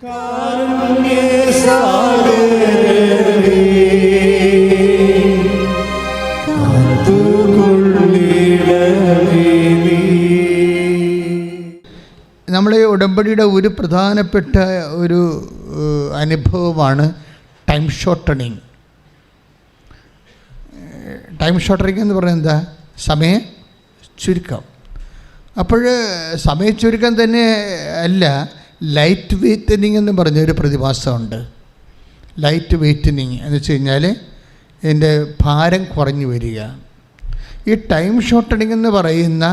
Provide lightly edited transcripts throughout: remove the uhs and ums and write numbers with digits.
നമ്മളെ ഉടമ്പടിയുടെ ഒരു പ്രധാനപ്പെട്ട ഒരു അനുഭവമാണ് ടൈം ഷോർട്ടണിങ്. ടൈം ഷോർട്ടണിങ് എന്ന് പറയുന്നത് എന്താ? സമയ ചുരുക്കം. അപ്പോൾ സമയ ചുരുക്കം തന്നെ അല്ല, ലൈറ്റ് വെയ്റ്റനിങ് എന്ന് പറഞ്ഞൊരു പ്രതിഭാസമുണ്ട്. ലൈറ്റ് വെയ്റ്റനിങ് എന്ന് വെച്ച് കഴിഞ്ഞാൽ ഇതിൻ്റെ ഭാരം കുറഞ്ഞു വരിക. ഈ ടൈം ഷോർട്ടണിങ് എന്ന് പറയുന്ന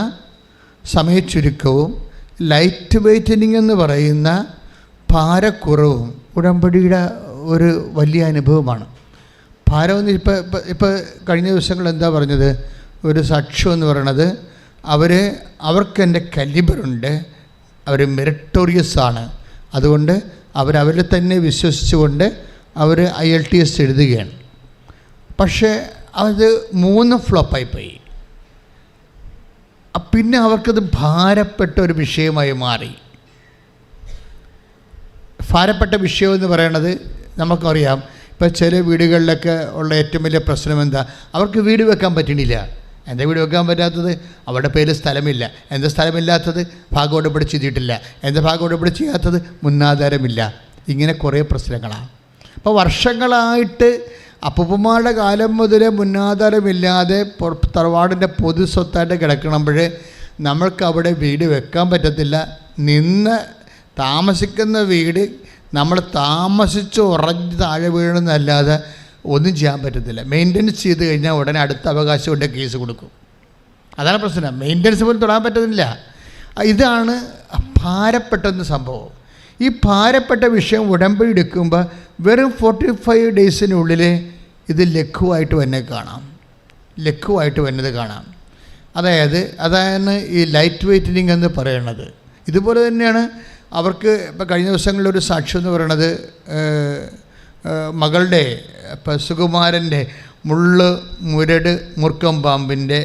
സമയ ചുരുക്കവും ലൈറ്റ് വെയ്റ്റനിങ് എന്ന് പറയുന്ന ഭാരക്കുറവും ഉടമ്പടിയുടെ ഒരു വലിയ അനുഭവമാണ്. ഭാരമെന്ന് ഇപ്പോൾ കഴിഞ്ഞ ദിവസങ്ങൾ എന്താ പറഞ്ഞത്? ഒരു സാക്ഷ്യം എന്ന് പറയണത് അവർക്ക് എൻ്റെ കലിബറുണ്ട്, അവർ മെറിറ്റോറിയസ് ആണ്, അതുകൊണ്ട് അവരവരിൽ തന്നെ വിശ്വസിച്ചുകൊണ്ട് അവർ IELTS എഴുതുകയാണ്. പക്ഷേ അത് 3 ഫ്ലോപ്പായിപ്പോയി. പിന്നെ അവർക്കത് ഭാരപ്പെട്ട ഒരു വിഷയമായി മാറി. ഭാരപ്പെട്ട വിഷയം എന്ന് പറയണത് നമുക്കറിയാം. ഇപ്പോൾ ചില വീടുകളിലൊക്കെ ഉള്ള ഏറ്റവും വലിയ പ്രശ്നം എന്താ? അവർക്ക് വീട് വെക്കാൻ പറ്റണില്ല. എന്താ വീട് വെക്കാൻ പറ്റാത്തത്? അവരുടെ പേരിൽ സ്ഥലമില്ല. എന്താ സ്ഥലമില്ലാത്തത്? ഭാഗോടമ്പടി ചെയ്തിട്ടില്ല. എന്താ ഭാഗോടമ്പടി ചെയ്യാത്തത്? മുന്നാധാരമില്ല. ഇങ്ങനെ കുറേ പ്രശ്നങ്ങളാണ്. അപ്പോൾ വർഷങ്ങളായിട്ട് അപ്പൂപ്പന്മാരുടെ കാലം മുതലേ മുന്നാധാരമില്ലാതെ തറവാടിൻ്റെ പൊതു സ്വത്തായിട്ട് കിടക്കണമ്പോൾ നമ്മൾക്ക് അവിടെ വീട് വെക്കാൻ പറ്റത്തില്ല. നിന്ന് താമസിക്കുന്ന വീട് നമ്മൾ താമസിച്ച് ഉറഞ്ഞ് താഴെ വീഴുന്നതല്ലാതെ ഒന്നും ചെയ്യാൻ പറ്റത്തില്ല. മെയിൻ്റനൻസ് ചെയ്ത് കഴിഞ്ഞാൽ ഉടനെ അടുത്ത അവകാശം കൊണ്ട് കേസ് കൊടുക്കും. അതാണ് പ്രശ്നം. മെയിൻ്റനൻസ് പോലും തൊടാൻ പറ്റത്തില്ല. ഇതാണ് ഭാരപ്പെട്ടെന്ന സംഭവം. ഈ ഭാരപ്പെട്ട വിഷയം ഉടമ്പടി എടുക്കുമ്പോൾ വെറും 45 ഡേയ്സിനുള്ളിൽ ഇത് ലഘുവായിട്ട് തന്നെ കാണാം. ലഘുവായിട്ട് വന്നത് കാണാം. അതാണ് ഈ ലൈറ്റ് വെയ്റ്റനിങ് എന്ന് പറയണത്. ഇതുപോലെ തന്നെയാണ് അവർക്ക് ഇപ്പോൾ കഴിഞ്ഞ ദിവസങ്ങളിലൊരു സാക്ഷ്യം എന്ന് പറയണത് മകളുടെ സുകുമാരൻ്റെ മുരട് മൂർക്കം പാമ്പിൻ്റെ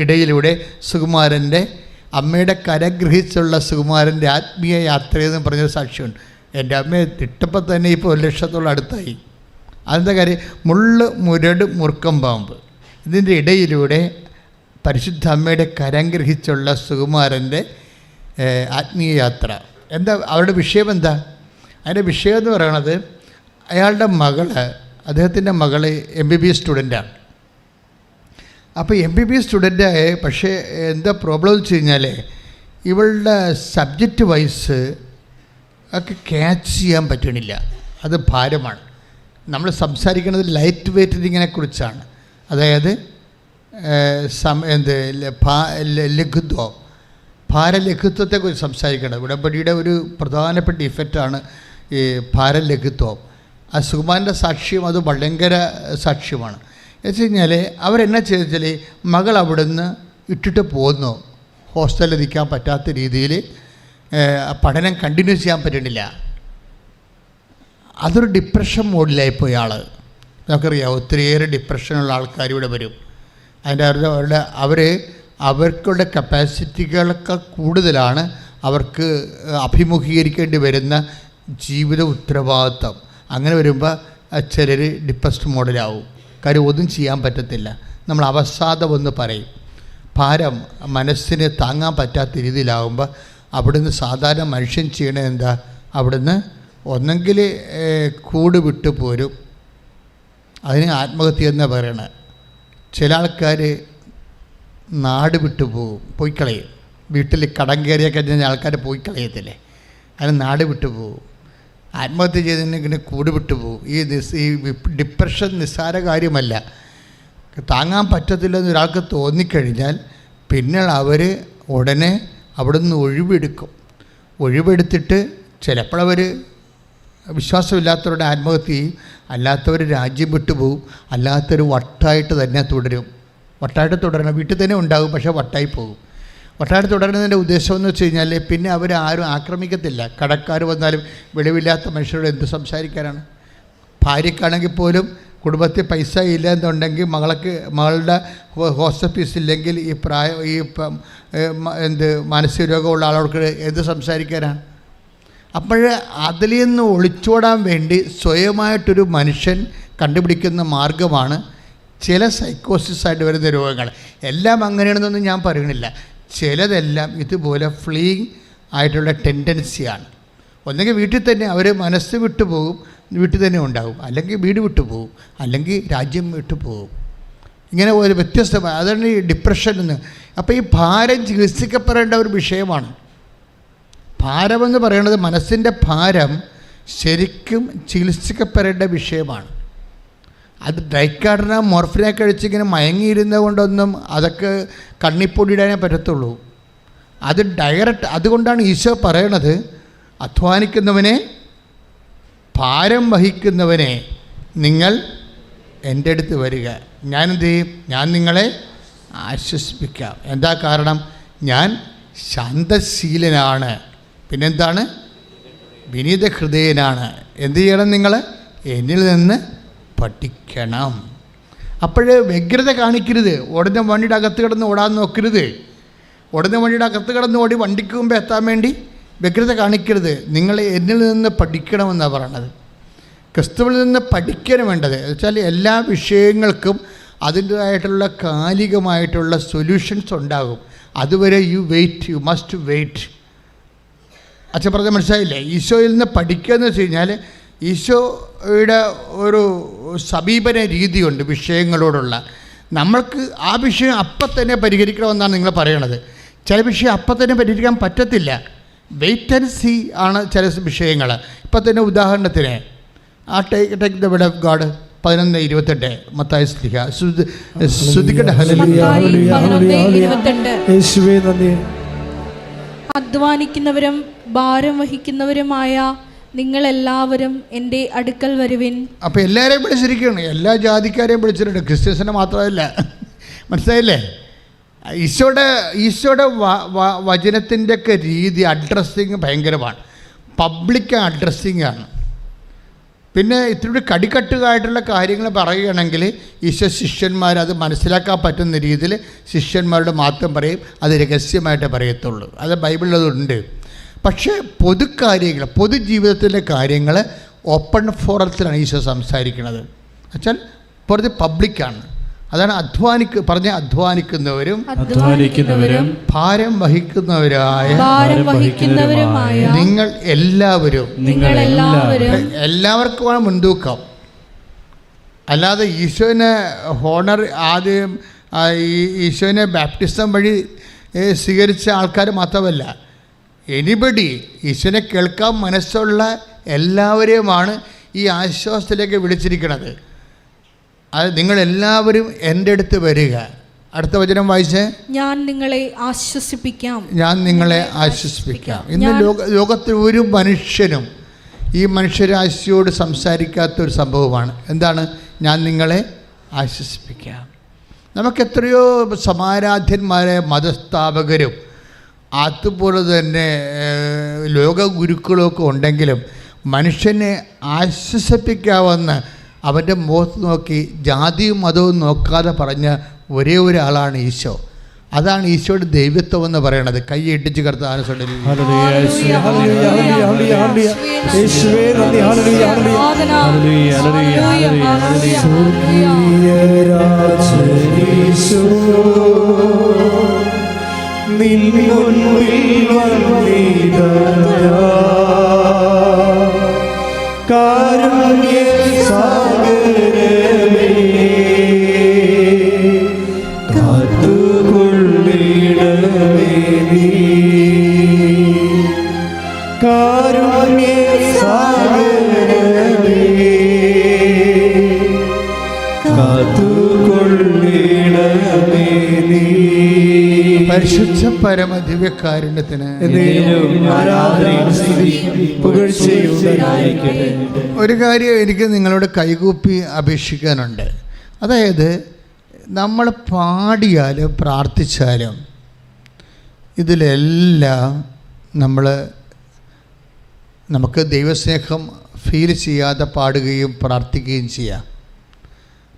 ഇടയിലൂടെ സുകുമാരൻ്റെ അമ്മയുടെ കരഗ്രഹിച്ചുള്ള സുകുമാരൻ്റെ ആത്മീയ യാത്രയെന്ന് പറഞ്ഞൊരു സാക്ഷ്യമുണ്ട്. എൻ്റെ അമ്മയെ ഇട്ടപ്പോൾ തന്നെ ഇപ്പോൾ 1 ലക്ഷത്തോളം അടുത്തായി. അതെന്താ കാര്യം? മുരട് മൂർക്കം പാമ്പ് ഇതിൻ്റെ ഇടയിലൂടെ പരിശുദ്ധ അമ്മയുടെ കരം ഗ്രഹിച്ചുള്ള സുകുമാരൻ്റെ ആത്മീയ യാത്ര. എന്താ അവരുടെ വിഷയം? എന്താ അതിൻ്റെ വിഷയം എന്ന് പറയണത്? അയാളുടെ അദ്ദേഹത്തിൻ്റെ മകൾ MBBS സ്റ്റുഡൻ്റാണ്. അപ്പോൾ MBBS സ്റ്റുഡൻ്റായ, പക്ഷേ എന്താ പ്രോബ്ലം എന്ന് വെച്ച് കഴിഞ്ഞാൽ ഇവളുടെ സബ്ജക്റ്റ് വൈസ് ഒക്കെ ക്യാച്ച് ചെയ്യാൻ പറ്റണില്ല. അത് ഭാരമാണ്. നമ്മൾ സംസാരിക്കുന്നത് ലൈറ്റ് വെയ്റ്റനിങ്ങിനെ കുറിച്ചാണ്. അതായത് ലഘുത്വം, ഭാരലഘുത്വത്തെക്കുറിച്ച് സംസാരിക്കേണ്ടത്. ഉടമ്പടിയുടെ ഒരു പ്രധാനപ്പെട്ട ഇഫക്റ്റാണ് ഈ ഭാരലഘുത്വം. ആ സുകുമാരൻ്റെ സാക്ഷ്യം അത് ഭയങ്കര സാക്ഷ്യമാണ്. എന്ന് വെച്ച് കഴിഞ്ഞാൽ അവരെന്നാ ചെയ്തെന്ന് വെച്ചാൽ മകൾ അവിടുന്ന് ഇട്ടിട്ട് പോന്നു. ഹോസ്റ്റലിൽ നിൽക്കാൻ പറ്റാത്ത രീതിയിൽ പഠനം കണ്ടിന്യൂ ചെയ്യാൻ പറ്റണില്ല. അതൊരു ഡിപ്രഷൻ മോഡിലായിപ്പോയി ആൾ. നമുക്കറിയാം ഒത്തിരിയേറെ ഡിപ്രഷനുള്ള ആൾക്കാർ ഇവിടെ വരും. അതിൻ്റെ അവർക്കുള്ള കപ്പാസിറ്റികളൊക്കെ കൂടുതലാണ് അവർക്ക് അഭിമുഖീകരിക്കേണ്ടി വരുന്ന ജീവിത ഉത്തരവാദിത്വം. അങ്ങനെ വരുമ്പോൾ ചിലർ ഡിപ്രസ്ഡ് മോഡലാവും. കാര്യം ഒന്നും ചെയ്യാൻ പറ്റത്തില്ല. നമ്മൾ അവസാദമെന്ന് പറയും. ഭാരം മനസ്സിന് താങ്ങാൻ പറ്റാത്ത രീതിയിലാവുമ്പോൾ അവിടുന്ന് സാധാരണ മനുഷ്യൻ ചെയ്യണത് എന്താ? അവിടുന്ന് ഒന്നെങ്കിൽ കൂട് വിട്ടു പോരും. അതിന് ആത്മഹത്യ എന്നാണ് പറയണത്. ചില ആൾക്കാർ നാട് വിട്ടു പോയി കളയും. വീട്ടിൽ കടം കയറിയൊക്കെ കഴിഞ്ഞാൽ ആൾക്കാർ പോയി കളയത്തില്ലേ, അതിന് നാട് വിട്ടു പോകും. ആത്മഹത്യ ചെയ്തതിനെ കൂട് വിട്ടു പോകും. ഈ ഡിപ്രഷൻ നിസ്സാര കാര്യമല്ല. താങ്ങാൻ പറ്റത്തില്ലെന്ന് ഒരാൾക്ക് തോന്നിക്കഴിഞ്ഞാൽ പിന്നെ അവർ ഉടനെ അവിടുന്ന് ഒഴിവെടുത്തിട്ട് ചിലപ്പോഴവർ വിശ്വാസമില്ലാത്തവരുടെ ആത്മഹത്യ ചെയ്യും. അല്ലാത്തവർ രാജ്യം വിട്ടുപോകും. അല്ലാത്തൊരു വട്ടായിട്ട് തന്നെ തുടരും. വട്ടായിട്ട് തുടരണം. വീട്ടിൽ തന്നെ ഉണ്ടാകും, പക്ഷേ വട്ടായി പോകും. വട്ടായിട്ട് തുടരുന്നതിൻ്റെ ഉദ്ദേശം എന്ന് വെച്ച് കഴിഞ്ഞാൽ പിന്നെ അവരാരും ആക്രമിക്കത്തില്ല. കടക്കാർ വന്നാലും വെളിവില്ലാത്ത മനുഷ്യരോട് എന്ത് സംസാരിക്കാനാണ്? ഭാര്യക്കാണെങ്കിൽ പോലും കുടുംബത്തിൽ പൈസ ഇല്ല എന്നുണ്ടെങ്കിൽ മകളുടെ ഹോസ്റ്റൽ ഫീസ് ഇല്ലെങ്കിൽ മാനസിക രോഗമുള്ള ആളോട് എന്ത് സംസാരിക്കാനാണ്? അപ്പോൾ അതിൽ നിന്ന് ഒളിച്ചോടാൻ വേണ്ടി സ്വയമായിട്ടൊരു മനുഷ്യൻ കണ്ടുപിടിക്കുന്ന മാർഗമാണ് ചില സൈക്കോസിസായിട്ട് വരുന്ന രോഗങ്ങൾ. എല്ലാം അങ്ങനെയാണെന്നൊന്നും ഞാൻ പറയണില്ല. ചിലതെല്ലാം ഇതുപോലെ ഫ്ലീയിങ് ആയിട്ടുള്ള ടെൻഡൻസിയാണ്. ഒന്നെങ്കിൽ വീട്ടിൽ തന്നെ അവർ മനസ്സ് വിട്ടു പോകും, വീട്ടിൽ തന്നെ ഉണ്ടാകും, അല്ലെങ്കിൽ വീട് വിട്ടു പോകും, അല്ലെങ്കിൽ രാജ്യം വിട്ടു പോകും. ഇങ്ങനെ ഒരു വ്യത്യസ്തമായ, അതാണ് ഈ ഡിപ്രഷൻ എന്ന്. അപ്പോൾ ഈ ഭാരം ചികിത്സിക്കപ്പെടേണ്ട ഒരു വിഷയമാണ്. ഭാരമെന്ന് പറയുന്നത്, മനസ്സിൻ്റെ ഭാരം ശരിക്കും ചികിത്സിക്കപ്പെടേണ്ട വിഷയമാണ്. അത് ഡൈക്കാർഡിന മോർഫിനെ കഴിച്ചിങ്ങനെ മയങ്ങിയിരുന്നത് കൊണ്ടൊന്നും അതൊക്കെ കണ്ണിപ്പൊടിയിടാനേ പറ്റത്തുള്ളൂ. അത് ഡയറക്റ്റ്. അതുകൊണ്ടാണ് ഈശോ പറയണത്, അധ്വാനിക്കുന്നവനെ, ഭാരം വഹിക്കുന്നവനെ, നിങ്ങൾ എൻ്റെ അടുത്ത് വരിക, ഞാൻ എന്ത് ചെയ്യും? ഞാൻ നിങ്ങളെ ആശ്വസിപ്പിക്കാം. എന്താ കാരണം? ഞാൻ ശാന്തശീലനാണ്, പിന്നെന്താണ്? വിനീത ഹൃദയനാണ്. എന്ത് ചെയ്യണം? നിങ്ങൾ എന്നിൽ നിന്ന് പഠിക്കണം. അപ്പോൾ വ്യഗ്രത കാണിക്കരുത്. ഉടനെ വണ്ടിയുടെ അകത്ത് കിടന്ന് ഓടാൻ നോക്കരുത്. ഉടനെ വണ്ടിയുടെ അകത്ത് കിടന്ന് ഓടി വണ്ടിക്ക് മുമ്പ് എത്താൻ വേണ്ടി വ്യഗ്രത കാണിക്കരുത്. നിങ്ങൾ എന്നിൽ നിന്ന് പഠിക്കണമെന്നാണ് പറയണത്. ക്രിസ്തുവിൽ നിന്ന് പഠിക്കാൻ വേണ്ടത് വെച്ചാൽ എല്ലാ വിഷയങ്ങൾക്കും അതിൻ്റേതായിട്ടുള്ള കാലികമായിട്ടുള്ള സൊല്യൂഷൻസ് ഉണ്ടാകും. അതുവരെ യു മസ്റ്റ് വെയിറ്റ്. അച്ഛൻ പറഞ്ഞാൽ മനസ്സിലായില്ലേ? ഈശോയിൽ നിന്ന് പഠിക്കുക എന്ന് വെച്ച് കഴിഞ്ഞാൽ ഈശോയുടെ ഒരു സമീപന രീതിയുണ്ട് വിഷയങ്ങളോടുള്ള. നമ്മൾക്ക് ആ വിഷയം അപ്പം തന്നെ പരിഹരിക്കണമെന്നാണ് നിങ്ങൾ പറയണത്. ചില വിഷയം അപ്പം തന്നെ പരിഹരിക്കാൻ പറ്റത്തില്ല. വെയിറ്റ് ആൻഡ് സീ ആണ് ചില വിഷയങ്ങൾ. ഇപ്പം തന്നെ ഉദാഹരണത്തിന് take the word of God 11:28 Mathai ശ്ലീഹ ശ്രുതിക്കട്ടെ. അധ്വാനിക്കുന്നവരും ഭാരം വഹിക്കുന്നവരുമായ നിങ്ങളെല്ലാവരും എൻ്റെ അടുക്കൽ വരുവിൻ. അപ്പോൾ എല്ലാവരെയും വിളിച്ചിരിക്കുകയാണ്, എല്ലാ ജാതിക്കാരെയും വിളിച്ചിട്ടുണ്ട്, ക്രിസ്ത്യൻസിനെ മാത്രമല്ല. മനസ്സിലായില്ലേ? ഈശോയുടെ വചനത്തിൻ്റെ ഒക്കെ രീതി, അഡ്രസ്സിങ് ഭയങ്കരമാണ്. പബ്ലിക് അഡ്രസ്സിങ് ആണ്. പിന്നെ ഇത്തിരി കടിക്കട്ടുകായിട്ടുള്ള കാര്യങ്ങൾ പറയുകയാണെങ്കിൽ ഈശോ ശിഷ്യന്മാർ അത് മനസ്സിലാക്കാൻ പറ്റുന്ന രീതിയിൽ ശിഷ്യന്മാരോട് മാത്രം പറയും. അത് രഹസ്യമായിട്ടേ പറയത്തുള്ളൂ. അത് ബൈബിളിൽ അതുണ്ട്. പക്ഷേ പൊതുകാര്യങ്ങൾ, പൊതുജീവിതത്തിലെ കാര്യങ്ങൾ ഓപ്പൺ ഫോറത്തിലാണ് ഈശോ സംസാരിക്കുന്നത്. വെച്ചാൽ പുറത്ത് പബ്ലിക്കാണ്. അതാണ് അധ്വാനിക്കുന്നവരും ഭാരം വഹിക്കുന്നവരായ നിങ്ങൾ എല്ലാവരും. എല്ലാവർക്കുമാണ് മുൻതൂക്കം. അല്ലാതെ ഈശോനെ ഹോണർ ആദ്യം ഈശോനെ ബാപ്റ്റിസം വഴി സ്വീകരിച്ച ആൾക്കാർ മാത്രമല്ല, എനിബഡി ഈശോനെ കേൾക്കാൻ മനസ്സുള്ള എല്ലാവരെയുമാണ് ഈ ആശ്വാസത്തിലേക്ക് വിളിച്ചിരിക്കുന്നത്. അത് നിങ്ങളെല്ലാവരും എൻ്റെ അടുത്ത് വരിക. അടുത്ത വചനം വായിച്ചേ. ഞാൻ നിങ്ങളെ ആശ്വസിപ്പിക്കാം. ഇന്ന് ലോകത്തിൽ ഒരു മനുഷ്യനും ഈ മനുഷ്യരാശിയോട് സംസാരിക്കാത്തൊരു സംഭവമാണ്. എന്താണ്? ഞാൻ നിങ്ങളെ ആശ്വസിപ്പിക്കാം. നമുക്കെത്രയോ സമാരാധ്യന്മാരെ മതസ്ഥാപകരും അതുപോലെ തന്നെ ലോകഗുരുക്കളൊക്കെ ഉണ്ടെങ്കിലും മനുഷ്യനെ ആശ്വസിപ്പിക്കാമെന്ന് അവൻ്റെ മുഖത്ത് നോക്കി ജാതിയും മതവും നോക്കാതെ പറഞ്ഞ ഒരേ ഒരാളാണ് ഈശോ. അതാണ് ഈശോയുടെ ദൈവത്വം എന്ന് പറയണത്. കൈ ഇട്ടിച്ച് കർത്താവിനെ പരിശുദ്ധ പരമദിവ്യകാരുണ്യത്തിന് ഒരു കാര്യം എനിക്ക് നിങ്ങളോട് കൈകൂപ്പി അപേക്ഷിക്കാനുണ്ട്. അതായത് നമ്മൾ പാടിയാലും പ്രാർത്ഥിച്ചാലും ഇതിലെല്ലാം നമുക്ക് ദൈവസ്നേഹം ഫീൽ ചെയ്യാതെ പാടുകയും പ്രാർത്ഥിക്കുകയും ചെയ്യാം.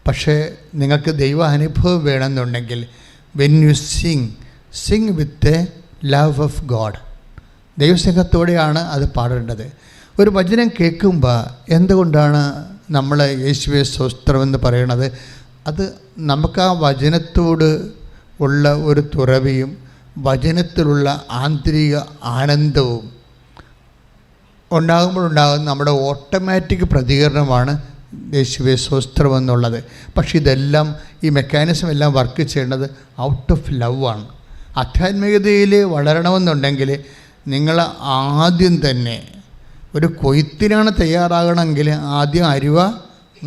പക്ഷേ നിങ്ങൾക്ക് ദൈവ അനുഭവം വേണമെന്നുണ്ടെങ്കിൽ when you sing with a love of God, ദൈവസ്നേഹത്തോടെയാണ് അത് പാടേണ്ടത്. ഒരു വചനം കേൾക്കുമ്പോൾ എന്തുകൊണ്ടാണ് നമ്മൾ യേശുവേ സ്തോത്രമെന്ന് പറയണത്? അത് നമുക്ക് ആ വചനത്തോട് ഉള്ള ഒരു തുറവിയും വചനത്തിലുള്ള ആന്തരിക ആനന്ദവും ഉണ്ടാകുമ്പോഴുണ്ടാകുന്ന നമ്മുടെ ഓട്ടോമാറ്റിക് പ്രതികരണമാണ് യേശുവേ സ്തോത്രമെന്നുള്ളത്. പക്ഷേ ഇതെല്ലാം ഈ മെക്കാനിസം എല്ലാം വർക്ക് ചെയ്യേണ്ടത് ഔട്ട് ഓഫ് ലവ് ആണ്. ആധ്യാത്മികതയിൽ വളരണമെന്നുണ്ടെങ്കിൽ നിങ്ങൾ ആദ്യം തന്നെ ഒരു കൊയ്ത്തിനാണ് തയ്യാറാകണമെങ്കിൽ ആദ്യം അരുവ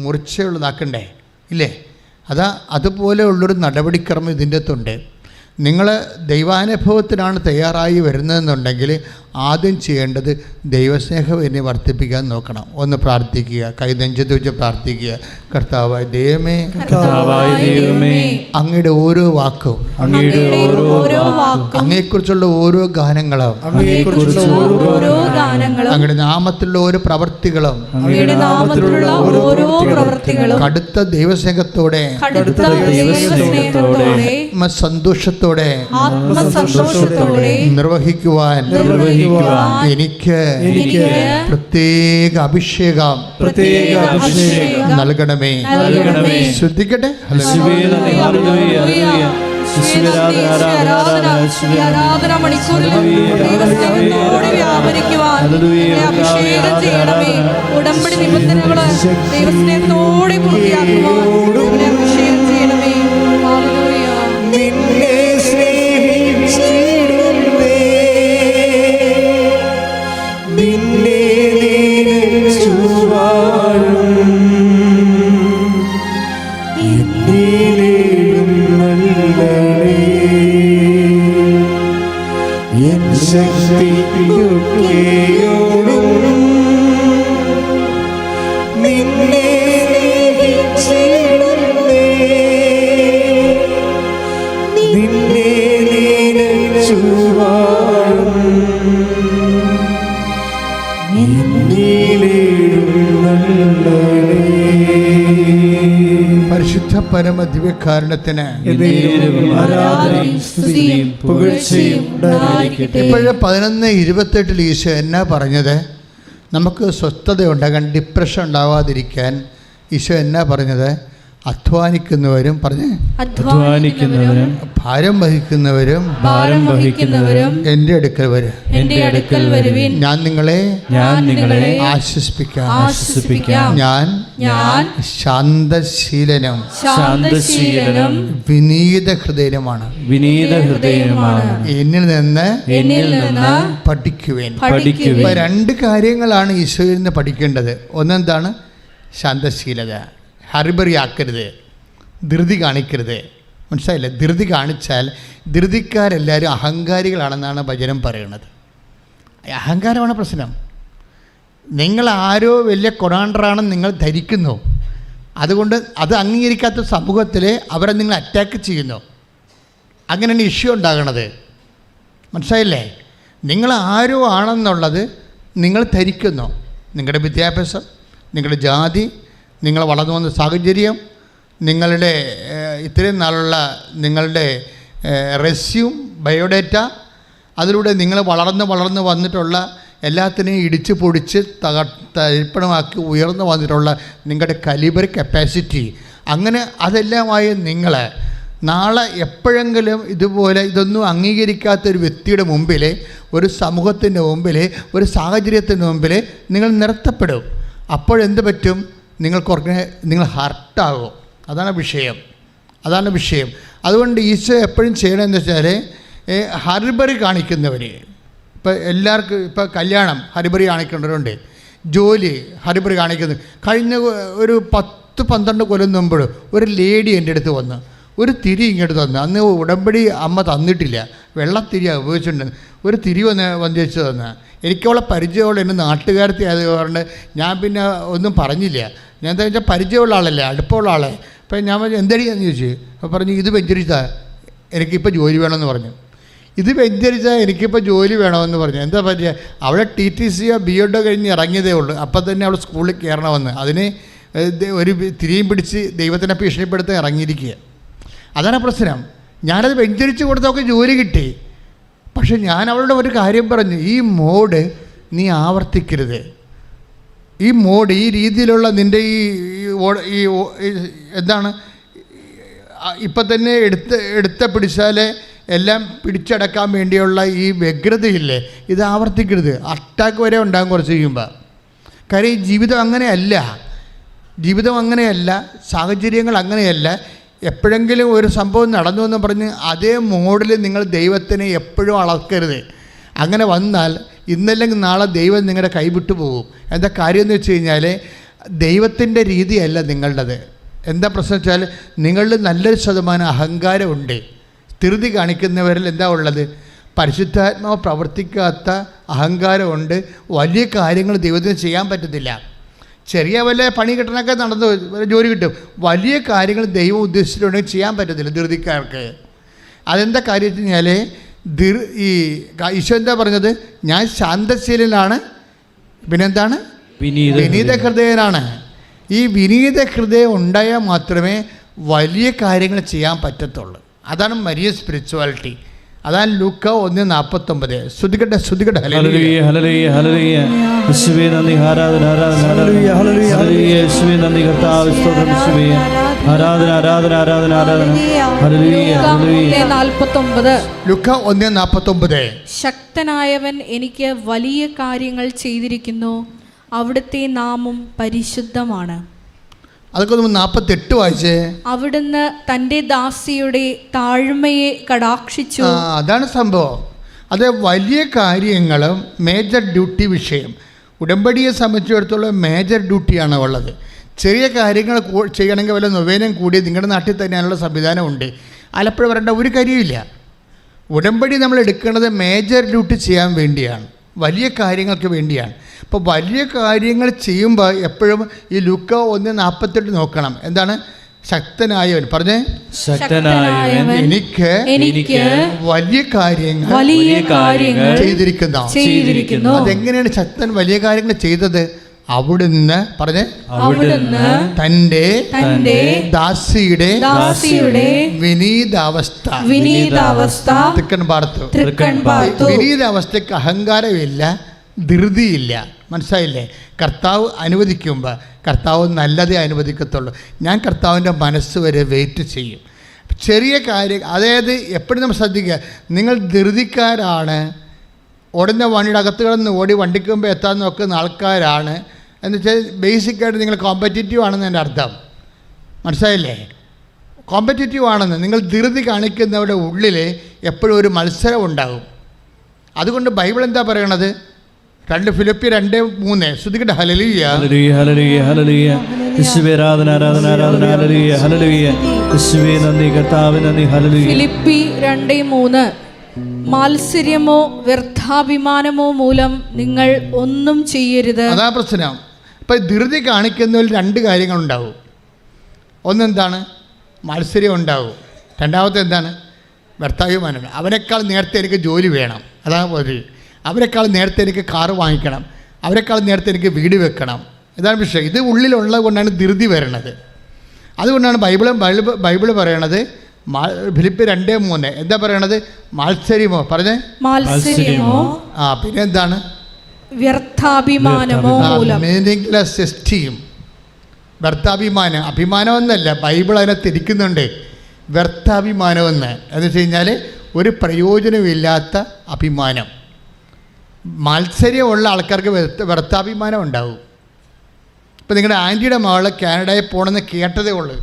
മുറിച്ചുള്ളതാക്കണ്ടേ ഇല്ലേ? അതുപോലെ ഉള്ളൊരു നടപടിക്രമം ഇതിൻ്റെ അകത്തുണ്ട്. നിങ്ങൾ ദൈവാനുഭവത്തിനാണ് തയ്യാറായി വരുന്നതെന്നുണ്ടെങ്കിൽ ആദ്യം ചെയ്യേണ്ടത് ദൈവസ്നേഹം എന്നെ വർദ്ധിപ്പിക്കാൻ നോക്കണം. ഒന്ന് പ്രാർത്ഥിക്കുക, കൈനെഞ്ചത്ത് വെച്ച് പ്രാർത്ഥിക്കുക. കർത്താവായ ദൈവമേ, അങ്ങയുടെ ഓരോ വാക്കും, അങ്ങയെക്കുറിച്ചുള്ള ഓരോ ഗാനങ്ങളും, അങ്ങയുടെ നാമത്തിലുള്ള ഓരോ പ്രവൃത്തികളും കടുത്ത ദൈവസ്നേഹത്തോടെ സന്തോഷത്തോടെ നിർവഹിക്കുവാൻ എനിക്ക് പ്രത്യേക അഭിഷേകം നൽകണമേ. ശ്രദ്ധിക്കട്ടെ. ആരാധന മണിക്കൂറിലും വ്യാപരിക്കുവാൻ അഭിഷേകം ചെയ്യണമേ. ഉടമ്പടി നിബന്ധനകള് ദൈവസ്നേഹത്തോടെ പൂർത്തിയാക്കുവാൻ അഭിഷേകം ചെയ്യണമേ. പരിശുദ്ധ പരമ ദിവ്യകാരുണ്യത്തിന് ഇപ്പോഴേ 11:28 ഈശോ എന്നാ പറഞ്ഞത്? നമുക്ക് സ്വസ്ഥത ഉണ്ടാകാൻ, ഡിപ്രഷൻ ഉണ്ടാവാതിരിക്കാൻ ഈശോ എന്നാ പറഞ്ഞത്? അധ്വാനിക്കുന്നവരും ഭാരം വഹിക്കുന്നവരും എൻ്റെ അടുക്കൽ വരും, ഞാൻ നിങ്ങളെ ആശ്വസിപ്പിക്കാം. ഞാൻ ശാന്തശീലനും വിനീത ഹൃദയനുമാണ്. എന്നിൽ നിന്ന് പഠിക്കുവേൻ. ഇപ്പൊ 2 കാര്യങ്ങളാണ് ഈശോയിൽ നിന്ന് പഠിക്കേണ്ടത്. ഒന്നെന്താണ്? ശാന്തശീലത. ഹറിബറി ആക്കരുത്, ധൃതി കാണിക്കരുത്. മനസ്സിലായില്ലേ? ധൃതി കാണിച്ചാൽ ധൃതിക്കാരെല്ലാവരും അഹങ്കാരികളാണെന്നാണ് വചനം പറയുന്നത്. അഹങ്കാരമാണ് പ്രശ്നം. നിങ്ങൾ ആരോ വലിയ കൊണാണ്ടറാണെന്ന് നിങ്ങൾ ധരിക്കുന്നു. അതുകൊണ്ട് അത് അംഗീകരിക്കാത്ത സമൂഹത്തിൽ അവരെ നിങ്ങൾ അറ്റാക്ക് ചെയ്യുന്നു. അങ്ങനെയാണ് ഇഷ്യൂ ഉണ്ടാകണത്. മനസ്സിലായില്ലേ? നിങ്ങൾ ആരോ ആണെന്നുള്ളത് നിങ്ങൾ ധരിക്കുന്നു. നിങ്ങളുടെ വിദ്യാഭ്യാസം, നിങ്ങളുടെ ജാതി, നിങ്ങൾ വളർന്നു വന്ന സാഹചര്യം, നിങ്ങളുടെ ഇത്രയും നാളുള്ള നിങ്ങളുടെ റെസ്യൂം, ബയോഡേറ്റ, അതിലൂടെ നിങ്ങൾ വളർന്ന് വന്നിട്ടുള്ള എല്ലാത്തിനെയും ഇടിച്ച് പൊടിച്ച് തരിപ്പണമാക്കി ഉയർന്നു വന്നിട്ടുള്ള നിങ്ങളുടെ കലിബർ കപ്പാസിറ്റി, അങ്ങനെ അതെല്ലാമായി നിങ്ങൾ നാളെ എപ്പോഴെങ്കിലും ഇതുപോലെ ഇതൊന്നും അംഗീകരിക്കാത്തൊരു വ്യക്തിയുടെ മുമ്പിൽ, ഒരു സമൂഹത്തിൻ്റെ മുമ്പിൽ, ഒരു സാഹചര്യത്തിൻ്റെ മുമ്പിൽ നിങ്ങൾ നിർത്തപ്പെടും. അപ്പോഴെന്ത് പറ്റും? നിങ്ങൾ ഹർട്ടാകും. അതാണ് വിഷയം. അതുകൊണ്ട് ഈശോ എപ്പോഴും ചെയ്യണമെന്ന് വെച്ചാൽ ഹറിബറി കാണിക്കുന്നവർ, ഇപ്പോൾ എല്ലാവർക്കും ഇപ്പോൾ കല്യാണം ഹറിബറി കാണിക്കേണ്ടവരുണ്ട്, ജോലി ഹറിബറി കാണിക്കുന്നത്. കഴിഞ്ഞ ഒരു 10-12 കൊല്ലം മുമ്പ് ഒരു ലേഡി എൻ്റെ അടുത്ത് വന്ന് ഒരു തിരി ഇങ്ങോട്ട് തന്നു. അന്ന് ഉടമ്പടി അമ്മ തന്നിട്ടില്ല, വെള്ളത്തിരിയാണ് ഉപയോഗിച്ചിട്ടുണ്ട്. ഒരു തിരി വന്ന് വെച്ച് തന്ന. എനിക്കവളെ പരിചയമുള്ള എൻ്റെ നാട്ടുകാരത്തെ ആയതുകൊണ്ട് ഞാൻ പിന്നെ ഒന്നും പറഞ്ഞില്ല. ഞാൻ എന്താ വെച്ചാൽ പരിചയമുള്ള ആളല്ലേ, അടുപ്പമുള്ള ആളെ. അപ്പം ഞാൻ എന്തടിയാന്ന് ചോദിച്ചു. അപ്പോൾ പറഞ്ഞു, ഇത് വെഞ്ചരിച്ചാൽ എനിക്കിപ്പോൾ ജോലി വേണമെന്ന് പറഞ്ഞു. ഇത് വെഞ്ചരിച്ചാൽ എനിക്കിപ്പോൾ ജോലി വേണമെന്ന് പറഞ്ഞു. എന്താ പറ്റിയ? അവിടെ TTC BEd കഴിഞ്ഞ് ഇറങ്ങിയതേ ഉള്ളൂ. അപ്പം തന്നെ അവൾ സ്കൂളിൽ കയറണമെന്ന്. അതിന് ഒരു തിരിയും പിടിച്ച് ദൈവത്തിനെ ഭീഷണിപ്പെടുത്താൻ ഇറങ്ങിയിരിക്കുക. അതാണ് പ്രശ്നം. ഞാനത് വെഞ്ചരിച്ച് കൊടുത്തൊക്കെ ജോലി കിട്ടി. പക്ഷെ ഞാൻ അവളുടെ ഒരു കാര്യം പറഞ്ഞു, ഈ മോഡ് നീ ആവർത്തിക്കരുത്. ഈ മോഡ്, ഈ രീതിയിലുള്ള നിൻ്റെ ഈ എന്താണ് ഇപ്പം തന്നെ പിടിച്ചാൽ എല്ലാം പിടിച്ചടക്കാൻ വേണ്ടിയുള്ള ഈ വ്യഗ്രതയില്ലേ, ഇത് ആവർത്തിക്കരുത്. അറ്റാക്ക് വരെ ഉണ്ടാകും കുറച്ച് കഴിയുമ്പോൾ. കാര്യം ഈ ജീവിതം അങ്ങനെയല്ല, സാഹചര്യങ്ങൾ അങ്ങനെയല്ല. എപ്പോഴെങ്കിലും ഒരു സംഭവം നടന്നു എന്ന് പറഞ്ഞ് അതേ മോഡിൽ നിങ്ങൾ ദൈവത്തിനെ എപ്പോഴും അളക്കരുത്. അങ്ങനെ വന്നാൽ ഇന്നല്ലെങ്കിൽ നാളെ ദൈവം നിങ്ങളുടെ കൈവിട്ടു പോകും. എന്താ കാര്യം എന്ന് വെച്ച് കഴിഞ്ഞാൽ ദൈവത്തിൻ്റെ രീതിയല്ല നിങ്ങളുടേത്. എന്താ പ്രശ്നം വെച്ചാൽ നിങ്ങളിൽ നല്ലൊരു ശതമാനം അഹങ്കാരമുണ്ട്. ധൃതി കാണിക്കുന്നവരിൽ എന്താ ഉള്ളത്? പരിശുദ്ധാത്മാവ് പ്രവർത്തിക്കാത്ത അഹങ്കാരമുണ്ട്. വലിയ കാര്യങ്ങൾ ദൈവത്തിന് ചെയ്യാൻ പറ്റത്തില്ല. ചെറിയ വല്ല പണി കിട്ടണമൊക്കെ നടന്നു ജോലി കിട്ടും. വലിയ കാര്യങ്ങൾ ദൈവം ഉദ്ദേശിച്ചിട്ടുണ്ടെങ്കിൽ ചെയ്യാൻ പറ്റത്തില്ല ധൃതിക്കാർക്ക്. അതെന്താ കാര്യം വെച്ച് കഴിഞ്ഞാൽ ഈ ഈശോ എന്താ പറഞ്ഞത്? ഞാൻ ശാന്തശീലനാണ്, പിന്നെന്താണ്? വിനീത ഹൃദയനാണ്. ഈ വിനീത ഹൃദയം ഉണ്ടായാൽ മാത്രമേ വലിയ കാര്യങ്ങൾ ചെയ്യാൻ പറ്റത്തുള്ളൂ. അതാണ് മരിയ സ്പിരിച്വാലിറ്റി. അതാണ് ലൂക്ക 1:49. ശ്രുതികട്ടെ ഹല്ലേലൂയ ഹല്ലേലൂയ ഹല്ലേലൂയ. യേശുവേ നന്ദി, ആരാധന ആരാധന ആരാധന. ഹല്ലേലൂയ യേശുവേ നന്ദി, കർത്താവേ സ്തോത്രം. യേശുവേ ആരാധന ആരാധന ആരാധന ആരാധന. ഹല്ലേലൂയ ഹല്ലേലൂയ. 49 ലൂക്ക 1:49. ശക്തനായവൻ എനിക്ക് വലിയ കാര്യങ്ങൾ ചെയ്തിരിക്കുന്നു, അവിടുത്തെ നാമം പരിശുദ്ധമാണ്. അതൊക്കെ ഒന്ന് 48 വായിച്ചേ. അവിടുന്ന് തൻ്റെ ദാസിയുടെ താഴ്മയെ കടാക്ഷിച്ചു. അതാണ് സംഭവം. അത് വലിയ കാര്യങ്ങളും മേജർ ഡ്യൂട്ടി വിഷയം. ഉടമ്പടിയെ സംബന്ധിച്ചിടത്തോളം മേജർ ഡ്യൂട്ടിയാണ് ഉള്ളത്. ചെറിയ കാര്യങ്ങൾ ചെയ്യണമെങ്കിൽ വല്ല നൊവേനം കൂടി നിങ്ങളുടെ നാട്ടിൽ തന്നെയാണുള്ള സംവിധാനമുണ്ട്. ആലപ്പുഴ വരേണ്ട ഒരു കാര്യമില്ല. ഉടമ്പടി നമ്മൾ എടുക്കുന്നത് മേജർ ഡ്യൂട്ടി ചെയ്യാൻ വേണ്ടിയാണ്, വലിയ കാര്യങ്ങൾക്ക് വേണ്ടിയാണ്. അപ്പോൾ വലിയ കാര്യങ്ങൾ ചെയ്യുമ്പോൾ എപ്പോഴും ഈ ലൂക്ക 1:48 നോക്കണം. എന്താണ്? ശക്തനായവൻ പറഞ്ഞേ, ശക്തനായവൻ എനിക്ക് വലിയ കാര്യങ്ങൾ ചെയ്തിരിക്കുന്നു. അതെങ്ങനെയാണ് ശക്തൻ വലിയ കാര്യങ്ങൾ ചെയ്തത്? അവിടുന്ന് പറഞ്ഞേ, തന്റെ ദാസിയുടെ വിനീതാവസ്ഥ. വിനീതാവസ്ഥയ്ക്ക് അഹങ്കാരമില്ല, ധൃതിയില്ല. മനസ്സിലായില്ലേ? കർത്താവ് അനുവദിക്കുമ്പോൾ കർത്താവ് നല്ലതേ അനുവദിക്കത്തുള്ളൂ. ഞാൻ കർത്താവിൻ്റെ മനസ്സ് വരെ വെയിറ്റ് ചെയ്യും. ചെറിയ കാര്യം, അതായത് എപ്പോഴും നമ്മൾ ശ്രദ്ധിക്കുക, നിങ്ങൾ ധൃതിക്കാരാണ്, ഓടുന്ന വണ്ടിയുടെ അകത്ത് കിടന്ന് ഓടി വണ്ടിക്ക് മുമ്പ് എത്താൻ നോക്കുന്ന ആൾക്കാരാണ് എന്ന് വെച്ചാൽ ബേസിക്കായിട്ട് നിങ്ങൾ കോമ്പറ്റീറ്റീവ് ആണെന്ന് എൻ്റെ അർത്ഥം. മനസ്സിലായില്ലേ? കോമ്പറ്റീറ്റീവ് ആണെന്ന്. നിങ്ങൾ ധൃതി കാണിക്കുന്നവരുടെ ഉള്ളിൽ എപ്പോഴും ഒരു മത്സരം ഉണ്ടാകും. അതുകൊണ്ട് ബൈബിൾ എന്താ പറയണത്? 2 ഫിലിപ്പി 2:3. ശ്രുതികട്ടെ ഹല്ലേലൂയ ഹല്ലേലൂയ ഹല്ലേലൂയ ഹല്ലേലൂയ. യേശുവേ ആരാധന ആരാധന ആരാധന. ഹല്ലേലൂയ ഹല്ലേലൂയ. യേശുവേ നന്ദി, കർത്താവേ നന്ദി. ഹല്ലേലൂയ. ഫിലിപ്പി 2:3. മാത്സര്യമോ വ്യർത്ഥാഭിമാനമോ മൂലം നിങ്ങൾ ഒന്നും ചെയ്യരുത്. അതാ പ്രശ്നം. ഇപ്പം ധൃതി കാണിക്കുന്നതിൽ 2 കാര്യങ്ങളുണ്ടാവും. ഒന്നെന്താണ്? മാത്സര്യം ഉണ്ടാവും. രണ്ടാമത്തെ എന്താണ്? വ്യർത്ഥാഭിമാനം. അവനേക്കാൾ നേരത്തെ എനിക്ക് ജോലി വേണം, അതാണ് ഒരു. അവരെക്കാൾ നേരത്തെ എനിക്ക് കാറ് വാങ്ങിക്കണം, അവരെക്കാൾ നേരത്തെ എനിക്ക് വീട് വെക്കണം. ഇതാണ് വിഷയം. ഇത് ഉള്ളിലുള്ളത് കൊണ്ടാണ് ധൃതി വരണത്. അതുകൊണ്ടാണ് ബൈബിള് പറയണത് ഫിലിപ്പി 2:3 എന്താ പറയണത്? മാത്സര്യമോ പറഞ്ഞേ, മാത്സര്യമോ പിന്നെ എന്താണ്? വ്യർത്ഥാഭിമാനമോ മൂലം. Meaningless esteem. വ്യർത്ഥാഭിമാനം, അഭിമാനമെന്നല്ല, ബൈബിൾ അതിനെ തിരിക്കുന്നുണ്ട്. വ്യർത്ഥാഭിമാനമെന്ന് എന്ന് വെച്ച് കഴിഞ്ഞാൽ ഒരു പ്രയോജനമില്ലാത്ത അഭിമാനം. മത്സര്യമുള്ള ആൾക്കാർക്ക് വ്യർത്ഥാഭിമാനം ഉണ്ടാവും. ഇപ്പം നിങ്ങളുടെ ആൻറ്റിയുടെ മകൾ കാനഡയിൽ പോകണമെന്ന് കേട്ടതേ ഉള്ളൂ,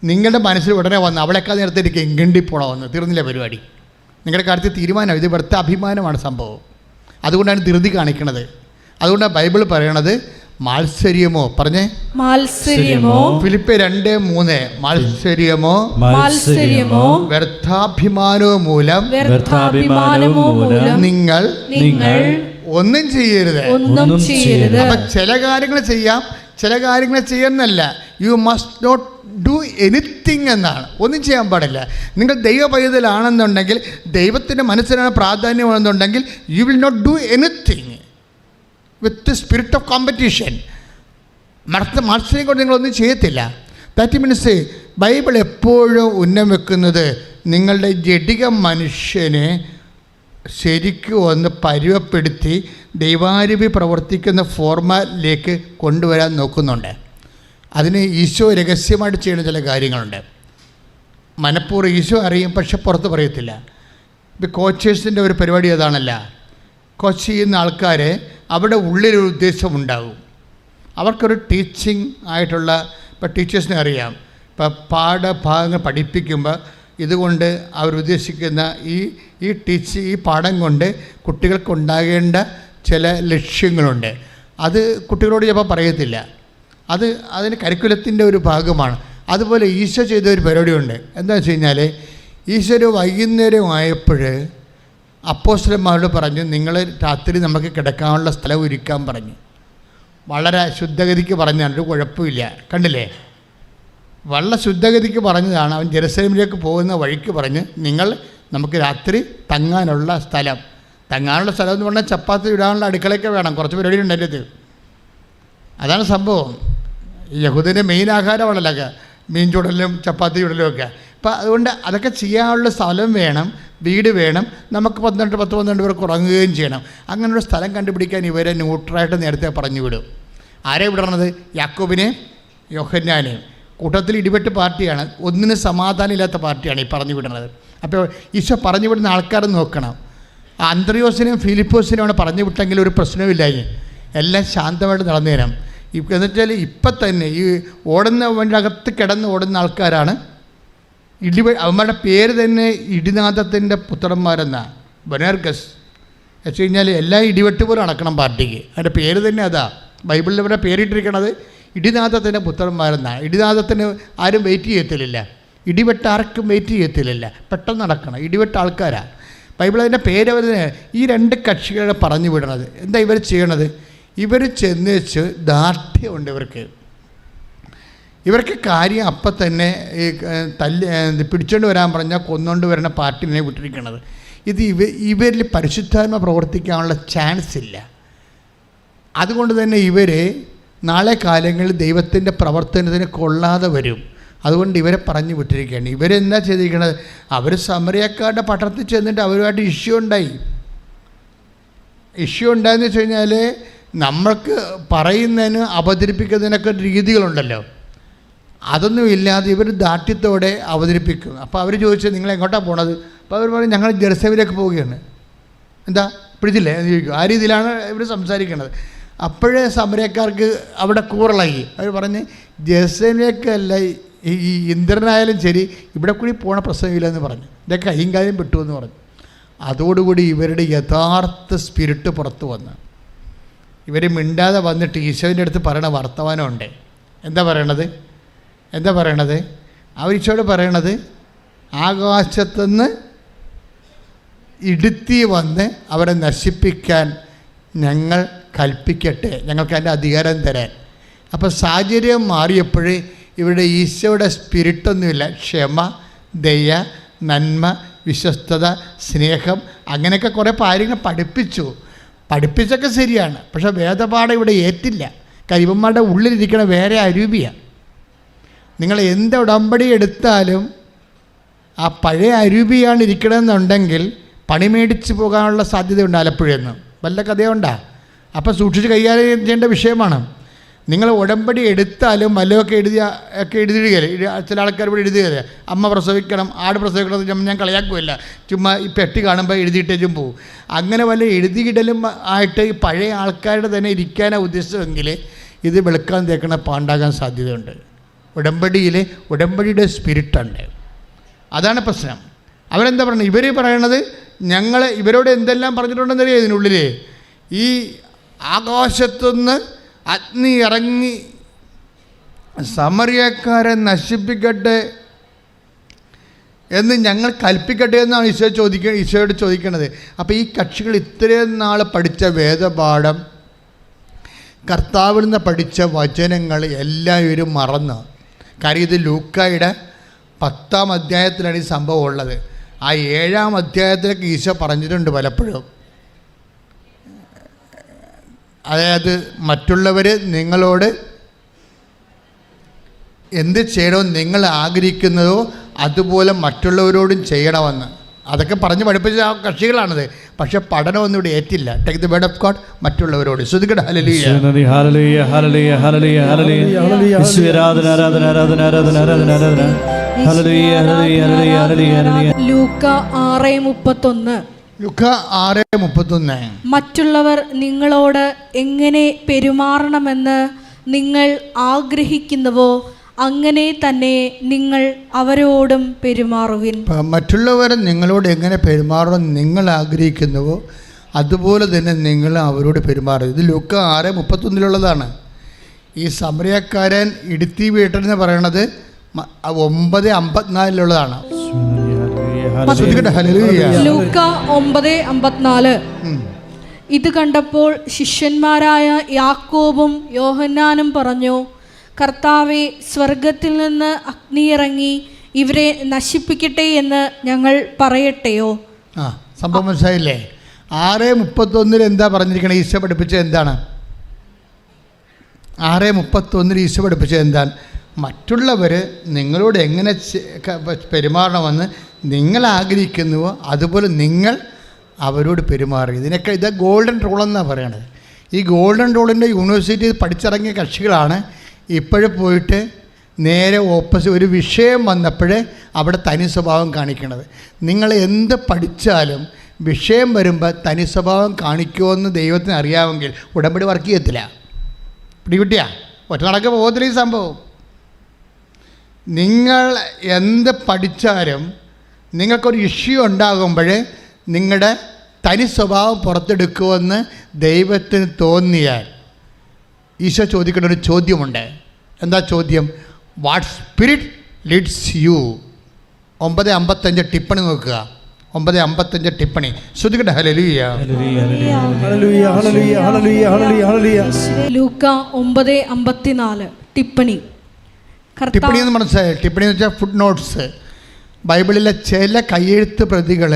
നിങ്ങളുടെ മനസ്സിൽ ഉടനെ വന്ന് അവളെക്കാൾ നേരത്തെ എനിക്ക് ഇംഗ്ലണ്ടിൽ പോകണമെന്ന്. തീർന്നില്ല പരിപാടി. നിങ്ങളുടെ കാര്യത്തിൽ തീരുമാനം. ഇത് വ്യർത്ഥാഭിമാനമാണ് സംഭവം. അതുകൊണ്ടാണ് ധൃതി കാണിക്കണത്. അതുകൊണ്ടാണ് ബൈബിൾ പറയണത് മാത്സര്യമോ പറഞ്ഞേ, മാത്സര്യമോ. ഫിലിപ്പി 2:3. മാത്സര്യമോ വ്യർത്ഥാഭിമാനവും മൂലം നിങ്ങൾ ഒന്നും ചെയ്യരുത്. അപ്പൊ ചില കാര്യങ്ങൾ ചെയ്യാം, ചില കാര്യങ്ങൾ ചെയ്യുന്നല്ല. You must not do anything എന്നാണ്. ഒന്നും ചെയ്യാൻ പാടില്ല. നിങ്ങൾ ദൈവ പൈതലാണെന്നുണ്ടെങ്കിൽ, ദൈവത്തിൻ്റെ മനസ്സിനാണ് പ്രാധാന്യമാണെന്നുണ്ടെങ്കിൽ, you will not do anything with spirit of competition. മത്സരം കൊണ്ട് നിങ്ങളൊന്നും ചെയ്യത്തില്ല. ദാറ്റ് മീൻസ് ബൈബിൾ എപ്പോഴും ഉന്നം വെക്കുന്നത് നിങ്ങളുടെ ജഡിക മനുഷ്യനെ ശരിക്കും ഒന്ന് പരുവപ്പെടുത്തി ദൈവാരൂപി പ്രവർത്തിക്കുന്ന ഫോർമാറ്റിലേക്ക് കൊണ്ടുവരാൻ നോക്കുന്നുണ്ട്. അതിന് ഈശോ രഹസ്യമായിട്ട് ചെയ്യുന്ന ചില കാര്യങ്ങളുണ്ട്. മനഃപൂർവ്വം ഈശോ അറിയും, പക്ഷെ പുറത്ത് പറയത്തില്ല. ഇപ്പോൾ കോച്ചേഴ്സിൻ്റെ ഒരു പരിപാടി അതാണല്ല. കോച്ച് ചെയ്യുന്ന ആൾക്കാർ അവിടെ ഉള്ളിലൊരു ഉദ്ദേശമുണ്ടാകും. അവർക്കൊരു ടീച്ചിങ് ആയിട്ടുള്ള, ഇപ്പോൾ ടീച്ചേഴ്സിനെ അറിയാം, ഇപ്പോൾ പാഠഭാഗങ്ങൾ പഠിപ്പിക്കുമ്പോൾ ഇതുകൊണ്ട് അവരുദ്ദേശിക്കുന്ന ഈ പാഠം കൊണ്ട് കുട്ടികൾക്കുണ്ടാകേണ്ട ചില ലക്ഷ്യങ്ങളുണ്ട്. അത് കുട്ടികളോട് ചിലപ്പോൾ പറയത്തില്ല. അതിന് കരിക്കുലത്തിൻ്റെ ഒരു ഭാഗമാണ്. അതുപോലെ ഈശോ ചെയ്ത ഒരു പരിപാടിയുണ്ട്. എന്താ വെച്ച് കഴിഞ്ഞാൽ, ഈശോ ഒരു വൈകുന്നേരം ആയപ്പോൾ അപ്പോസ്തലന്മാരോട് പറഞ്ഞു, നിങ്ങൾ രാത്രി നമുക്ക് കിടക്കാനുള്ള സ്ഥലം ഒരുക്കാൻ പറഞ്ഞു. വളരെ ശുദ്ധഗതിക്ക് പറഞ്ഞാണ്, ഒരു കുഴപ്പമില്ല. കണ്ടില്ലേ, വളരെ ശുദ്ധഗതിക്ക് പറഞ്ഞതാണ്. അവൻ ജെറുസലേമിലേക്ക് പോകുന്ന വഴിക്ക് പറഞ്ഞ്, നമുക്ക് രാത്രി തങ്ങാനുള്ള സ്ഥലം എന്ന് പറഞ്ഞാൽ ചപ്പാത്തി ഇടാനുള്ള അടുക്കളയൊക്കെ വേണം, കുറച്ച് പരിപാടി ഉണ്ടല്ലോ. അതാണ് സംഭവം. യഹൂദൻ്റെ മെയിൻ ആഹാരമാണല്ലോ മീൻ ചുടലും ചപ്പാത്തി ചുടലും ഒക്കെ. അപ്പം അതുകൊണ്ട് അതൊക്കെ ചെയ്യാനുള്ള സ്ഥലം വേണം, വീട് വേണം. നമുക്ക് 10-12 പേർക്ക് ഉറങ്ങുകയും ചെയ്യണം. അങ്ങനെയുള്ള സ്ഥലം കണ്ടുപിടിക്കാൻ ഇവരെ ന്യൂട്രലായിട്ട് നേരത്തെ പറഞ്ഞു വിടും. ആരെ വിടണത്? യാക്കോബിനെ, യോഹന്നാനെയും. കൂട്ടത്തിൽ ഇടിവെട്ട് പാർട്ടിയാണ്, ഒന്നിനും സമാധാനം ഇല്ലാത്ത പാർട്ടിയാണ് ഈ പറഞ്ഞു വിടുന്നത്. അപ്പോൾ ഈശോ പറഞ്ഞു വിടുന്ന ആൾക്കാർ നോക്കണം. അന്ത്രയോസിനെയും ഫിലിപ്പോസിനെയാണ് പറഞ്ഞു വിട്ടെങ്കിൽ ഒരു പ്രശ്നമില്ലായി, എല്ലാം ശാന്തമായിട്ട് നടന്നു തരാം. എന്നുവെച്ചാൽ ഇപ്പം തന്നെ ഈ ഓടുന്ന വണ്ടിയകത്ത് കിടന്ന് ഓടുന്ന ആൾക്കാരാണ് അവന്മാരുടെ പേര് തന്നെ ഇടിനാഥത്തിൻ്റെ പുത്രന്മാരെന്നാണ്. ബൊനേർഗസ് വെച്ച് കഴിഞ്ഞാൽ എല്ലാം ഇടിവെട്ട് പോലെ നടക്കണം പാർട്ടിക്ക്. അതിൻ്റെ പേര് തന്നെ അതാ. ബൈബിളിൽ അവരുടെ പേരിട്ടിരിക്കണത് ഇടിനാഥത്തിൻ്റെ പുത്രന്മാരെന്നാണ്. ഇടിനാഥത്തിന് ആരും വെയിറ്റ് ചെയ്യത്തില്ല, ഇടിവെട്ട് ആർക്കും വെയിറ്റ് ചെയ്യത്തില്ല, പെട്ടെന്ന് നടക്കണം. ഇടിവെട്ട് ആൾക്കാരാണ്. ബൈബിൾ അതിൻ്റെ പേര് ഈ 2 കക്ഷികളെ പറഞ്ഞു വിടണത്. എന്താ ഇവർ ചെയ്യണത്? ഇവർ ചെന്ന് വെച്ച് ദാർഢ്യമുണ്ട് ഇവർക്ക് കാര്യം അപ്പം തന്നെ ഈ പിടിച്ചുകൊണ്ട് വരാൻ പറഞ്ഞാൽ കൊന്നുകൊണ്ട് വരുന്ന പാർട്ടിനെ വിട്ടിരിക്കണത്. ഇവരിൽ പരിശുദ്ധാത്മ പ്രവർത്തിക്കാനുള്ള ചാൻസ് ഇല്ല. അതുകൊണ്ട് തന്നെ ഇവർ നാളെ കാലങ്ങളിൽ ദൈവത്തിൻ്റെ പ്രവർത്തനത്തിന് കൊള്ളാതെ വരും. അതുകൊണ്ട് ഇവരെ പറഞ്ഞു വിട്ടിരിക്കുകയാണ്. ഇവരെന്താ ചെയ്തിരിക്കണത്? അവർ സമറിയക്കാരുടെ പട്ടണത്തിൽ ചെന്നിട്ട് അവരുമായിട്ട് ഇഷ്യൂ ഉണ്ടായെന്ന് വെച്ച് കഴിഞ്ഞാൽ, നമ്മൾക്ക് പറയുന്നതിന് അവതരിപ്പിക്കുന്നതിനൊക്കെ രീതികളുണ്ടല്ലോ, അതൊന്നും ഇല്ലാതെ ഇവർ ദാർഢ്യത്തോടെ അവതരിപ്പിക്കും. അപ്പോൾ അവർ ചോദിച്ചത്, നിങ്ങൾ എങ്ങോട്ടാണ് പോണത്? അപ്പോൾ അവർ പറയും, ഞങ്ങൾ ജെറുസലേമിലേക്ക് പോവുകയാണ്. എന്താ പിടിച്ചില്ലേ എന്ന് ചോദിക്കും. ആ രീതിയിലാണ് ഇവർ സംസാരിക്കുന്നത്. അപ്പോഴേ സമരക്കാർക്ക് അവിടെ കൂറലായി. അവർ പറഞ്ഞ്, ജെറുസലേമിലേക്കല്ല, ഈ ഇന്ദ്രനായാലും ശരി ഇവിടെ കൂടി പോണ പ്രശ്നമില്ലെന്ന് പറഞ്ഞു. ഇതൊക്കെ കയ്യും കാര്യം വിട്ടുവെന്ന് പറഞ്ഞു. അതോടുകൂടി ഇവരുടെ യഥാർത്ഥ സ്പിരിറ്റ് പുറത്തു വന്ന് ഇവർ മിണ്ടാതെ വന്നിട്ട് ഈശോൻ്റെ അടുത്ത് പറയണ വർത്തമാനമുണ്ട്. എന്താ പറയണത്? അവർ ഈശോയോട് പറയണത്, ആകാശത്തുനിന്ന് ഇടുത്തി വന്ന് അവരെ നശിപ്പിക്കാൻ ഞങ്ങൾ കൽപ്പിക്കട്ടെ, ഞങ്ങൾക്ക് അതിൻ്റെ അധികാരം തരാൻ. അപ്പോൾ സാഹചര്യം മാറിയപ്പോഴേ ഇവിടെ ഈശോയുടെ സ്പിരിറ്റൊന്നുമില്ല. ക്ഷമ, ദയ, നന്മ, വിശ്വസ്തത, സ്നേഹം, അങ്ങനെയൊക്കെ കുറേ കാര്യങ്ങൾ പഠിപ്പിച്ചൊക്കെ ശരിയാണ്. പക്ഷേ വേദപാഠം ഇവിടെ ഏറ്റില്ല. കരിവന്മാരുടെ ഉള്ളിലിരിക്കണ വേറെ അരൂപിയാണ്. നിങ്ങൾ എന്ത് ഉടമ്പടി എടുത്താലും ആ പഴയ അരൂപിയാണ് ഇരിക്കണമെന്നുണ്ടെങ്കിൽ പണി മേടിച്ച് പോകാനുള്ള സാധ്യതയുണ്ട് ആലപ്പുഴയെന്ന്. വല്ല കഥയുണ്ടാ? അപ്പോൾ സൂക്ഷിച്ച് കൈകാര്യം ചെയ്യേണ്ട വിഷയമാണ്. നിങ്ങൾ ഉടമ്പടി എടുത്താലും വല്ലതൊക്കെ എഴുതിയിടുകയില്ല. ചില ആൾക്കാർ ഇവിടെ എഴുതുകയില്ല, അമ്മ പ്രസവിക്കണം, ആട് പ്രസവിക്കണം, ഞാൻ കളിയാക്കുമല്ല, ചുമ്മാ ഈ പെട്ടി കാണുമ്പോൾ എഴുതിയിട്ടേച്ചും പോവും. അങ്ങനെ വല്ല എഴുതിയിടലും ആയിട്ട് ഈ പഴയ ആൾക്കാരുടെ തന്നെ ഇരിക്കാനാണ് ഉദ്ദേശിച്ചതെങ്കിൽ ഇത് വെളുക്കാൻ തേക്കണ പാണ്ടാകാൻ സാധ്യതയുണ്ട്. ഉടമ്പടിയുടെ സ്പിരിറ്റുണ്ട്. അതാണ് പ്രശ്നം. അവരെന്താ പറയുന്നത്? ഇവർ പറയണത്, ഞങ്ങൾ ഇവരോട് എന്തെല്ലാം പറഞ്ഞിട്ടുണ്ടെന്നറിയാം. ഇതിനുള്ളിൽ ഈ ആകാശത്തുനിന്ന് അഗ്നി ഇറങ്ങി സമറിയക്കാരെ നശിപ്പിക്കട്ടെ എന്ന് ഞങ്ങൾ കൽപ്പിക്കട്ടെ എന്നാണ് ഈശോയോട് ചോദിക്കണത്. അപ്പോൾ ഈ കക്ഷികൾ ഇത്രയും നാൾ പഠിച്ച വേദപാഠം, കർത്താവിൽ നിന്ന് പഠിച്ച വചനങ്ങൾ എല്ലാവരും മറന്നു. കാര്യം ഇത് ലൂക്കായുടെ 10-ാം അധ്യായത്തിലാണ് ഈ സംഭവം ഉള്ളത്. ആ 7-ാം അധ്യായത്തിലേക്ക് ഈശോ പറഞ്ഞിട്ടുണ്ട് പലപ്പോഴും. അതായത് മറ്റുള്ളവർ നിങ്ങളോട് എന്ത് ചെയ്യണമെന്ന് നിങ്ങൾ ആഗ്രഹിക്കുന്നതോ അതുപോലെ മറ്റുള്ളവരോടും ചെയ്യണമെന്ന്. അതൊക്കെ പറഞ്ഞ് പഠിപ്പിച്ച ആ കക്ഷികളാണത്. പക്ഷെ പഠനമൊന്നും ഇവിടെ ഏറ്റില്ല. Take the word of God മറ്റുള്ളവരോട് ശ്രദ്ധിക്കട്ടെ. ഹല്ലേലൂയ ഹല്ലേലൂയ ഹല്ലേലൂയ ഹല്ലേലൂയ ഹല്ലേലൂയ യേശുവേ ആരാധന ആരാധന ആരാധന ആരാധന ആരാധന ആരാധന ഹല്ലേലൂയ ഹല്ലേലൂയ ഹല്ലേലൂയ ഹല്ലേലൂയ. ലൂക്ക 6:31. ലുക്ക 6:31. മറ്റുള്ളവർ നിങ്ങളോട് എങ്ങനെ പെരുമാറണമെന്ന് നിങ്ങൾ ആഗ്രഹിക്കുന്നുവോ അങ്ങനെ തന്നെ നിങ്ങൾ അവരോടും പെരുമാറുവിൻ. മറ്റുള്ളവർ നിങ്ങളോട് എങ്ങനെ പെരുമാറണം നിങ്ങൾ ആഗ്രഹിക്കുന്നുവോ അതുപോലെ തന്നെ നിങ്ങൾ അവരോട് പെരുമാറും. ഇത് ലുക്ക 6:31 ഈ സമറിയക്കാരൻ ഇടുത്തി വീട്ടെന്ന് പറയണത് 9:54 ലൂക്ക 9:54. ഇത് കണ്ടപ്പോൾ ശിഷ്യന്മാരായ യാക്കോബും യോഹന്നാനും പറഞ്ഞു, കർത്താവെ, സ്വർഗത്തിൽ നിന്ന് അഗ്നിയിറങ്ങി ഇവരെ നശിപ്പിക്കട്ടെ എന്ന് ഞങ്ങൾ പറയട്ടെയോ? സംഭവം മനസ്സിലായില്ലേ? 6:31 എന്താ പറഞ്ഞിരിക്കണേ? ഈശോ പഠിപ്പിച്ചത് എന്താണ്? 6:31 ഈശോ പഠിപ്പിച്ചത് എന്താണ്? മറ്റുള്ളവർ നിങ്ങളോട് എങ്ങനെ പെരുമാറണമെന്ന് നിങ്ങൾ ആഗ്രഹിക്കുന്നുവോ അതുപോലെ നിങ്ങൾ അവരോട് പെരുമാറുക. ഇതിനൊക്കെ ഇത് ഗോൾഡൻ റൂൾ എന്നാണ് പറയണത്. ഈ ഗോൾഡൻ റൂളിൻ്റെ യൂണിവേഴ്സിറ്റിയിൽ പഠിച്ചിറങ്ങിയ കക്ഷികളാണ് ഇപ്പോഴും പോയിട്ട് നേരെ ഓപ്പോസിറ്റ് ഒരു വിഷയം വന്നപ്പോഴേ അവിടെ തനി സ്വഭാവം കാണിക്കണത്. നിങ്ങൾ എന്ത് പഠിച്ചാലും വിഷയം വരുമ്പോൾ തനി സ്വഭാവം കാണിക്കുമെന്ന് ദൈവത്തിന് അറിയാമെങ്കിൽ ഉടമ്പടി വർക്ക് ചെയ്യത്തില്ല. പിടികിട്ടിയാ? ഒറ്റ നടക്ക് പോകത്തില്ല ഈ സംഭവം. നിങ്ങൾ എന്ത് പഠിച്ചാലും നിങ്ങൾക്കൊരു ഇഷ്യൂ ഉണ്ടാകുമ്പോൾ നിങ്ങളുടെ തനി സ്വഭാവം പുറത്തെടുക്കുമെന്ന് ദൈവത്തിന് തോന്നിയാൽ ഈശോ ചോദിക്കുന്ന ഒരു ചോദ്യമുണ്ട്. എന്താ ചോദ്യം? What spirit leads you? 9:55 ടിപ്പണി നോക്കുക. 9:55 ടിപ്പണി ശ്രദ്ധിക്കട്ടെ. ഹല്ലേലൂയ ഹല്ലേലൂയ ഹല്ലേലൂയ ഹല്ലേലൂയ ഹല്ലേലൂയ. ലൂക്ക 9:54 ടിപ്പണി. ടിപ്പണി എന്ന് മനസ്സിലായി? ടിപ്പണി എന്ന് വെച്ചാൽ ഫുട് നോട്ട്സ്. ബൈബിളിലെ ചില കയ്യെഴുത്ത് പ്രതികൾ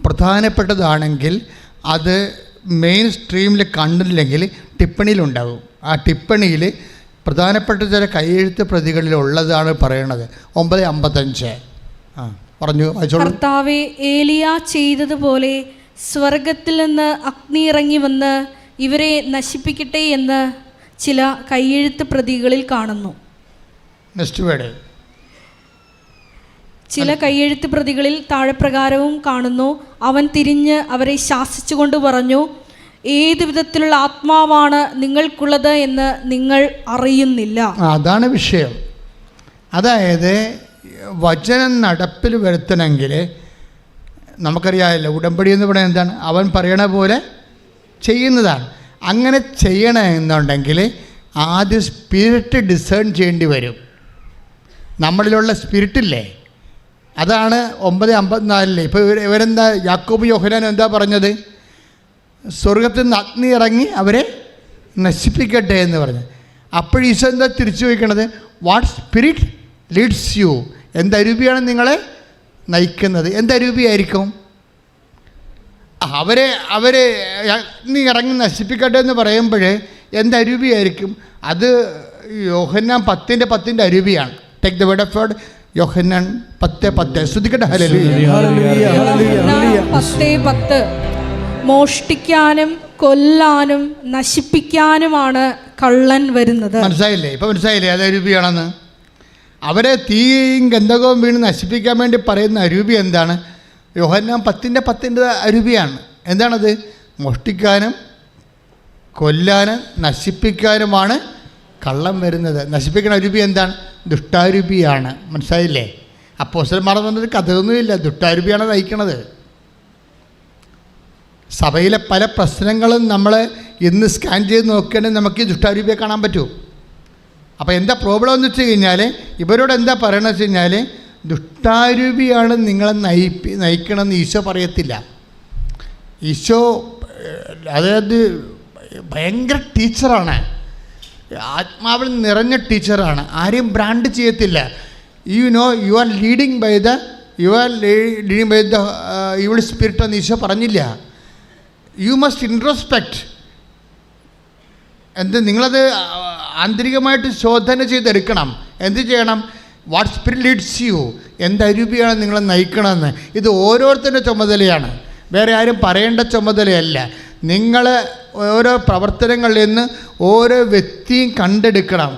പ്രധാനപ്പെട്ടതാണെങ്കിൽ അത് മെയിൻ സ്ട്രീമിൽ കണ്ടില്ലെങ്കിൽ ടിപ്പണിയിലുണ്ടാകും. ആ ടിപ്പണിയിൽ പ്രധാനപ്പെട്ട ചില കയ്യെഴുത്ത് പ്രതികളിലുള്ളതാണ് പറയണത്. 9:55 പറഞ്ഞു. കർത്താവേ, ഏലിയ ചെയ്തതുപോലെ സ്വർഗത്തിൽ നിന്ന് അഗ്നി ഇറങ്ങി വന്ന് ഇവരെ നശിപ്പിക്കട്ടെ എന്ന് ചില കയ്യെഴുത്ത് പ്രതികളിൽ കാണുന്നു. Next word. ചില കയ്യെഴുത്ത് പ്രതികളിൽ താഴെപ്രകാരവും കാണുന്നു. അവൻ തിരിഞ്ഞ് അവരെ ശാസിച്ചുകൊണ്ട് പറഞ്ഞു, ഏത് വിധത്തിലുള്ള ആത്മാവാണ് നിങ്ങൾക്കുള്ളത് എന്ന് നിങ്ങൾ അറിയുന്നില്ല. അതാണ് വിഷയം. അതായത് വചനം നടപ്പിൽ വരുത്തണമെങ്കിൽ നമുക്കറിയാമല്ലോ, ഉടമ്പടി എന്ന് പറയുന്നത് എന്താണ്? അവൻ പറയണ പോലെ ചെയ്യുന്നതാണ്. അങ്ങനെ ചെയ്യണമെന്നുണ്ടെങ്കിൽ ആദ്യം സ്പിരിറ്റ് ഡിസേൺ ചെയ്യേണ്ടി വരും. നമ്മളിലുള്ള സ്പിരിറ്റില്ലേ, അതാണ് 9:54. ഇപ്പോൾ ഇവരെന്താ, യാക്കോബ് യോഹന്നാൻ എന്താ പറഞ്ഞത്? സ്വർഗത്തിൽ നിന്ന് അഗ്നി ഇറങ്ങി അവരെ നശിപ്പിക്കട്ടെ എന്ന് പറഞ്ഞു. അപ്പോൾ ഈശോ എന്താ തിരിച്ചു ചോദിക്കണത്? What spirit leads you? എന്തരൂപിയാണ് നിങ്ങളെ നയിക്കുന്നത്? എന്തരൂപിയായിരിക്കും? അവരെ അഗ്നി ഇറങ്ങി നശിപ്പിക്കട്ടെ എന്ന് പറയുമ്പോൾ എന്തരൂപിയായിരിക്കും? അത് യോഹന്നാൻ 10:10 അരൂപിയാണ്. Take the word of God. Yohannan 10:10 ശ്രദ്ധിക്കട്ടെ. ഹല്ലേലൂയ 10:10. മോഷ്ടിക്കാനും കൊല്ലാനും നശിപ്പിക്കാനുമാണ് കള്ളൻ വരുന്നത്. മനസ്സിലായില്ലേ? ഇപ്പം മനസ്സിലായില്ലേ അത് അരൂപിയാണെന്ന്? അവരെ തീയും ഗന്ധകവും വീണ് നശിപ്പിക്കാൻ വേണ്ടി പറയുന്ന അരൂപി എന്താണ്? യോഹന്നാൻ 10:10 അരൂപിയാണ്. എന്താണത്? മോഷ്ടിക്കാനും കൊല്ലാനും നശിപ്പിക്കാനുമാണ് കള്ളം വരുന്നത്. നശിപ്പിക്കുന്ന അരൂപി എന്താണ്? ദുഷ്ടാരൂപിയാണ്. മനസ്സിലായില്ലേ? അപ്പോസ്തലന്മാർ പറഞ്ഞൊരു കഥയൊന്നുമില്ല, ദുഷ്ടാരൂപിയാണ് നയിക്കണത്. സഭയിലെ പല പ്രശ്നങ്ങളും നമ്മൾ ഇന്ന് സ്കാൻ ചെയ്ത് നോക്കുകയാണെങ്കിൽ നമുക്ക് ഈ ദുഷ്ടാരൂപിയെ കാണാൻ പറ്റൂ. അപ്പോൾ എന്താ പ്രോബ്ലം എന്ന് വെച്ച് കഴിഞ്ഞാൽ, ഇവരോട് എന്താ പറയണമെന്ന് വെച്ച് കഴിഞ്ഞാൽ, ദുഷ്ടാരൂപിയാണ് നിങ്ങളെ നയിക്കണമെന്ന് ഈശോ പറയത്തില്ല. ഈശോ അതായത് ഭയങ്കര ടീച്ചറാണ്, ആത്മാവിൽ നിറഞ്ഞ ടീച്ചറാണ്. ആരെയും ബ്രാൻഡ് ചെയ്യത്തില്ല. You are leading by the evil spirit എന്ന് ഈശോ പറഞ്ഞില്ല. You must introspect. നിങ്ങളത് ആന്തരികമായിട്ട് ശോധന ചെയ്തെടുക്കണം. എന്ത് ചെയ്യണം? വാട്ട് സ്പിരിറ്റ് ലീഡ്സ് യു, എന്ത് അരൂപിയാണ് നിങ്ങളെ നയിക്കണമെന്ന്. ഇത് ഓരോരുത്തരുടെ ചുമതലയാണ്, വേറെ ആരും പറയേണ്ട ചുമതലയല്ല. നിങ്ങൾ ഓരോ പ്രവർത്തനങ്ങളിൽ നിന്ന് ഓരോ വ്യക്തിയും കണ്ടെടുക്കണം.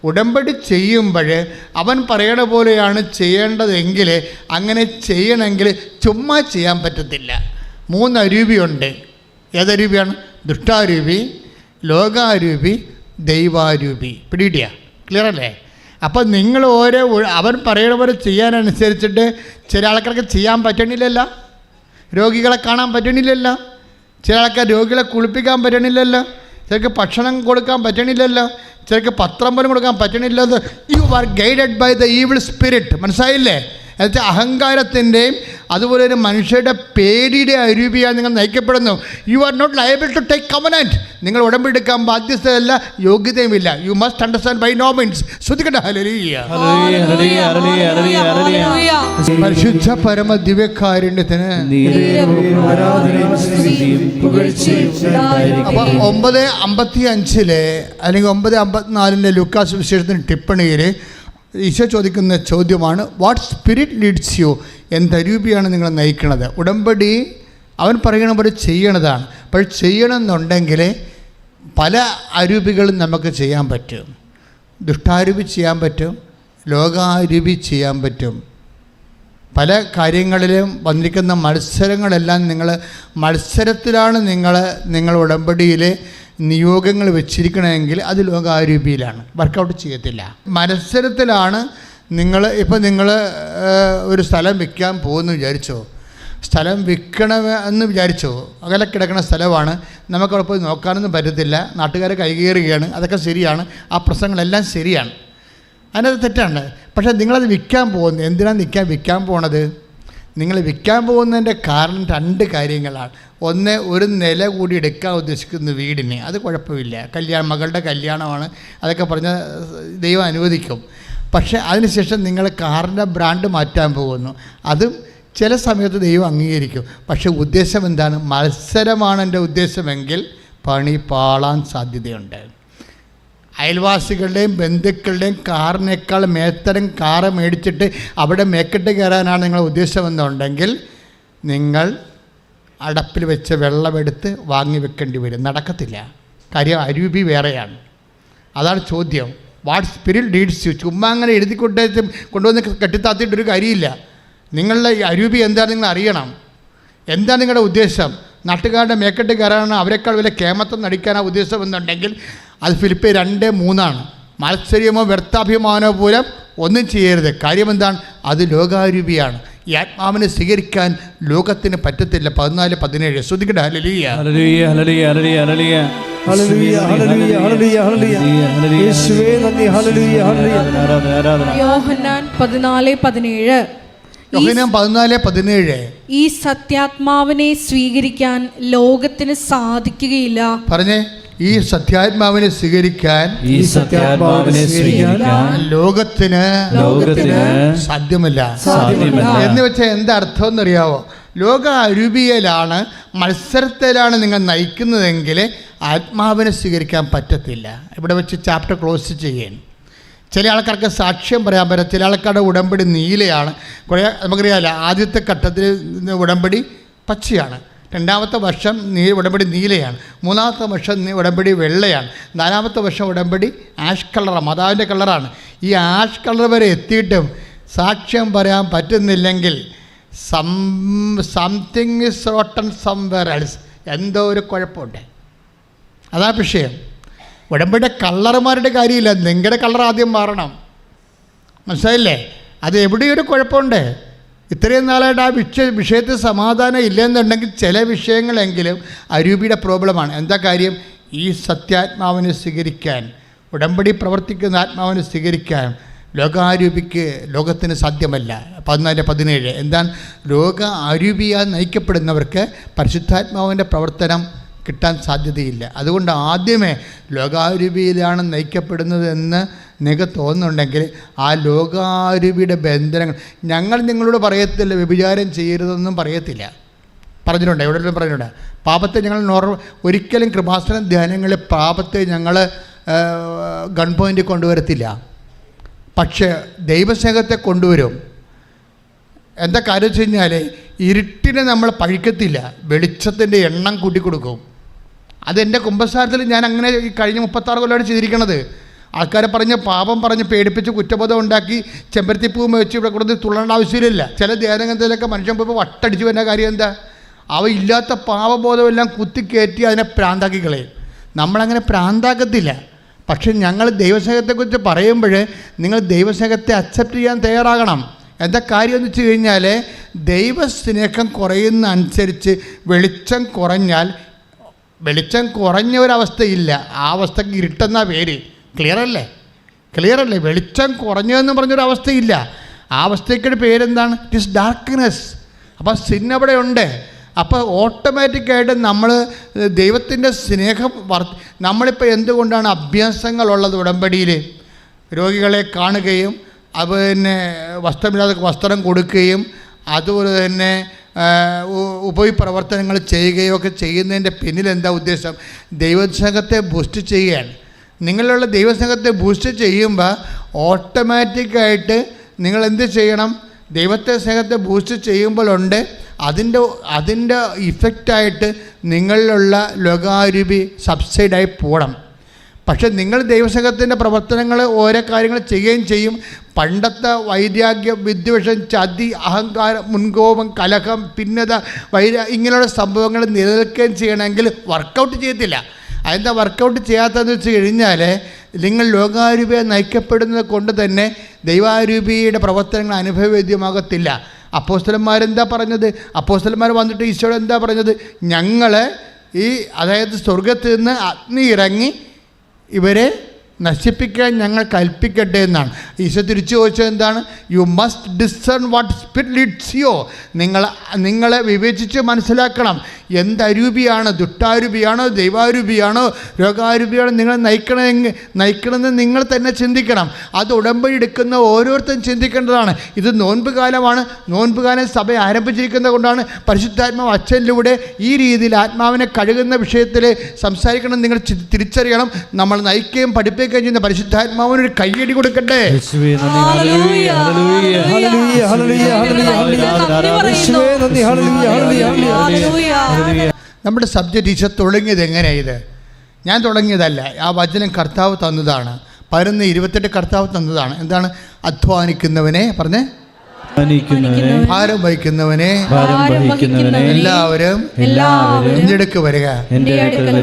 ഉടമ്പടി ചെയ്യുമ്പോൾ അവൻ പറയണ പോലെയാണ് ചെയ്യേണ്ടതെങ്കിൽ അങ്ങനെ ചെയ്യണമെങ്കിൽ ചുമ്മാ ചെയ്യാൻ പറ്റത്തില്ല. 3 അരൂപിയുണ്ട്. ഏതരൂപിയാണ്? ദുഷ്ടാരൂപി, ലോകാരൂപി, ദൈവാരൂപി. പിടികിട്ടിയ? ക്ലിയർ അല്ലേ? അപ്പം നിങ്ങൾ അവൻ പറയണ പോലെ ചെയ്യാനനുസരിച്ചിട്ട് ചില ആൾക്കാർക്ക് ചെയ്യാൻ പറ്റണില്ലല്ലോ, രോഗികളെ കാണാൻ പറ്റണില്ലല്ലോ, ചില ആൾക്കാർ രോഗികളെ കുളിപ്പിക്കാൻ പറ്റണില്ലല്ലോ, ചിലർക്ക് ഭക്ഷണം കൊടുക്കാൻ പറ്റണില്ലല്ലോ, ചിലർക്ക് പത്രം പോലും കൊടുക്കാൻ പറ്റണില്ലല്ലോ. You are guided by the evil spirit. മനസ്സിലായില്ലേ? എന്നുവെച്ചാൽ അഹങ്കാരത്തിൻ്റെയും അതുപോലെ ഒരു മനുഷ്യരുടെ പേടിയുടെ അരൂപിയാണ് നിങ്ങൾ നയിക്കപ്പെടുന്നു. You are not liable to take covenant. നിങ്ങൾ ഉടമ്പെടുക്കാൻ ബാധ്യതയല്ല, യോഗ്യതയുമില്ല. You must understand by no means. ശ്രദ്ധിക്കട്ടെ. ഹല്ലേലൂയ. പരിശുദ്ധ പരമ ദിവ്യകാരുണ്യത്തിന്. അപ്പോൾ 9:55 അല്ലെങ്കിൽ 9:54 ലൂക്കാസ് വിശേഷത്തിന് ടിപ്പണിയിൽ ഈശോ ചോദിക്കുന്ന ചോദ്യമാണ്, വാട്ട് സ്പിരിറ്റ് ലീഡ്സ് യു, എന്തരൂപിയാണ് നിങ്ങളെ നയിക്കുന്നത്. ഉടമ്പടി അവൻ പറയണ പോലെ ചെയ്യണതാണ്. അപ്പോൾ ചെയ്യണമെന്നുണ്ടെങ്കിൽ പല അരൂപികളും നമുക്ക് ചെയ്യാൻ പറ്റും. ദുഷ്ടാരൂപി ചെയ്യാൻ പറ്റും, ലോകാരൂപി ചെയ്യാൻ പറ്റും. പല കാര്യങ്ങളിലും വന്നിരിക്കുന്ന മത്സരങ്ങളെല്ലാം മത്സരത്തിലാണ് നിങ്ങൾ ഉടമ്പടിയിൽ നിയോഗങ്ങൾ വെച്ചിരിക്കണമെങ്കിൽ അത് ലോകാരൂപിയിലാണ്, വർക്കൗട്ട് ചെയ്യത്തില്ല. മത്സരത്തിലാണ് നിങ്ങൾ ഒരു സ്ഥലം വിൽക്കാൻ പോകുമെന്ന് വിചാരിച്ചോ, സ്ഥലം വിൽക്കണമെന്ന് വിചാരിച്ചോ, അകലെ കിടക്കുന്ന സ്ഥലമാണ്, നമുക്കവിടെ പോയി നോക്കാനൊന്നും പറ്റത്തില്ല, നാട്ടുകാരെ കൈകേറുകയാണ്, അതൊക്കെ ശരിയാണ്, ആ പ്രശ്നങ്ങളെല്ലാം ശരിയാണ്, അതിനകത്ത് തെറ്റാണ്. പക്ഷേ നിങ്ങളത് വിൽക്കാൻ പോകുന്നത് എന്തിനാണ് വിൽക്കാൻ പോണത്? നിങ്ങൾ വിൽക്കാൻ പോകുന്നതിൻ്റെ കാരണം 2 കാര്യങ്ങളാണ്. ഒന്ന്, ഒരു നില കൂടി എടുക്കാൻ ഉദ്ദേശിക്കുന്ന വീടിന്, അത് കുഴപ്പമില്ല, മകളുടെ കല്യാണമാണ്, അതൊക്കെ പറഞ്ഞ് ദൈവം അനുവദിക്കും. പക്ഷേ അതിനുശേഷം നിങ്ങൾ കാറിൻ്റെ ബ്രാൻഡ് മാറ്റാൻ പോകുന്നു, അതും ചില സമയത്ത് ദൈവം അംഗീകരിക്കും. പക്ഷേ ഉദ്ദേശം എന്താണ്? മത്സരമാണ് എൻ്റെ ഉദ്ദേശമെങ്കിൽ പണി പാളാൻ സാധ്യതയുണ്ട്. അയൽവാസികളുടെയും ബന്ധുക്കളുടെയും കാറിനേക്കാൾ മേത്തരം കാറ് മേടിച്ചിട്ട് അവിടെ മേക്കെട്ട് കയറാനാണ് നിങ്ങളുടെ ഉദ്ദേശമെന്നുണ്ടെങ്കിൽ നിങ്ങൾ അടപ്പിൽ വെച്ച് വെള്ളമെടുത്ത് വാങ്ങി വെക്കേണ്ടി വരും. നടക്കത്തില്ല. കാര്യം അരൂപി വേറെയാണ്. അതാണ് ചോദ്യം. What spirit leads U. ചുമ്മാ അങ്ങനെ കൊണ്ടുവന്ന് കെട്ടിത്താത്തിയിട്ടൊരു കാര്യമില്ല. നിങ്ങളുടെ അരൂപി എന്താണ് നിങ്ങൾ അറിയണം. എന്താണ് നിങ്ങളുടെ ഉദ്ദേശം? നാട്ടുകാരുടെ മേക്കെട്ട് കയറാനാണ്, അവരെക്കാൾ വലിയ കേമത്വം നടിക്കാനാണ് ഉദ്ദേശം എന്നുണ്ടെങ്കിൽ അത് ഫിലിപ്പിയർ 2:3. മത്സര്യമോ വ്യർത്ഥാഭിമാനമോ മൂലം ഒന്നും ചെയ്യരുത്. കാര്യം എന്താണ്? അത് ലോകാരൂപിയാണ്. ഈ ആത്മാവിനെ സ്വീകരിക്കാൻ ലോകത്തിന് പറ്റത്തില്ല. 14:17. ശ്രദ്ധിക്കട്ടെ. ഹല്ലേലൂയ. ഹല്ലേലൂയ. ഹല്ലേലൂയ. ഹല്ലേലൂയ. ഹല്ലേലൂയ. ഹല്ലേലൂയ. ഹല്ലേലൂയ. ഹല്ലേലൂയ. യേശുവേ നന്ദി. ഹല്ലേലൂയ. ഹല്ലേലൂയ. യോഹന്നാൻ 14:17. യോഹന്നാൻ 14:17. ഈ സത്യാത്മാവിനെ സ്വീകരിക്കാൻ ലോകത്തിന് സാധിക്കുകയില്ല. പറഞ്ഞേ, ഈ സത്യാത്മാവിനെ സ്വീകരിക്കാൻ ലോകത്തിന് സാധ്യമല്ല. എന്ന് വെച്ചാൽ എന്താ അർത്ഥം എന്നറിയാവോ? ലോക അരൂപിയിലാണ്, മത്സരത്തിലാണ് നിങ്ങൾ നയിക്കുന്നതെങ്കിൽ ആത്മാവിനെ സ്വീകരിക്കാൻ പറ്റത്തില്ല. ഇവിടെ വെച്ച് ചാപ്റ്റർ ക്ലോസ് ചെയ്യാൻ. ചില ആൾക്കാർക്ക് സാക്ഷ്യം പറയാൻ പറ്റും. ചില ആൾക്കാരുടെ ഉടമ്പടി നീലയാണ്. കുറേ നമുക്കറിയാമല്ലോ, ആദ്യത്തെ ഘട്ടത്തിൽ ഉടമ്പടി പച്ചയാണ്, 2ാമത്തെ വർഷം ഉടമ്പടി നീലയാണ്, 3ാമത്തെ വർഷം ഉടമ്പടി വെള്ളയാണ്, 4ാമത്തെ വർഷം ഉടമ്പടി ആഷ് കളറാണ്, മാതാവിൻ്റെ കളറാണ്. ഈ ആഷ് കളർ വരെ എത്തിയിട്ടും സാക്ഷ്യം പറയാൻ പറ്റുന്നില്ലെങ്കിൽ something is rotten somewhere else. എന്തോ ഒരു കുഴപ്പമുണ്ട്. അതാ വിഷയം. ഉടമ്പടിയുടെ കളർമാരുടെ കാര്യമില്ല, നിങ്ങളുടെ കളർ ആദ്യം മാറണം. മനസ്സിലായില്ലേ? അത് എവിടെയൊരു കുഴപ്പമുണ്ട്. ഇത്രയും നാളായിട്ട് ആ വിഷയത്തിൽ സമാധാനം ഇല്ലെന്നുണ്ടെങ്കിൽ ചില വിഷയങ്ങളെങ്കിലും അരൂപിയുടെ പ്രോബ്ലമാണ്. എന്താ കാര്യം? ഈ സത്യാത്മാവിനെ സ്വീകരിക്കാൻ, ഉടമ്പടി പ്രവർത്തിക്കുന്ന ആത്മാവിനെ സ്വീകരിക്കാൻ ലോകാരൂപിക്ക് ലോകത്തിന് സാധ്യമല്ല. 14:17. എന്താണ്? ലോക അരൂപിയാൽ നയിക്കപ്പെടുന്നവർക്ക് പരിശുദ്ധാത്മാവിൻ്റെ പ്രവർത്തനം കിട്ടാൻ സാധ്യതയില്ല. അതുകൊണ്ട് ആദ്യമേ ലോകാരൂപിയിലാണ് നയിക്കപ്പെടുന്നത് എന്ന് നിങ്ങൾക്ക് തോന്നുന്നുണ്ടെങ്കിൽ ആ ലോകാരൂപിയുടെ ബന്ധനങ്ങൾ ഞങ്ങൾ നിങ്ങളോട് പറയത്തില്ല, വ്യഭിചാരം ചെയ്യരുതെന്നും പറയത്തില്ല. പറഞ്ഞിട്ടുണ്ട്, എവിടെയെങ്കിലും പറഞ്ഞിട്ടുണ്ട്. പാപത്തെ ഞങ്ങൾ ഒരിക്കലും കൃപാസന ധ്യാനങ്ങളിൽ പാപത്തെ ഞങ്ങൾ ഗൺ പോയിൻ്റ് കൊണ്ടുവരത്തില്ല. പക്ഷേ ദൈവസ്നേഹത്തെ കൊണ്ടുവരും. എന്താ കാര്യം വെച്ച് കഴിഞ്ഞാൽ ഇരുട്ടിനെ നമ്മൾ പഴിക്കത്തില്ല, വെളിച്ചത്തിൻ്റെ എണ്ണം കൂട്ടിക്കൊടുക്കും. അതെൻ്റെ കുമ്പസാരത്തിൽ ഞാൻ അങ്ങനെ ഈ കഴിഞ്ഞ 36 കൊല്ലമാണ് ചെയ്തിരിക്കണത്. ആൾക്കാരെ പറഞ്ഞ് പാപം പറഞ്ഞ് പേടിപ്പിച്ച് കുറ്റബോധം ഉണ്ടാക്കി ചെമ്പരത്തിപ്പൂ വെച്ച് ഇവിടെ കൊടുത്ത് തുള്ളേണ്ട ആവശ്യമില്ല. ചില ധ്യാനഗ്രന്ഥത്തിലൊക്കെ മനുഷ്യൻ പോയപ്പോൾ വട്ടടിച്ച് വരുന്ന കാര്യം എന്താ? അവ ഇല്ലാത്ത പാപബോധമെല്ലാം കുത്തിക്കയറ്റി അതിനെ പ്രാന്താക്കി കളയും. നമ്മളങ്ങനെ പ്രാന്താക്കത്തില്ല. പക്ഷെ ഞങ്ങൾ ദൈവസ്നേഹത്തെക്കുറിച്ച് പറയുമ്പോൾ നിങ്ങൾ ദൈവസ്നേഹത്തെ അക്സെപ്റ്റ് ചെയ്യാൻ തയ്യാറാകണം. എന്താ കാര്യം എന്ന് വെച്ച് കഴിഞ്ഞാൽ ദൈവസ്നേഹം കുറയുന്ന അനുസരിച്ച് വെളിച്ചം കുറഞ്ഞാൽ, വെളിച്ചം കുറഞ്ഞ ഒരവസ്ഥയില്ല, ആ അവസ്ഥക്ക് ഇരുട്ടെന്ന പേര്. ക്ലിയർ അല്ലേ? വെളിച്ചം കുറഞ്ഞതെന്ന് പറഞ്ഞൊരവസ്ഥയില്ല, ആ അവസ്ഥയ്ക്കൊരു പേരെന്താണ്? It is darkness. അപ്പോൾ സിൻ അവിടെ ഉണ്ട്. അപ്പോൾ ഓട്ടോമാറ്റിക്കായിട്ട് നമ്മൾ ദൈവത്തിൻ്റെ സ്നേഹം നമ്മളിപ്പോൾ എന്തുകൊണ്ടാണ് അഭ്യാസങ്ങളുള്ളത് ഉടമ്പടിയിൽ? രോഗികളെ കാണുകയും പിന്നെ വസ്ത്രമില്ലാതെ വസ്ത്രം കൊടുക്കുകയും അതുപോലെ തന്നെ ഉപരിപ്രവർത്തനങ്ങൾ ചെയ്യുകയോ ഒക്കെ ചെയ്യുന്നതിൻ്റെ പിന്നിൽ എന്താ ഉദ്ദേശം? ദൈവസ്നേഹത്തെ ബൂസ്റ്റ് ചെയ്യുകയാണ്. നിങ്ങളിലുള്ള ദൈവസ്നേഹത്തെ ബൂസ്റ്റ് ചെയ്യുമ്പോൾ ഓട്ടോമാറ്റിക്കായിട്ട് നിങ്ങൾ എന്ത് ചെയ്യണം? ദൈവത്തെ സ്നേഹത്തെ ബൂസ്റ്റ് ചെയ്യുമ്പോഴുണ്ട് അതിൻ്റെ ഇഫക്റ്റായിട്ട് നിങ്ങളിലുള്ള ലോകാരൂപി സബ്സൈഡായി പോകണം. പക്ഷെ നിങ്ങൾ ദൈവസ്നേഹത്തിൻ്റെ പ്രവർത്തനങ്ങൾ ഓരോ കാര്യങ്ങൾ ചെയ്യുകയും ചെയ്യും. പണ്ടത്തെ വൈരാഗ്യം, വിദ്വേഷം, ചതി, അഹങ്കാരം, മുൻകോപം, കലഹം, ഭിന്നത, ഇങ്ങനെയുള്ള സംഭവങ്ങൾ നിലനിൽക്കുകയും ചെയ്യണമെങ്കിൽ വർക്കൗട്ട് ചെയ്യത്തില്ല. അതെന്താ വർക്കൗട്ട് ചെയ്യാത്തതെന്ന് വെച്ച് കഴിഞ്ഞാൽ നിങ്ങൾ ലോകാരൂപിയെ നയിക്കപ്പെടുന്നത് കൊണ്ട് തന്നെ ദൈവാരൂപിയുടെ പ്രവർത്തനങ്ങൾ അനുഭവവേദ്യമാകത്തില്ല. അപ്പോസ്തലന്മാരെന്താ പറഞ്ഞത്? അപ്പോസ്തലന്മാർ വന്നിട്ട് ഈശോയോട് എന്താ പറഞ്ഞത്? ഞങ്ങൾ അതായത് സ്വർഗത്തിൽ നിന്ന് അഗ്നി ഇറങ്ങി ഇവരെ നശിപ്പിക്കാൻ ഞങ്ങൾ കൽപ്പിക്കട്ടെ എന്നാണ്. ഈശോ തിരിച്ചു ചോദിച്ചത് എന്താണ്? You must discern what spirit leads U. നിങ്ങളെ വിവേചിച്ച് മനസ്സിലാക്കണം. എന്തരൂപിയാണ്? ദുഷ്ടാരൂപിയാണോ, ദൈവാരൂപിയാണോ, രോഗാരൂപിയാണോ നിങ്ങളെ നയിക്കണമെന്ന് നിങ്ങൾ തന്നെ ചിന്തിക്കണം. അത് ഉടമ്പടി എടുക്കുന്ന ഓരോരുത്തരും ചിന്തിക്കേണ്ടതാണ്. ഇത് നോൻപ് കാലമാണ്. നോൻപ് കാലം സഭ ആരംഭിച്ചിരിക്കുന്നത് കൊണ്ടാണ് പരിശുദ്ധാത്മാവ് അച്ഛനിലൂടെ ഈ രീതിയിൽ ആത്മാവിനെ കഴുകുന്ന വിഷയത്തിൽ സംസാരിക്കണം. നിങ്ങൾ തിരിച്ചറിയണം. നമ്മൾ നയിക്കുകയും പഠിപ്പിക്കുകയും ചെയ്യുന്ന പരിശുദ്ധാത്മാവിന് ഒരു കയ്യടി കൊടുക്കട്ടെ. നമ്മുടെ സബ്ജക്റ്റ് ഈശോ തുടങ്ങിയത് എങ്ങനെയാണ്? ഞാൻ തുടങ്ങിയതല്ല, ആ വചനം കർത്താവ് തന്നതാണ്. 11:28 കർത്താവ് തന്നതാണ്. എന്താണ്? അധ്വാനിക്കുന്നവനെ പറഞ്ഞേ, ഭാരം വഹിക്കുന്നവനെ എല്ലാവരും എൻ്റെ അടുക്കൽ വരിക,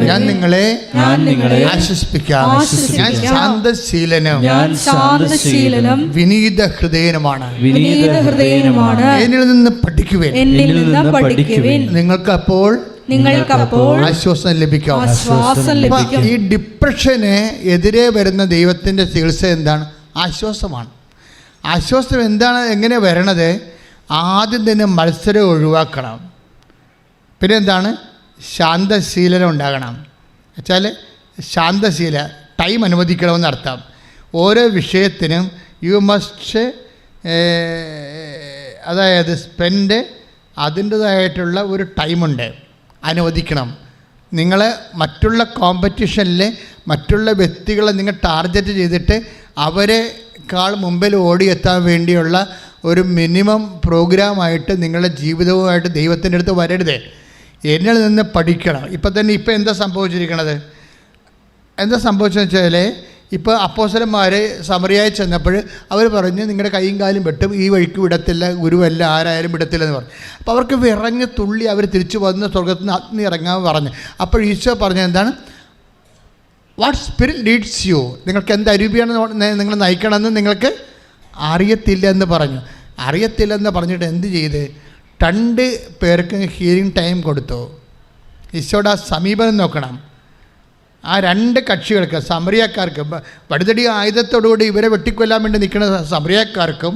ഞാൻ നിങ്ങളെ ആശ്വസിപ്പിക്കാം. ഞാൻ ശാന്തശീലനും വിനീത ഹൃദയനുമാണ്. എന്നിൽ നിന്ന് പഠിക്കുവേൻ, നിങ്ങൾക്കപ്പോൾ ആശ്വാസം ലഭിക്കാം. ഈ ഡിപ്രഷന് എതിരെ വരുന്ന ദൈവത്തിൻ്റെ ചികിത്സ എന്താണ്? ആശ്വാസമാണ്. ആശ്വാസം എന്താണ്? എങ്ങനെ വരണത്? ആദ്യം തന്നെ മത്സരം ഒഴിവാക്കണം. പിന്നെ എന്താണ്? ശാന്തശീലനം ഉണ്ടാകണം. വെച്ചാൽ ശാന്തശീല ടൈം അനുവദിക്കണമെന്നർത്ഥം. ഓരോ വിഷയത്തിനും യു മസ്റ്റ് അതായത് സ്പെൻഡ് അതിൻ്റേതായിട്ടുള്ള ഒരു ടൈമുണ്ട്, അനുവദിക്കണം. നിങ്ങൾ മറ്റുള്ള കോമ്പറ്റീഷനിൽ മറ്റുള്ള വ്യക്തികളെ നിങ്ങൾ ടാർഗറ്റ് ചെയ്തിട്ട് അവരെക്കാൾ മുമ്പിൽ ഓടിയെത്താൻ വേണ്ടിയുള്ള ഒരു മിനിമം പ്രോഗ്രാമായിട്ട് നിങ്ങളുടെ ജീവിതവുമായിട്ട് ദൈവത്തിൻ്റെ അടുത്ത് വരരുത്. എന്നിൽ നിന്ന് പഠിക്കണം. ഇപ്പം എന്താ സംഭവിച്ചിരിക്കണത്? എന്താ സംഭവിച്ചതെന്ന് വെച്ചാൽ, ഇപ്പോൾ അപ്പോസ്തലന്മാർ സമറിയായി ചെന്നപ്പോൾ അവർ പറഞ്ഞു നിങ്ങളുടെ കൈയും കാലും വെട്ടും, ഈ വഴിക്ക് വിടത്തില്ല, ഗുരുവല്ല, ആരായാലും വിടത്തില്ലെന്ന് പറഞ്ഞു. അപ്പോൾ അവർക്ക് വിറഞ്ഞ് തുള്ളി അവർ തിരിച്ചു വന്ന് സ്വർഗത്തിൽ നിന്ന് അഗ്നി ഇറങ്ങാൻ പറഞ്ഞു. അപ്പോൾ ഈശോ പറഞ്ഞത് എന്താണ്? What spirit leads U. നിങ്ങൾക്ക് എന്ത് അരൂപിയാണ് നിങ്ങൾ നയിക്കണമെന്ന് നിങ്ങൾക്ക് അറിയത്തില്ലെന്ന് പറഞ്ഞു. അറിയത്തില്ലെന്ന് പറഞ്ഞിട്ട് എന്ത് ചെയ്ത്? 2 പേർക്ക് ഹീലിംഗ് ടൈം കൊടുത്തു. ഈശോയുടെ ആ സമീപനം നോക്കണം. ആ 2 കക്ഷികൾക്ക്, സമറിയക്കാർക്ക്, വടുതടി ആയുധത്തോടുകൂടി ഇവരെ വെട്ടിക്കൊല്ലാൻ വേണ്ടി നിൽക്കുന്ന സമറിയക്കാർക്കും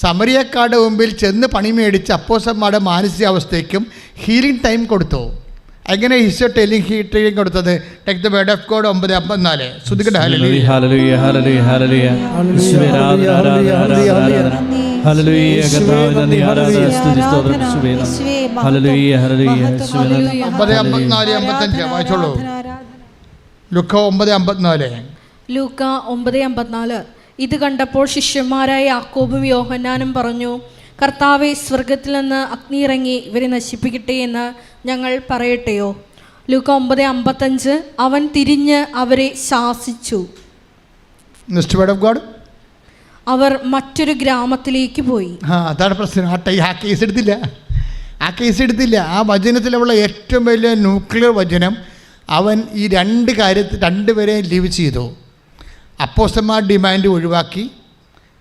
സമറിയക്കാരുടെ മുമ്പിൽ ചെന്ന് പണി മേടിച്ച അപ്പോസ്തലന്മാരുടെ മാനസികാവസ്ഥയ്ക്കും ഹീലിംഗ് ടൈം കൊടുത്തു. എങ്ങനെ ഈശോ ഹീലിംഗ് കൊടുത്തത്? Take the word of God 9:54. ശ്രുതികട്ടെ. ഹല്ലേലൂയ ഹല്ലേലൂയ ഹല്ലേലൂയ ഹല്ലേലൂയ യേശുവേ ആരാധന ആരാധന ഹല്ലേലൂയ കർത്താവേ നന്ദി ആരാധന സ്തുതി സ്തോത്രം യേശുവേ ഹല്ലേലൂയ ഹല്ലേലൂയ യേശുവേ 9:54-55 വായിച്ചോളൂ. ലൂക്ക 9:54. ലൂക്ക 9:54. ഇത് കണ്ടപ്പോൾ ശിഷ്യന്മാരായ യാക്കോബും യോഹന്നാനും പറഞ്ഞു, കർത്താവെ, സ്വർഗത്തിൽ നിന്ന് അഗ്നി ഇറങ്ങി ഇവരെ നശിപ്പിക്കട്ടെ എന്ന് ഞങ്ങൾ പറയട്ടെയോ? ലൂക്ക 9:55. അവൻ തിരിഞ്ഞ് അവരെ ശാസിച്ചു. Next word of God. അവർ മറ്റൊരു ഗ്രാമത്തിലേക്ക് പോയി. അതാണ് പ്രശ്നം. ആ കേസ് എടുത്തില്ല. ആ വചനത്തിലുള്ള ഏറ്റവും വലിയ ന്യൂക്ലിയർ വചനം, അവൻ ഈ രണ്ടുപേരെയും ലീവ് ചെയ്തു. അപ്പോസ്തലന്മാർ ഡിമാൻഡ് ഒഴിവാക്കി,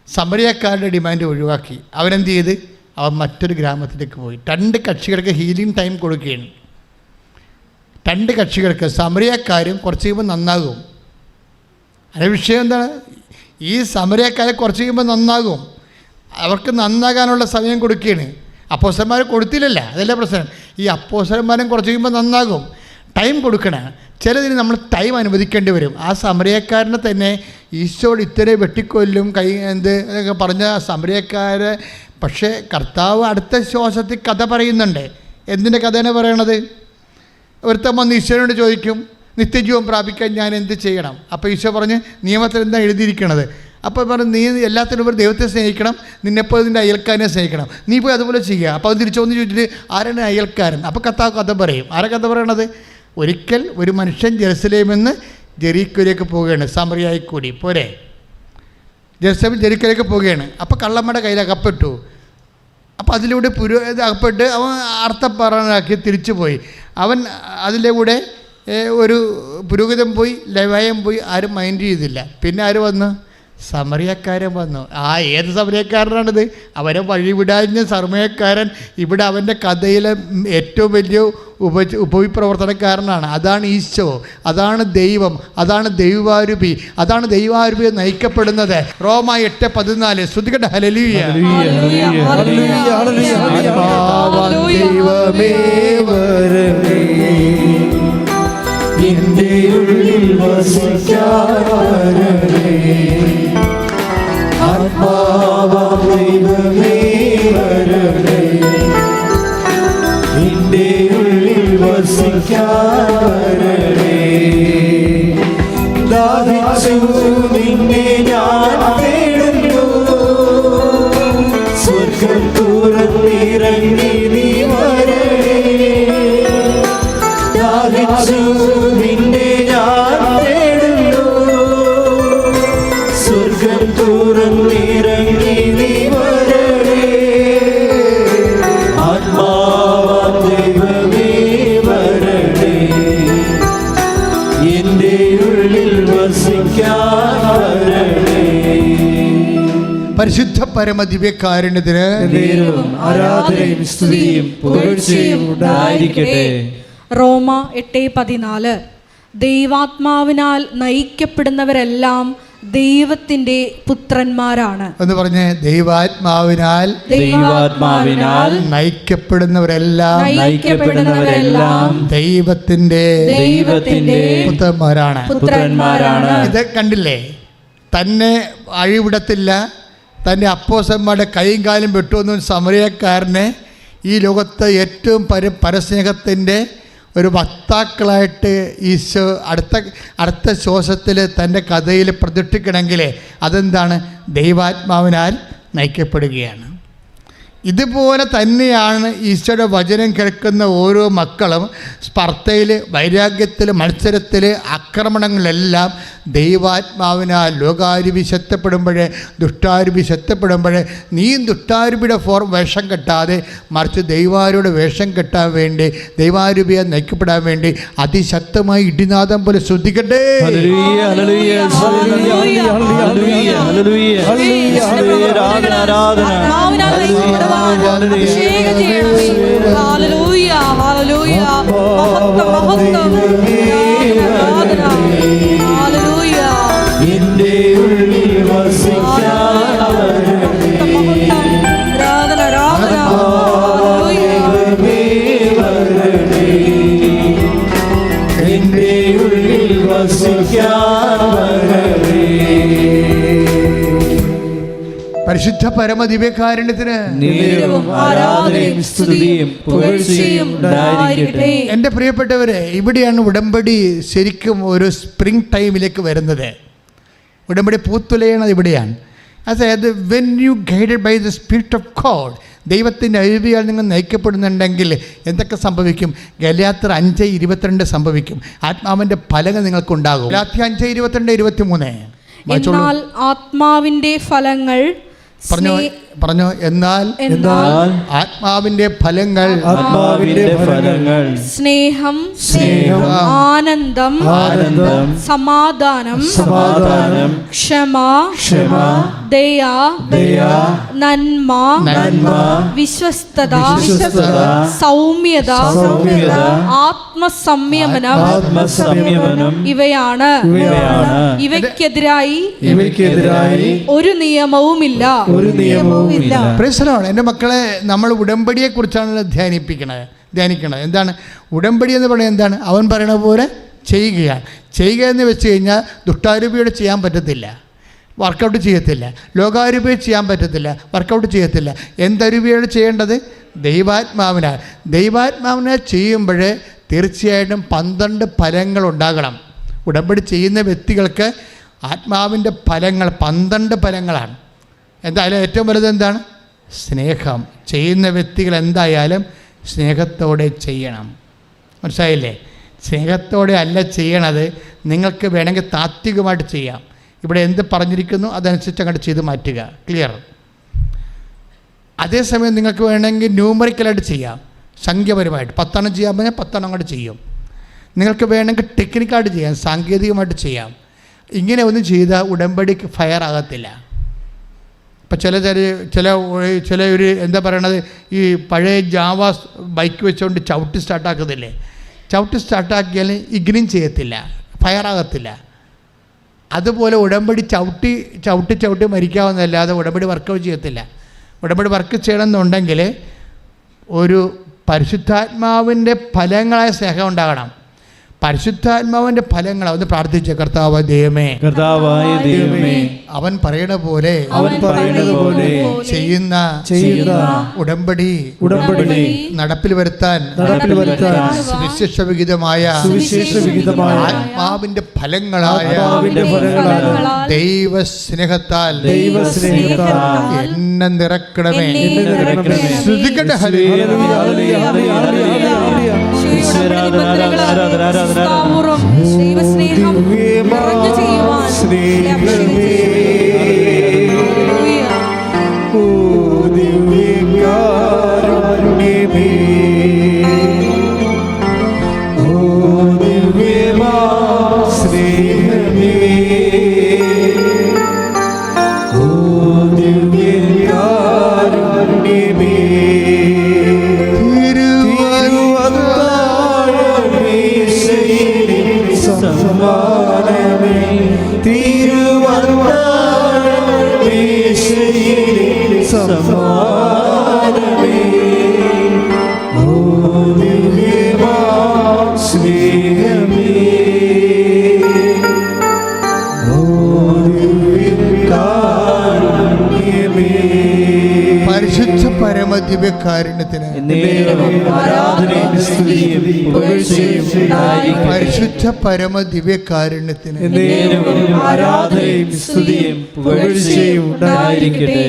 സമറിയക്കാരുടെ ഡിമാൻഡ് ഒഴിവാക്കി. അവനെന്ത് ചെയ്ത്? അവൻ മറ്റൊരു ഗ്രാമത്തിലേക്ക് പോയി. 2 കക്ഷികൾക്ക് ഹീലിംഗ് ടൈം കൊടുക്കുകയാണ്. 2 കക്ഷികൾക്ക്, സമറിയക്കാരും കുറച്ച് കഴിയുമ്പോൾ നന്നാകും. അതിൻ്റെ വിഷയം എന്താണ്? ഈ സമറിയക്കാരെ കുറച്ച് കഴിയുമ്പോൾ നന്നാകും. അവർക്ക് നന്നാകാനുള്ള സമയം കൊടുക്കുകയാണ്. അപ്പോസ്തലന്മാർ കൊടുത്തില്ലല്ലോ, അതല്ലേ പ്രശ്നം. ഈ അപ്പോസ്തലന്മാരും കുറച്ച് കഴിയുമ്പോൾ നന്നാകും. ടൈം കൊടുക്കണം. ചിലതിന് നമ്മൾ ടൈം അനുവദിക്കേണ്ടി വരും. ആ സമറിയക്കാരനെ തന്നെ ഈശോട് ഇത്തരെ വെട്ടിക്കൊല്ലും എന്നൊക്കെ പറഞ്ഞ സമറിയക്കാരെ, പക്ഷേ കർത്താവ് അടുത്ത ശ്വാസത്തിൽ കഥ പറയുന്നുണ്ട്. എന്തിൻ്റെ കഥയാണ് പറയണത്? ഒരുത്തൻ വന്ന് ഈശോയോട് ചോദിക്കും, നിത്യജീവൻ പ്രാപിക്കാൻ ഞാൻ എന്ത് ചെയ്യണം? അപ്പോൾ ഈശോ പറഞ്ഞ്, നിയമത്തിൽ എന്താ എഴുതിയിരിക്കണത്? അപ്പോൾ പറഞ്ഞു, നീ എല്ലാത്തിനും ഒരു ദൈവത്തെ സ്നേഹിക്കണം, നിന്നെപ്പോൾ നിൻ്റെ അയൽക്കാരനെ സ്നേഹിക്കണം, നീ പോയി അതുപോലെ ചെയ്യുക. അപ്പോൾ അത് തിരിച്ചു വന്ന് ചോദിച്ചിട്ട്, ആരാണ് അയൽക്കാരൻ? അപ്പോൾ കർത്താവ് കഥ പറയും. ആരാ കഥ പറയണത്? ഒരിക്കൽ ഒരു മനുഷ്യൻ ജെറുസലേമിൽ നിന്ന് ജെറീക്കോയിലേക്ക് പോവുകയാണ്. സമറിയായി കൂടി പോരെ, ജെറീക്കോയിലേക്ക് പോവുകയാണ്. അപ്പോൾ കള്ളന്മാരുടെ കയ്യിൽ അകപ്പെട്ടു. അപ്പോൾ അതിലൂടെ അകപ്പെട്ട് അവൻ അർത്ഥപ്പറനാക്കി തിരിച്ചു പോയി. അവൻ അതിൻ്റെ കൂടെ ഒരു പുരോഹിതൻ പോയി, ലേവായൻ പോയി, ആരും മൈൻഡ് ചെയ്തില്ല. പിന്നെ ആര് വന്നു? സമറിയക്കാരൻ വന്നു. ഏത് സമറിയക്കാരനാണിത്? അവരെ വഴിവിടാഞ്ഞ സമറിയക്കാരൻ ഇവിടെ അവൻ്റെ കഥയിലെ ഏറ്റവും വലിയ ഉപവിപ്രവർത്തനക്കാരനാണ്. അതാണ് ഈശോ, അതാണ് ദൈവം, അതാണ് ദൈവാരൂപി, അതാണ് ദൈവാരൂപി നയിക്കപ്പെടുന്നത്. റോമ 8:14. ശ്രുതികട്ടെ. ഹല്ലേലൂയ. നിന്റെ ഉള്ളിൽ വസിക്കാനേ, ആത്മാവാം ദൈവമേ വരണേ, നിന്റെ ഉള്ളിൽ വസിക്കാനേ. ദാഹിച്ചു നിന്നെ ഞാൻ തേടുന്നു, സ്വർഗ്ഗം തുറന്നിറങ്ങി നീ വരണേ. ദാഹിച്ചു നിന്നെ ഞാൻ തേടുന്നു, സ്വർഗ്ഗം തുറന്നിറങ്ങി നീ വരണേ. ആത്മാവാം ദൈവമേ വരണേ, എൻ്റെ ഉള്ളിൽ വസിക്കാൻ വരണേ. പരിശുദ്ധ പരമദിവ്യകാരുണ്യത്തിന് ആരാധനയും സ്തുതിയും പുകഴ്ചയും ഉണ്ടായിരിക്കട്ടെ. റോമ 8:14. ദൈവാത്മാവിനാൽ നയിക്കപ്പെടുന്നവരെല്ലാം ദൈവത്തിൻ്റെ പുത്രന്മാരാണ് എന്ന് പറഞ്ഞ്, ദൈവാത്മാവിനാൽ നയിക്കപ്പെടുന്നവരെല്ലാം ദൈവത്തിൻ്റെ പുത്രന്മാരാണ്. ഇത് കണ്ടില്ലേ? തന്നെ അഴിവിടത്തില്ല, തൻ്റെ അപ്പോസ്തലന്മാരുടെ കൈയും കാലും വെട്ടുവെന്നും സമറിയക്കാരനെ ഈ ലോകത്തെ ഏറ്റവും പരസ്നേഹത്തിൻ്റെ ഒരു വക്താക്കളായിട്ട് ഈശോ അടുത്ത ശ്വാസത്തിൽ തൻ്റെ കഥയിൽ പ്രതിഷ്ഠിക്കണമെങ്കിൽ അതെന്താണ്? ദൈവാത്മാവിനാൽ നയിക്കപ്പെടുകയാണ്. ഇതുപോലെ തന്നെയാണ് ഈശോയുടെ വചനം കേൾക്കുന്ന ഓരോ മക്കളും സ്പർദ്ധയിൽ, വൈരാഗ്യത്തിൽ, മത്സരത്തിൽ, ആക്രമണങ്ങളിലെല്ലാം ദൈവാത്മാവിനാൽ ലോകാരൂപി ശക്തപ്പെടുമ്പോഴേ, ദുഷ്ടാരൂപി ശക്തപ്പെടുമ്പോഴേ, നീയും ദുഷ്ടാരൂപിയുടെ വേഷം കെട്ടാതെ മറിച്ച് ദൈവാരൂപിയുടെ വേഷം കെട്ടാൻ വേണ്ടി, ദൈവാരൂപിയെ നയിക്കപ്പെടാൻ വേണ്ടി അതിശക്തമായി ഇടിനാദം പോലെ ശ്രദ്ധിക്കട്ടെ. അഭിഷേകം ചെയ്യണമേ. Hallelujah, hallelujah. മഹത്വം, മഹത്വം, ആരാധന. ഹല്ലേലൂയ. എൻ്റെ ഉള്ളിൽ വസിക്കാൻ ആരാധന, ആരാധന. വരണേ, എൻ്റെ ഉള്ളിൽ വസിക്കാൻ വരണേ. പരിശുദ്ധ പരമദിവ്യകാരുണ്യത്തിന് ആരാധനയും സ്തുതിയും പുകഴ്ചയും ഉണ്ടായിരിക്കട്ടെ. എൻ്റെ പ്രിയപ്പെട്ടവരെ, ഇവിടെയാണ് ഉടമ്പടി ശരിക്കും ഒരു സ്പ്രിംഗ് ടൈമിലേക്ക് വരുന്നത്. ഉടമ്പടി പൂത്തുലയണത് ഇവിടെയാണ്. അതായത് when you guided by the spirit of God, ദൈവത്തിൻ്റെ അരുവിയാൽ നിങ്ങൾ നയിക്കപ്പെടുന്നുണ്ടെങ്കിൽ എന്തൊക്കെ സംഭവിക്കും? ഗലാത്യർ 5:22 സംഭവിക്കും. ആത്മാവിൻ്റെ ഫലങ്ങൾ നിങ്ങൾക്കുണ്ടാകും. ഗലാത്യർ 5:22-23. എന്നാൽ ആത്മാവിന്റെ ഫലങ്ങൾ പറഞ്ഞോ എന്നാൽ ആത്മാവിന്റെ ഫലങ്ങൾ സ്നേഹം, ആനന്ദം, സമാധാനം, ക്ഷമ, ദയ, നന്മ, വിശ്വസ്തത, സൗമ്യത, ആത്മസംയമനം ഇവയാണ്. ഇവയ്ക്കെതിരായി ഒരു നിയമവുമില്ല. എൻ്റെ മക്കളെ, നമ്മൾ ഉടമ്പടിയെ കുറിച്ചാണ് ധ്യാനിക്കണത്. എന്താണ് ഉടമ്പടി എന്ന് പറയുന്നത്? എന്താണ്? അവൻ പറയണ പോലെ ചെയ്യുക എന്ന് വെച്ച് കഴിഞ്ഞാൽ ദുഷ്ടാരൂപിയോട് ചെയ്യാൻ പറ്റത്തില്ല, വർക്കൗട്ട് ചെയ്യത്തില്ല. ലോകാരൂപിയോട് ചെയ്യാൻ പറ്റത്തില്ല, വർക്കൗട്ട് ചെയ്യത്തില്ല. എന്തരൂപിയോട് ചെയ്യേണ്ടത്? ദൈവാത്മാവിനെ ചെയ്യുമ്പോൾ തീർച്ചയായിട്ടും 12 ഫലങ്ങൾ ഉണ്ടാകണം. ഉടമ്പടി ചെയ്യുന്ന വ്യക്തികൾക്ക് ആത്മാവിൻ്റെ ഫലങ്ങൾ 12 ഫലങ്ങളാണ്. എന്തായാലും ഏറ്റവും വലുത് എന്താണ്? സ്നേഹം. ചെയ്യുന്ന വ്യക്തികൾ എന്തായാലും സ്നേഹത്തോടെ ചെയ്യണം. മനസ്സിലായില്ലേ? സ്നേഹത്തോടെ അല്ല ചെയ്യണത്. നിങ്ങൾക്ക് വേണമെങ്കിൽ താത്വികമായിട്ട് ചെയ്യാം. ഇവിടെ എന്ത് പറഞ്ഞിരിക്കുന്നു അതനുസരിച്ച് അങ്ങോട്ട് ചെയ്ത് മാറ്റുക. ക്ലിയർ? അതേസമയം നിങ്ങൾക്ക് വേണമെങ്കിൽ ന്യൂമറിക്കലായിട്ട് ചെയ്യാം, സംഖ്യാപരമായിട്ട് 10 ചെയ്യാൻ പറഞ്ഞാൽ 10 അങ്ങോട്ട് ചെയ്യും. നിങ്ങൾക്ക് വേണമെങ്കിൽ ടെക്നിക്കായിട്ട് ചെയ്യാം, സാങ്കേതികമായിട്ട് ചെയ്യാം. ഇങ്ങനെ ഒന്നും ചെയ്താൽ ഉടമ്പടിക്ക് ഫയർ ആകത്തില്ല. ഇപ്പം ചില ഒരു എന്താ പറയണത്, ഈ പഴയ ജാവ ബൈക്ക് വെച്ചുകൊണ്ട് ചവിട്ടി സ്റ്റാർട്ടാക്കുന്നില്ലേ? ചവിട്ടി സ്റ്റാർട്ടാക്കിയാൽ ഇഗ്നിൻ ചെയ്യത്തില്ല, ഫയറാകത്തില്ല. അതുപോലെ ഉടമ്പടി ചവിട്ടി മരിക്കാവുന്നതല്ലാതെ ഉടമ്പടി വർക്ക് ചെയ്യത്തില്ല. ഉടമ്പടി വർക്ക് ചെയ്യണമെന്നുണ്ടെങ്കിൽ ഒരു പരിശുദ്ധാത്മാവിൻ്റെ ഫലങ്ങളായ സ്നേഹം ഉണ്ടാകണം. പരിശുദ്ധാത്മാവിൻ്റെ ഫലങ്ങൾ ഒന്ന് പ്രാർത്ഥിച്ച കർത്താവായ ദൈവമേ, അവൻ പറയണ പോലെ ചെയ്യുന്ന ഉടമ്പടി നടപ്പിൽ വരുത്താൻ സുവിശേഷവിഹിതമായ ആത്മാവിന്റെ ഫലങ്ങളായ ദൈവസ്നേഹത്താൽ എന്നെ നിറക്കണമേ. ശ്രദ്ധിക്കട്ടെ. ദൈവസ്നേഹം നിറഞ്ഞു ചെയ്യുവാൻ പരിശുദ്ധ പരമദിവ്യകാരുണ്യത്തിന് പരിശുദ്ധ പരമദിവ്യകാരുണ്യത്തിന്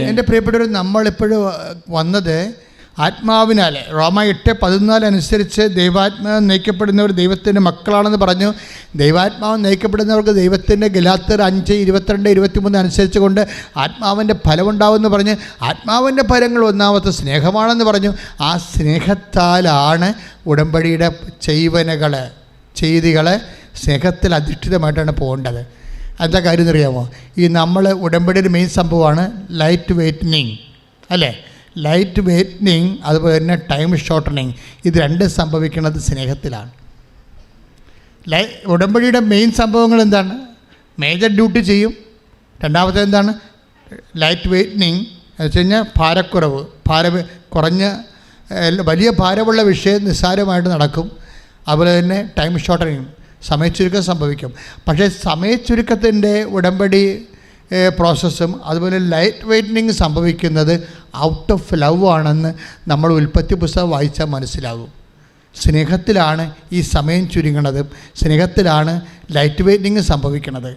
എൻ്റെ പ്രിയപ്പെട്ടവർ, നമ്മളെപ്പോഴും വന്നത് ആത്മാവിനാൽ. റോമ 8:14 അനുസരിച്ച് ദൈവാത്മാവ് നയിക്കപ്പെടുന്നവർ ദൈവത്തിൻ്റെ മക്കളാണെന്ന് പറഞ്ഞു. ദൈവാത്മാവ് നയിക്കപ്പെടുന്നവർക്ക് ദൈവത്തിൻ്റെ ഗലാത്യർ 5:22-23 അനുസരിച്ച് കൊണ്ട് ആത്മാവിൻ്റെ ഫലമുണ്ടാവുമെന്ന് പറഞ്ഞ് ആത്മാവിൻ്റെ ഫലങ്ങൾ ഒന്നാമത്തെ സ്നേഹമാണെന്ന് പറഞ്ഞു. ആ സ്നേഹത്താലാണ് ഉടമ്പടിയുടെ ചെയ്തികൾ സ്നേഹത്തിൽ അധിഷ്ഠിതമായിട്ടാണ് പോകേണ്ടത്. എന്താ കാര്യം എന്നറിയാമോ? ഈ നമ്മൾ ഉടമ്പടിയുടെ മെയിൻ സംഭവമാണ് ലൈറ്റ് വെയ്റ്റനിങ്, അല്ലേ? ലൈറ്റ് വെയ്റ്റനിങ്, അതുപോലെ തന്നെ ടൈം ഷോർട്ടനിങ്. ഇത് രണ്ടും സംഭവിക്കുന്നത് സ്നേഹത്തിലാണ്. ഉടമ്പടിയുടെ മെയിൻ സംഭവങ്ങൾ എന്താണ്? മേജർ ഡ്യൂട്ടി ചെയ്യും. രണ്ടാമത്തെ എന്താണ്? ലൈറ്റ് വെയ്റ്റനിങ് എന്ന് വെച്ച് കഴിഞ്ഞാൽ ഭാരക്കുറവ്, കുറഞ്ഞ വലിയ ഭാരമുള്ള വിഷയം നിസ്സാരമായിട്ട് നടക്കും. അതുപോലെ തന്നെ ടൈം ഷോർട്ടനിങ്, സമയച്ചുരുക്കം സംഭവിക്കും. പക്ഷേ സമയച്ചുരുക്കത്തിൻ്റെ ഉടമ്പടി പ്രോസസ്സും അതുപോലെ ലൈറ്റ് വെയ്റ്റനിങ് സംഭവിക്കുന്നത് ഔട്ട് ഓഫ് ലവ് ആണെന്ന് നമ്മൾ ഉൽപ്പത്തി പുസ്തകം വായിച്ചാൽ മനസ്സിലാകും. സ്നേഹത്തിലാണ് ഈ സമയം ചുരുങ്ങണത്, സ്നേഹത്തിലാണ് ലൈറ്റ് വെയ്റ്റനിങ് സംഭവിക്കുന്നത്.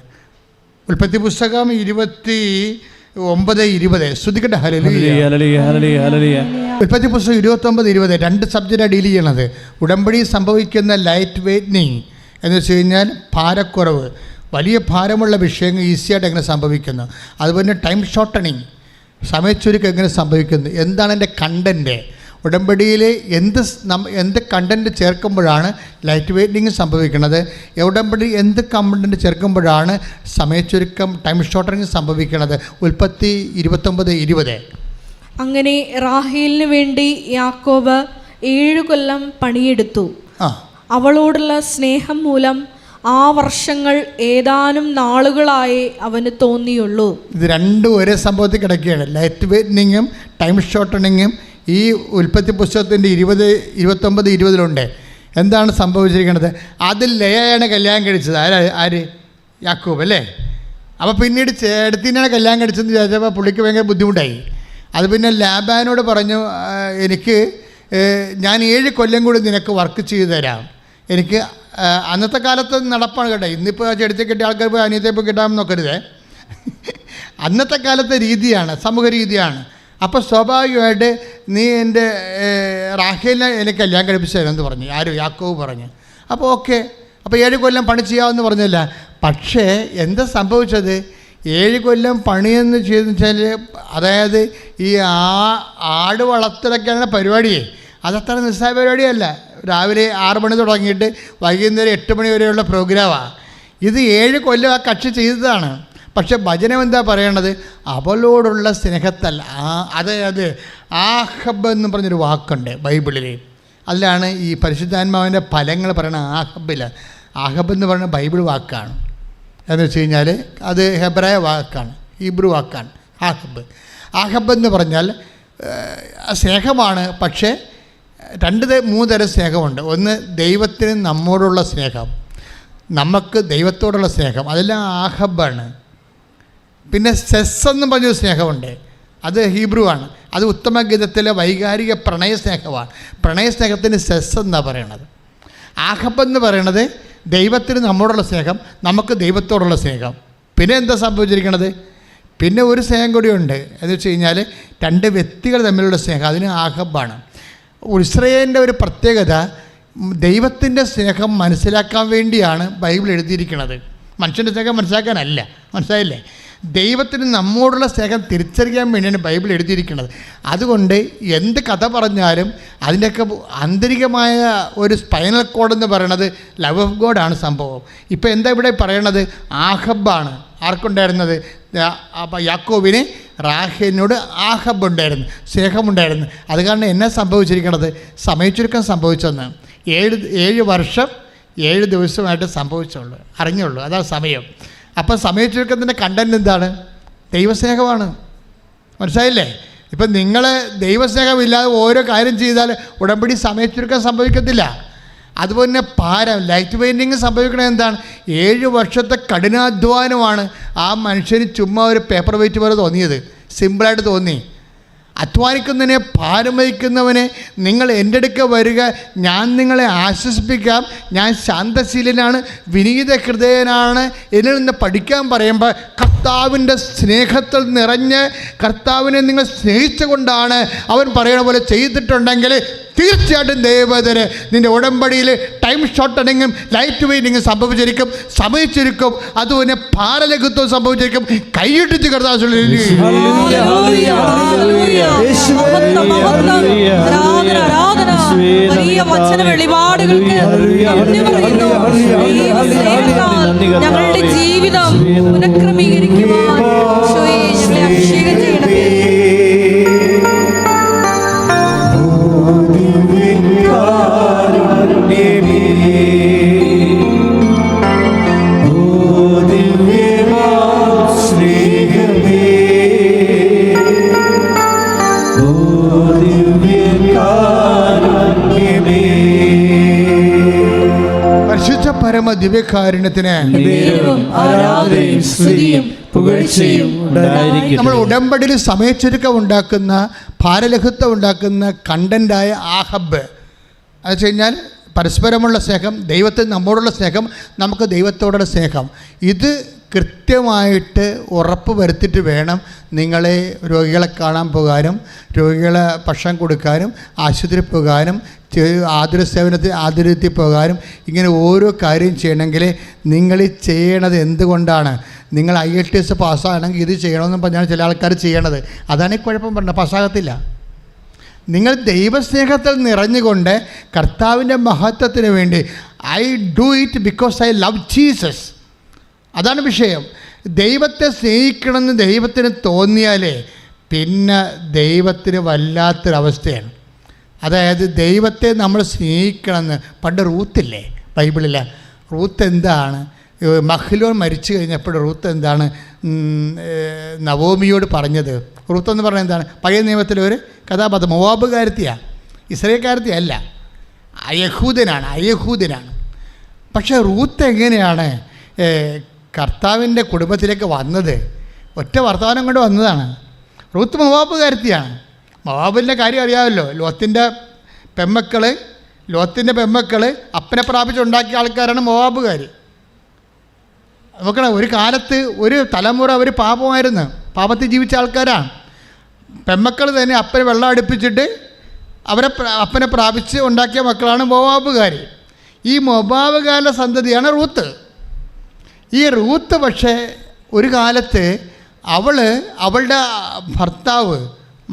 ഉൽപ്പത്തി പുസ്തകം 29:20. ശ്രദ്ധിക്കട്ടെ. ഹല്ലേലൂയ, ഹല്ലേലൂയ, ഹല്ലേലൂയ, ഹല്ലേലൂയ. ഉൽപ്പത്തി പുസ്തകം 29:20 രണ്ട് സബ്ജക്റ്റാണ് ഡീൽ ചെയ്യണത്. ഉടമ്പടി സംഭവിക്കുന്ന ലൈറ്റ് വെയ്റ്റനിങ് എന്ന് വെച്ച് കഴിഞ്ഞാൽ ഭാരക്കുറവ്, വലിയ ഭാരമുള്ള വിഷയങ്ങൾ ഈസിയായിട്ട് എങ്ങനെ സംഭവിക്കുന്നു, അതുപോലെ ടൈം ഷോർട്ടണിങ്, സമയച്ചുരുക്കം എങ്ങനെ സംഭവിക്കുന്നു, എന്താണ് എൻ്റെ കണ്ടൻറ്റ്, ഉടമ്പടിയിൽ എന്ത് കണ്ടൻറ്റ് ചേർക്കുമ്പോഴാണ് ലൈറ്റ് വെയ്റ്റനിങ് സംഭവിക്കുന്നത്, ഉടമ്പടി എന്ത് കണ്ടൻറ്റ് ചേർക്കുമ്പോഴാണ് സമയച്ചുരുക്കം ടൈം ഷോർട്ടണിങ് സംഭവിക്കുന്നത്. ഉൽപ്പത്തി 29:20. അങ്ങനെ റാഹേലിന് വേണ്ടി യാക്കോബ് 7 കൊല്ലം പണിയെടുത്തു. അവളോടുള്ള സ്നേഹം മൂലം ആ വർഷങ്ങൾ ഏതാനും നാളുകളായി അവന് തോന്നിയുള്ളൂ. ഇത് രണ്ടും ഒരേ സംഭവത്തിൽ കിടക്കുകയാണ്. ലൈറ്റ് വെയ്റ്റനിങ്ങും ടൈം ഷോർട്ടണിങ്ങും ഈ ഉൽപ്പത്തി പുസ്തകത്തിൻ്റെ 29:20 എന്താണ് സംഭവിച്ചിരിക്കുന്നത്? അതിൽ ലയയാണ് കല്യാണം കഴിച്ചത്. ആര്? യാക്കോബ് അല്ലേ? അപ്പോൾ പിന്നീട് ചേട്ടത്തിനാണ് കല്യാണം കഴിച്ചതെന്ന് ചോദിച്ചപ്പോൾ പുള്ളിക്ക് ഭയങ്കര ബുദ്ധിമുട്ടായി. അത് പിന്നെ ലാബാനോട് പറഞ്ഞു, ഞാൻ 7 കൊല്ലം കൂടി നിനക്ക് വർക്ക് ചെയ്തു തരാം. എനിക്ക് അന്നത്തെ കാലത്ത് നടപ്പാണ് കേട്ടോ. ഇന്നിപ്പോൾ ചെടുത്ത് കിട്ടിയ ആൾക്കാർ പോയി അനിയത്തെ പോയി കിട്ടാമെന്ന് നോക്കരുതേ. അന്നത്തെ കാലത്തെ രീതിയാണ്, സമൂഹ രീതിയാണ്. അപ്പോൾ സ്വാഭാവികമായിട്ട് നീ എൻ്റെ റാഹേലിനെ എനിക്ക് കല്യാണം കഴിപ്പിച്ചു തരാമെന്ന് പറഞ്ഞു. ആരും? യാക്കോബ് പറഞ്ഞു. അപ്പോൾ ഓക്കെ, അപ്പോൾ 7 കൊല്ലം പണി ചെയ്യാമെന്ന് പറഞ്ഞില്ല. പക്ഷേ എന്താ സംഭവിച്ചത്? 7 കൊല്ലം പണിയെന്ന് ചെയ്തെന്ന് വെച്ചാൽ, അതായത് ഈ ആട് വളർത്തലൊക്കെയാണ് പരിപാടിയേ. അതത്ര നിസ്സാര പരിപാടിയല്ല. രാവിലെ 6 മണി തുടങ്ങിയിട്ട് വൈകുന്നേരം 8 മണി വരെയുള്ള പ്രോഗ്രാമാണ്. ഇത് 7 കൊല്ലം ആ കക്ഷി ചെയ്തതാണ്. പക്ഷെ ഭജനം എന്താ പറയണത്? അവളോടുള്ള സ്നേഹത്തല്ല. അതായത് ആഹബ് എന്ന് പറഞ്ഞൊരു വാക്കുണ്ട് ബൈബിളിൽ. അതിലാണ് ഈ പരിശുദ്ധാത്മാവിൻ്റെ ഫലങ്ങൾ പറയുന്ന ആഹബിൽ. ആഹബ് എന്ന് പറയുന്ന ബൈബിൾ വാക്കാണ്. എന്ന് വെച്ച് കഴിഞ്ഞാൽ അത് ഹെബ്രായ വാക്കാണ്, ഹീബ്രു വാക്കാണ് ആഹബ്. ആഹബ് എന്ന് പറഞ്ഞാൽ സ്നേഹമാണ്. പക്ഷേ 2-3 തരം സ്നേഹമുണ്ട്. ഒന്ന് ദൈവത്തിന് നമ്മോടുള്ള സ്നേഹം, നമുക്ക് ദൈവത്തോടുള്ള സ്നേഹം, അതെല്ലാം ആഹബാണ്. പിന്നെ സെസ് എന്ന് പറഞ്ഞൊരു സ്നേഹമുണ്ട്, അത് ഹീബ്രു ആണ്. അത് ഉത്തമഗീതത്തിലെ വൈകാരിക പ്രണയ സ്നേഹമാണ്. പ്രണയ സ്നേഹത്തിന് സെസ് എന്നാണ് പറയണത്. ആഹബ് എന്ന് പറയണത് ദൈവത്തിന് നമ്മോടുള്ള സ്നേഹം, നമുക്ക് ദൈവത്തോടുള്ള സ്നേഹം. പിന്നെ എന്താ സംഭവിച്ചിരിക്കണത്? പിന്നെ ഒരു സ്നേഹം കൂടിയുണ്ട്. എന്ന് വെച്ച് കഴിഞ്ഞാൽ 2 വ്യക്തികൾ തമ്മിലുള്ള സ്നേഹം, അതിന് ആഹബാണ്. ഇസ്രായേലിൻ്റെ ഒരു പ്രത്യേകത, ദൈവത്തിൻ്റെ സ്നേഹം മനസ്സിലാക്കാൻ വേണ്ടിയാണ് ബൈബിൾ എഴുതിയിരിക്കുന്നത്, മനുഷ്യൻ്റെ സ്നേഹം മനസ്സിലാക്കാനല്ല. മനസ്സിലായില്ലേ? ദൈവത്തിന് നമ്മോടുള്ള സ്നേഹം തിരിച്ചറിയാൻ വേണ്ടിയാണ് ബൈബിൾ എഴുതിയിരിക്കുന്നത്. അതുകൊണ്ട് എന്ത് കഥ പറഞ്ഞാലും അതിൻ്റെയൊക്കെ ആന്തരികമായ ഒരു സ്പൈനൽ കോഡ് എന്ന് പറയുന്നത് ലവ് ഓഫ് ഗോഡാണ് സംഭവം. ഇപ്പോൾ എന്താ ഇവിടെ പറയണത്? ആഹബാണ്. ആർക്കുണ്ടായിരുന്നത്? യാക്കോബിന് റാഹേലിനോട് ആഹബ് ഉണ്ടായിരുന്നു, സ്നേഹമുണ്ടായിരുന്നു. അത് കാരണം എന്നാ സംഭവിച്ചിരിക്കണത്? സമയച്ചുരുക്കം സംഭവിച്ചെന്ന്. 7 വർഷം 7 ദിവസമായിട്ട് സംഭവിച്ചുള്ളൂ, അറിഞ്ഞുള്ളൂ. അതാണ് സമയം. അപ്പം സമയച്ചുരുക്കത്തിൻ്റെ കണ്ടൻറ്റ് എന്താണ്? ദൈവസ്നേഹമാണ്. മനസ്സിലായില്ലേ? ഇപ്പം നിങ്ങൾ ദൈവസ്നേഹമില്ലാതെ ഓരോ കാര്യം ചെയ്താൽ ഉടമ്പടി സമയച്ചുരുക്കം സംഭവിക്കത്തില്ല. അതുപോലെ ഭാരം, ലൈറ്റ് വെയ്റ്റിങ് സംഭവിക്കണത് എന്താണ്? 7 വർഷത്തെ കഠിനാധ്വാനമാണ് ആ മനുഷ്യന് ചുമ്മാ ഒരു പേപ്പർ വെയിറ്റ് പോലെ തോന്നിയത്. സിമ്പിളായിട്ട് തോന്നി. അധ്വാനിക്കുന്നതിനെ ഭാരം വഹിക്കുന്നവനെ നിങ്ങൾ എൻ്റെ അടുക്ക വരിക, ഞാൻ നിങ്ങളെ ആശ്വസിപ്പിക്കാം, ഞാൻ ശാന്തശീലനാണ്, വിനീത ഹൃദയനാണ്, എന്നിൽ നിന്ന് പഠിക്കാൻ പറയുമ്പോൾ കർത്താവിൻ്റെ സ്നേഹത്തിൽ നിറഞ്ഞ് കർത്താവിനെ നിങ്ങൾ സ്നേഹിച്ചുകൊണ്ടാണ് അവൻ പറയുന്ന പോലെ ചെയ്തിട്ടുണ്ടെങ്കിൽ തീർച്ചയായിട്ടും ദൈവത്തിന് നിൻ്റെ ഉടമ്പടിയിൽ ടൈം ഷോർട്ടണിങ്ങും ലൈറ്റ് വെയ്റ്റിങ്ങും സംഭവിച്ചിരിക്കും, സമയിച്ചിരിക്കും. അതുപോലെ ഭാരലഘുത്വം സംഭവിച്ചിരിക്കും. കൈയിട്ടിച്ച് കർത്താവ് വലിയ വചന വെളിപാടുകൾക്ക് ഞങ്ങളുടെ ജീവിതം പുനഃക്രമീകരിക്കുവാൻ ഞങ്ങളെ അഭിഷേകം ചെയ്യണമേ. ദിവ്യകാരുണ്യത്തിന് നമ്മൾ ഉടമ്പടിയിൽ സമയച്ചുരുക്കം ഉണ്ടാക്കുന്ന, ഭാരലഘുത്വം ഉണ്ടാക്കുന്ന കണ്ടൻ്റായ ആഹബ് എന്ന് വെച്ച് കഴിഞ്ഞാൽ പരസ്പരമുള്ള സ്നേഹം, ദൈവത്തിന് നമ്മോടുള്ള സ്നേഹം, നമുക്ക് ദൈവത്തോടുള്ള സ്നേഹം. ഇത് കൃത്യമായിട്ട് ഉറപ്പ് വരുത്തിയിട്ട് വേണം നിങ്ങളെ രോഗികളെ കാണാൻ പോകാനും രോഗികളെ ഭക്ഷണം കൊടുക്കാനും ആശുപത്രിയിൽ പോകാനും ആതുര സേവനത്തിൽ ആതുരത്തിൽ പോകാനും ഇങ്ങനെ ഓരോ കാര്യം ചെയ്യണമെങ്കിൽ നിങ്ങൾ ചെയ്യണത് എന്തുകൊണ്ടാണ്? നിങ്ങൾ IELTS പാസ്സാണെങ്കിൽ ഇത് ചെയ്യണമെന്ന് പറഞ്ഞാണ് ചില ആൾക്കാർ ചെയ്യണത്. അതാണ് ഈ കുഴപ്പം പറഞ്ഞത്, പാസ്സാകത്തില്ല. നിങ്ങൾ ദൈവസ്നേഹത്തിൽ നിറഞ്ഞുകൊണ്ട് കർത്താവിൻ്റെ മഹത്വത്തിന് വേണ്ടി I do it because I love Jesus. അതാണ് വിഷയം. ദൈവത്തെ സ്നേഹിക്കണമെന്ന് ദൈവത്തിന് തോന്നിയാലേ പിന്നെ ദൈവത്തിന് വല്ലാത്തൊരവസ്ഥയാണ്. അതായത് ദൈവത്തെ നമ്മൾ സ്നേഹിക്കണമെന്ന് പണ്ട് റൂത്തില്ലേ ബൈബിളിൽ, റൂത്ത് എന്താണ് മഹ്ലോൻ മരിച്ചു കഴിഞ്ഞപ്പോൾ റൂത്ത് എന്താണ് നവോമിയോട് പറഞ്ഞത്? റൂത്ത് എന്ന് പറഞ്ഞാൽ എന്താണ്? പഴയ നിയമത്തിലെ ഒരു കഥാപാത്രം, മോവാബുകാരത്തിയാണ്, ഇസ്രായേൽക്കാരത്തിയല്ല, അയഹൂദനാണ്. പക്ഷേ റൂത്ത് എങ്ങനെയാണ് കർത്താവിൻ്റെ കുടുംബത്തിലേക്ക് വന്നത്? ഒറ്റ വർത്തമാനം കൊണ്ട് വന്നതാണ്. റൂത്ത് മോവാബുകാരത്തിയാണ്. മോവാബിൻ്റെ കാര്യം അറിയാമല്ലോ. ലോത്തിൻ്റെ പെമ്മക്കൾ അപ്പനെ പ്രാപിച്ചുണ്ടാക്കിയ ആൾക്കാരാണ് മോവാബുകാർ. നോക്കണം, ഒരു കാലത്ത് ഒരു തലമുറ അവർ പാപമായിരുന്നു, പാപത്തിൽ ജീവിച്ച ആൾക്കാരാണ്. പെമ്മക്കൾ തന്നെ അപ്പനെ വെള്ളം അടുപ്പിച്ചിട്ട് അപ്പനെ പ്രാപിച്ച് ഉണ്ടാക്കിയ മക്കളാണ് മോവാബുകാർ. ഈ മോവാബുകാരുടെ സന്തതിയാണ് റൂത്ത്. ഈ റൂത്ത് പക്ഷേ ഒരു കാലത്ത് അവളുടെ ഭർത്താവ്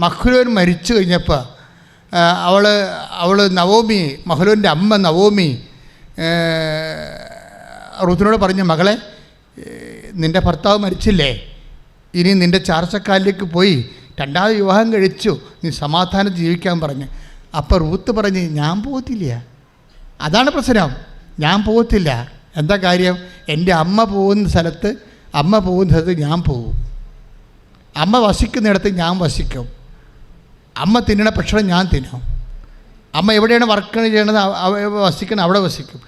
മഹ്ലോൻ മരിച്ചു കഴിഞ്ഞപ്പോൾ അവൾ നവോമി, മഹ്ലോൻ്റെ അമ്മ നവോമി റൂത്തിനോട് പറഞ്ഞു, മകളെ നിൻ്റെ ഭർത്താവ് മരിച്ചില്ലേ, ഇനി നിൻ്റെ ചാർച്ചക്കാലിലേക്ക് പോയി രണ്ടാമത് വിവാഹം കഴിച്ചു, നീ സമാധാനം ജീവിക്കാൻ പറഞ്ഞു. അപ്പോൾ റൂത്ത് പറഞ്ഞ് ഞാൻ പോകത്തില്ല. അതാണ് പ്രശ്നം, ഞാൻ പോകത്തില്ല. എന്താ കാര്യം? എൻ്റെ അമ്മ പോകുന്ന സ്ഥലത്ത് ഞാൻ പോകും, അമ്മ വസിക്കുന്നിടത്ത് ഞാൻ വസിക്കും, അമ്മ തിന്നണ ഭക്ഷണം ഞാൻ തിന്നും, അമ്മ എവിടെയാണ് വർക്ക് ചെയ്യണത് വസിക്കണം അവിടെ വസിക്കും.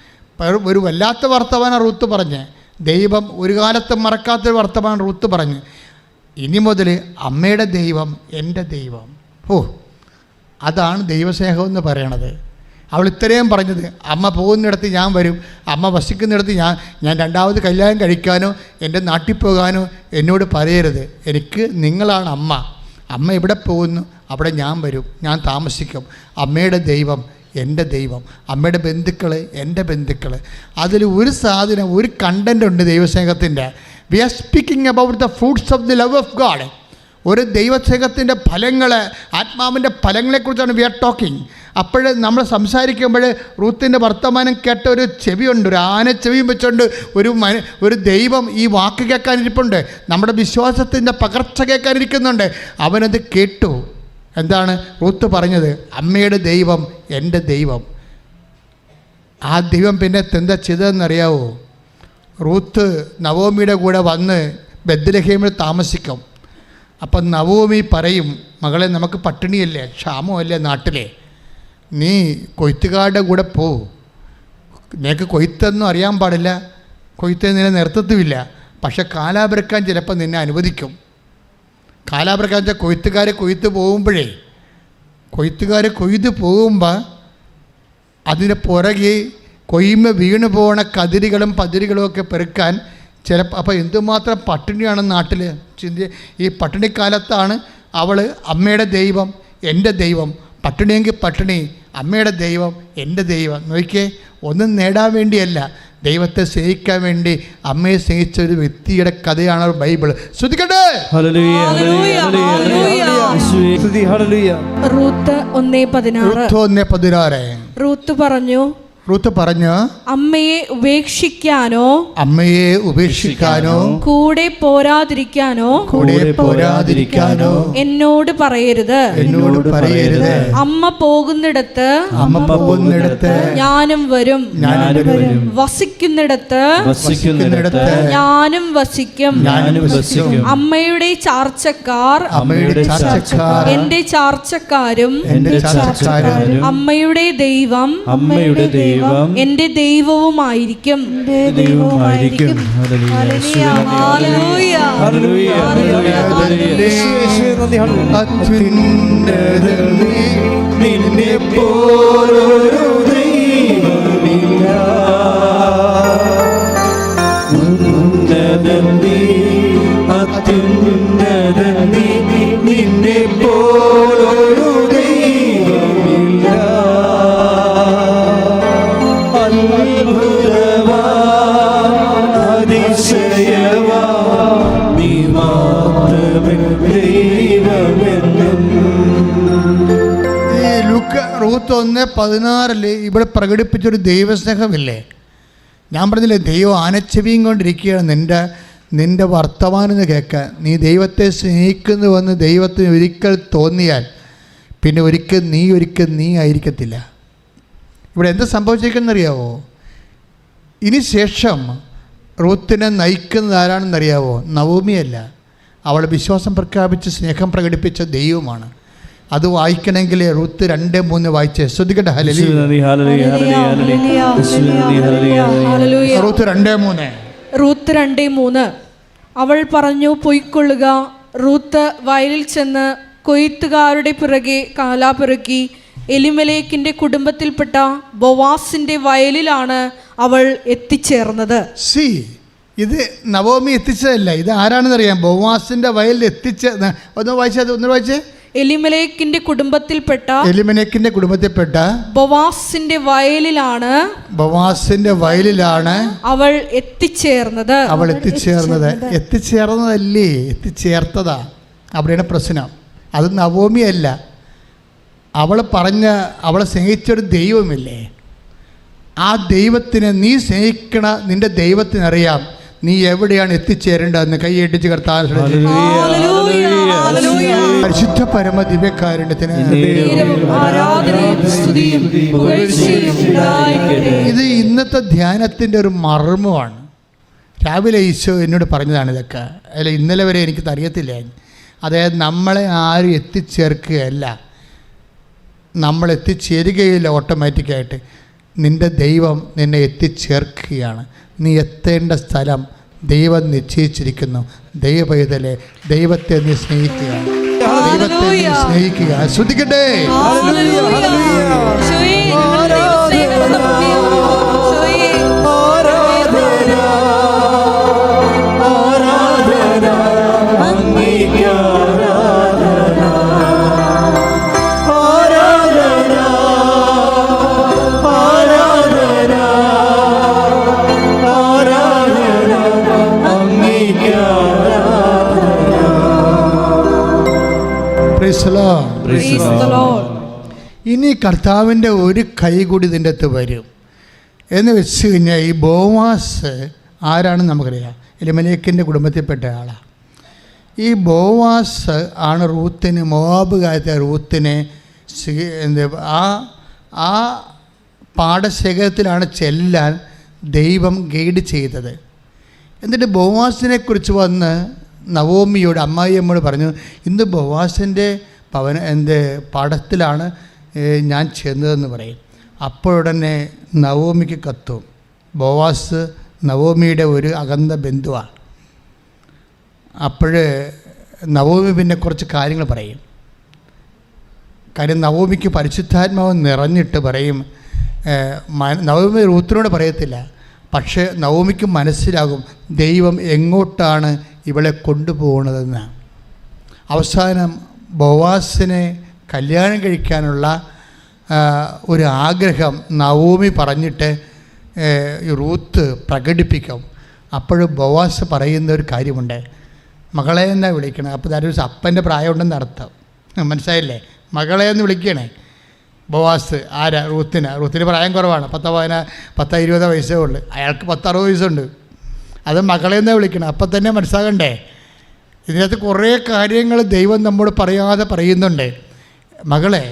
ഒരു വല്ലാത്ത വർത്തമാനം റൂത്ത് പറഞ്ഞ്, ദൈവം ഒരു കാലത്തും മറക്കാത്തൊരു വർത്തമാനം റൂത്ത് പറഞ്ഞ്, ഇനി മുതൽ അമ്മയുടെ ദൈവം എൻ്റെ ദൈവം. അതാണ് ദൈവസ്നേഹം എന്ന് പറയണത്. അവൾ ഇത്രയും പറഞ്ഞത്, അമ്മ പോകുന്നിടത്ത് ഞാൻ വരും, അമ്മ വസിക്കുന്നിടത്ത് ഞാൻ രണ്ടാമത് കല്യാണം കഴിക്കാനോ എൻ്റെ നാട്ടിൽ പോകാനോ എന്നോട് പറയരുത്. എനിക്ക് നിങ്ങളാണ് അമ്മ. അമ്മ എവിടെ പോകുന്നു അവിടെ ഞാൻ വരും, ഞാൻ താമസിക്കും. അമ്മയുടെ ദൈവം എൻ്റെ ദൈവം, അമ്മയുടെ ബന്ധുക്കൾ എൻ്റെ ബന്ധുക്കൾ. അതിൽ ഒരു സാധനം, ഒരു കണ്ടൻ്റ് ഉണ്ട് ദൈവസ്നേഹത്തിൻ്റെ. We are speaking about the fruits of the love of God. ഒരു ദൈവസ്നേഹത്തിൻ്റെ ഫലങ്ങൾ, ആത്മാവിൻ്റെ ഫലങ്ങളെക്കുറിച്ചാണ് വി ആർ ടോക്കിംഗ്. അപ്പോൾ നമ്മൾ സംസാരിക്കുമ്പോൾ റൂത്തിൻ്റെ വർത്തമാനം കേട്ട ഒരു ചെവിയുണ്ട്, ഒരു ആനച്ചെവിയും വെച്ചുകൊണ്ട് ഒരു ദൈവം ഈ വാക്ക് കേൾക്കാനിരിപ്പുണ്ട്, നമ്മുടെ വിശ്വാസത്തിൻ്റെ പകർച്ച കേൾക്കാനിരിക്കുന്നുണ്ട്. അവനത് കേട്ടു. എന്താണ് റൂത്ത് പറഞ്ഞത്? അമ്മയുടെ ദൈവം എൻ്റെ ദൈവം. ആ ദൈവം പിന്നെ എന്താ ചെയ്തതെന്നറിയാവോ? റൂത്ത് നവോമിയുടെ കൂടെ വന്ന് ബെത്ലഹേമിൽ താമസിക്കും. അപ്പം നവോമി പറയും, മകളെ നമുക്ക് പട്ടിണിയല്ലേ, ക്ഷാമമല്ലേ നാട്ടിലെ, നീ കൊയ്ത്തുകാരുടെ കൂടെ പോ, നിനക്ക് കൊയ്ത്തൊന്നും അറിയാൻ പാടില്ല, കൊയ്ത്ത് നിന്നെ നിർത്തത്തുമില്ല, പക്ഷെ കാലാപെറുക്കാൻ ചിലപ്പോൾ നിന്നെ അനുവദിക്കും. കാലാപെറുക്കാൻ വെച്ചാൽ കൊയ്ത്തുകാർ കൊയ്ത് പോകുമ്പോൾ അതിന് പുറകെ കൊയ്മ വീണു പോണ കതിരുകളും പതിരുകളും ഒക്കെ പെറുക്കാൻ ചിലപ്പോൾ. അപ്പോൾ എന്തുമാത്രം പട്ടിണിയാണ് നാട്ടിൽ. ഈ പട്ടിണിക്കാലത്താണ് അവൾ അമ്മയുടെ ദൈവം എൻ്റെ ദൈവം, പട്ടിണിയെങ്കിൽ പട്ടിണി, അമ്മയുടെ ദൈവം എൻ്റെ ദൈവം. നോക്കിയേ, ഒന്നും നേടാൻ വേണ്ടിയല്ല, ദൈവത്തെ സ്നേഹിക്കാൻ വേണ്ടി അമ്മയെ സ്നേഹിച്ച ഒരു വ്യക്തിയുടെ കഥയാണ് ബൈബിൾ. ശ്രദ്ധിക്കട്ടെ. റൂത്ത് 1:16. റൂത്ത് പറഞ്ഞു, അമ്മയെ ഉപേക്ഷിക്കാനോ കൂടെ പോരാതിരിക്കാനോ എന്നോട് പറയരുത്. അമ്മ പോകുന്നിടത്ത് ഞാനും വരും, വസിക്കുന്നിടത്ത് ഞാനും വസിക്കും. അമ്മയുടെ ചാർച്ചക്കാർ എന്റെ ചാർച്ചക്കാരും അമ്മയുടെ ദൈവം എന്റെ ദൈവവുമായിരിക്കും. നിന്നെ പോലൊരു ദൈവമില്ല, ഉന്നതൻ റൂത്ത് 1:16 ഇവിടെ പ്രകടിപ്പിച്ചൊരു ദൈവസ്നേഹമില്ലേ? ഞാൻ പറഞ്ഞില്ലേ, ദൈവം ആനച്ചെവിയും കൊണ്ടിരിക്കുകയാണ് നിൻ്റെ വർത്തമാനം കേൾക്കാൻ. നീ ദൈവത്തെ സ്നേഹിക്കുന്നുവെന്ന് ദൈവത്തിന് ഒരിക്കൽ തോന്നിയാൽ പിന്നെ ഒരിക്കൽ നീ ആയിരിക്കത്തില്ല. ഇവിടെ എന്താ സംഭവിച്ചിരിക്കുന്നറിയാവോ? ഇനി ശേഷം റൂത്തിനെ നയിക്കുന്നത് ആരാണെന്നറിയാവോ? നവോമിയല്ല. അവൾ വിശ്വാസം പ്രഖ്യാപിച്ച് സ്നേഹം പ്രകടിപ്പിച്ച ദൈവമാണ്. അത് വായിക്കണമെങ്കിൽ റൂത്ത് 2:3 വായിച്ചേ. ശ്രദ്ധിക്കട്ടെ. റൂത്ത് 2:3. റൂത്ത് 2:3. അവൾ പറഞ്ഞു, പൊയ്ക്കൊള്ളുക. റൂത്ത് വയലിൽ ചെന്ന് കൊയ്ത്തുകാരുടെ പിറകെ കാലാപിറക്കി. എലിമലേക്കിന്റെ കുടുംബത്തിൽപ്പെട്ട ബോവാസിന്റെ വയലിലാണ് അവൾ എത്തിച്ചേർന്നത്. ഇത് നവോമി എത്തിച്ചതല്ല, ഇത് ആരാണെന്നറിയാം? ബോവാസിന്റെ വയലിൽ ഒന്ന് വായിച്ചേ. എലിമലേക്കിന്റെ കുടുംബത്തിൽപ്പെട്ട ബോവാസിന്റെ വയലിലാണ് അവൾ എത്തിച്ചേർന്നത്. എത്തിച്ചേർന്നതല്ലേ, എത്തിച്ചേർത്തതാ. അവിടെയാണ് പ്രശ്നം. അത് നവോമിയല്ല. അവളെ സ്നേഹിച്ചൊരു ദൈവമില്ലേ? ആ ദൈവത്തിനെ നീ സ്നേഹിക്കണ നിന്റെ ദൈവത്തിനറിയാം നീ എവിടെയാണ് എത്തിച്ചേരേണ്ടതെന്ന്. കൈയടിച്ച് കർത്താൻ. പരിശുദ്ധ പരമ ദിവ്യകാരുണ്യത്തിന് ഇത് ഇന്നത്തെ ധ്യാനത്തിൻ്റെ ഒരു മർമ്മമാണ്. രാവിലെ ഈശോ എന്നോട് പറഞ്ഞതാണ് ഇതൊക്കെ. അല്ല, ഇന്നലെ വരെ എനിക്കത് അറിയത്തില്ല. അതായത് നമ്മളെ ആരും എത്തിച്ചേർക്കുകയല്ല, നമ്മൾ എത്തിച്ചേരുകയില്ല. ഓട്ടോമാറ്റിക്കായിട്ട് നിൻ്റെ ദൈവം നിന്നെ എത്തിച്ചേർക്കുകയാണ്. നീ എത്തേണ്ട സ്ഥലം ദൈവം നിശ്ചയിച്ചിരിക്കുന്നു. ദൈവപൈതലെ, ദൈവത്തെ നീ സ്നേഹിക്കുക, ദൈവത്തെ നീ സ്നേഹിക്കുക. ശ്രദ്ധിക്കട്ടെ. ഇനി കർത്താവിൻ്റെ ഒരു കൈ കൂടി ഇതിൻ്റെ അകത്ത് വരും എന്ന് വെച്ച് കഴിഞ്ഞാൽ, ഈ ബോവാസ് ആരാണെന്ന് നമുക്കറിയാം. എലിമലേക്കിൻ്റെ കുടുംബത്തിൽപ്പെട്ട ആളാണ്. ഈ ബോവാസ് ആണ് റൂത്തിന്, മോവാബുകാരത്തെ റൂത്തിനെ ആ പാടശേഖരത്തിലാണ് ചെല്ലാൻ ദൈവം ഗൈഡ് ചെയ്തത്. എന്നിട്ട് ബോവാസിനെ കുറിച്ച് വന്ന് നവോമിയോട്, അമ്മായിയമ്മയോട് പറഞ്ഞു, ഇന്ന് ബോവാസിൻ്റെ പാടത്തിലാണ് ഞാൻ ചെന്നതെന്ന് പറയും. അപ്പോഴുടനെ നവോമിക്ക് കത്തും. ബോവാസ് നവോമിയുടെ ഒരു അകന്ന ബന്ധുവാണ്. അപ്പോൾ നവോമി പിന്നെ കുറച്ച് കാര്യങ്ങൾ പറയും. കാര്യം നവോമിക്ക് പരിശുദ്ധാത്മാവ് നിറഞ്ഞിട്ട് പറയും. നവോമി റൂത്തിനോട് പറയത്തില്ല, പക്ഷേ നവോമിക്ക് മനസ്സിലാകും ദൈവം എങ്ങോട്ടാണ് ഇവളെ കൊണ്ടുപോകുന്നതെന്ന്. അവസാനം ബോവാസിനെ കല്യാണം കഴിക്കാനുള്ള ഒരു ആഗ്രഹം നവോമി പറഞ്ഞിട്ട് റൂത്ത് പ്രകടിപ്പിക്കും. അപ്പോൾ ബോവാസ് പറയുന്ന ഒരു കാര്യമുണ്ട്, മകളെ എന്നാണ് വിളിക്കണേ. അപ്പോൾ അതൊരു അപ്പൻ്റെ പ്രായമുണ്ടെന്ന് അർത്ഥം. മനസ്സിലായില്ലേ? മകളെ എന്ന് വിളിക്കണേ. ബോവാസ് ആരാ? റൂത്തിന് പ്രായം കുറവാണ്. 10-20 വയസ്സേ ഉള്ളൂ. അയാൾക്ക് 10-60 വയസ്സുണ്ട്. അത് മകളെന്നാണ് വിളിക്കണം. അപ്പം തന്നെ മനസ്സിലാകണ്ടേ? ഇതിനകത്ത് കുറേ കാര്യങ്ങൾ ദൈവം നമ്മോട് പറയാതെ പറയുന്നുണ്ട്. മകളെ,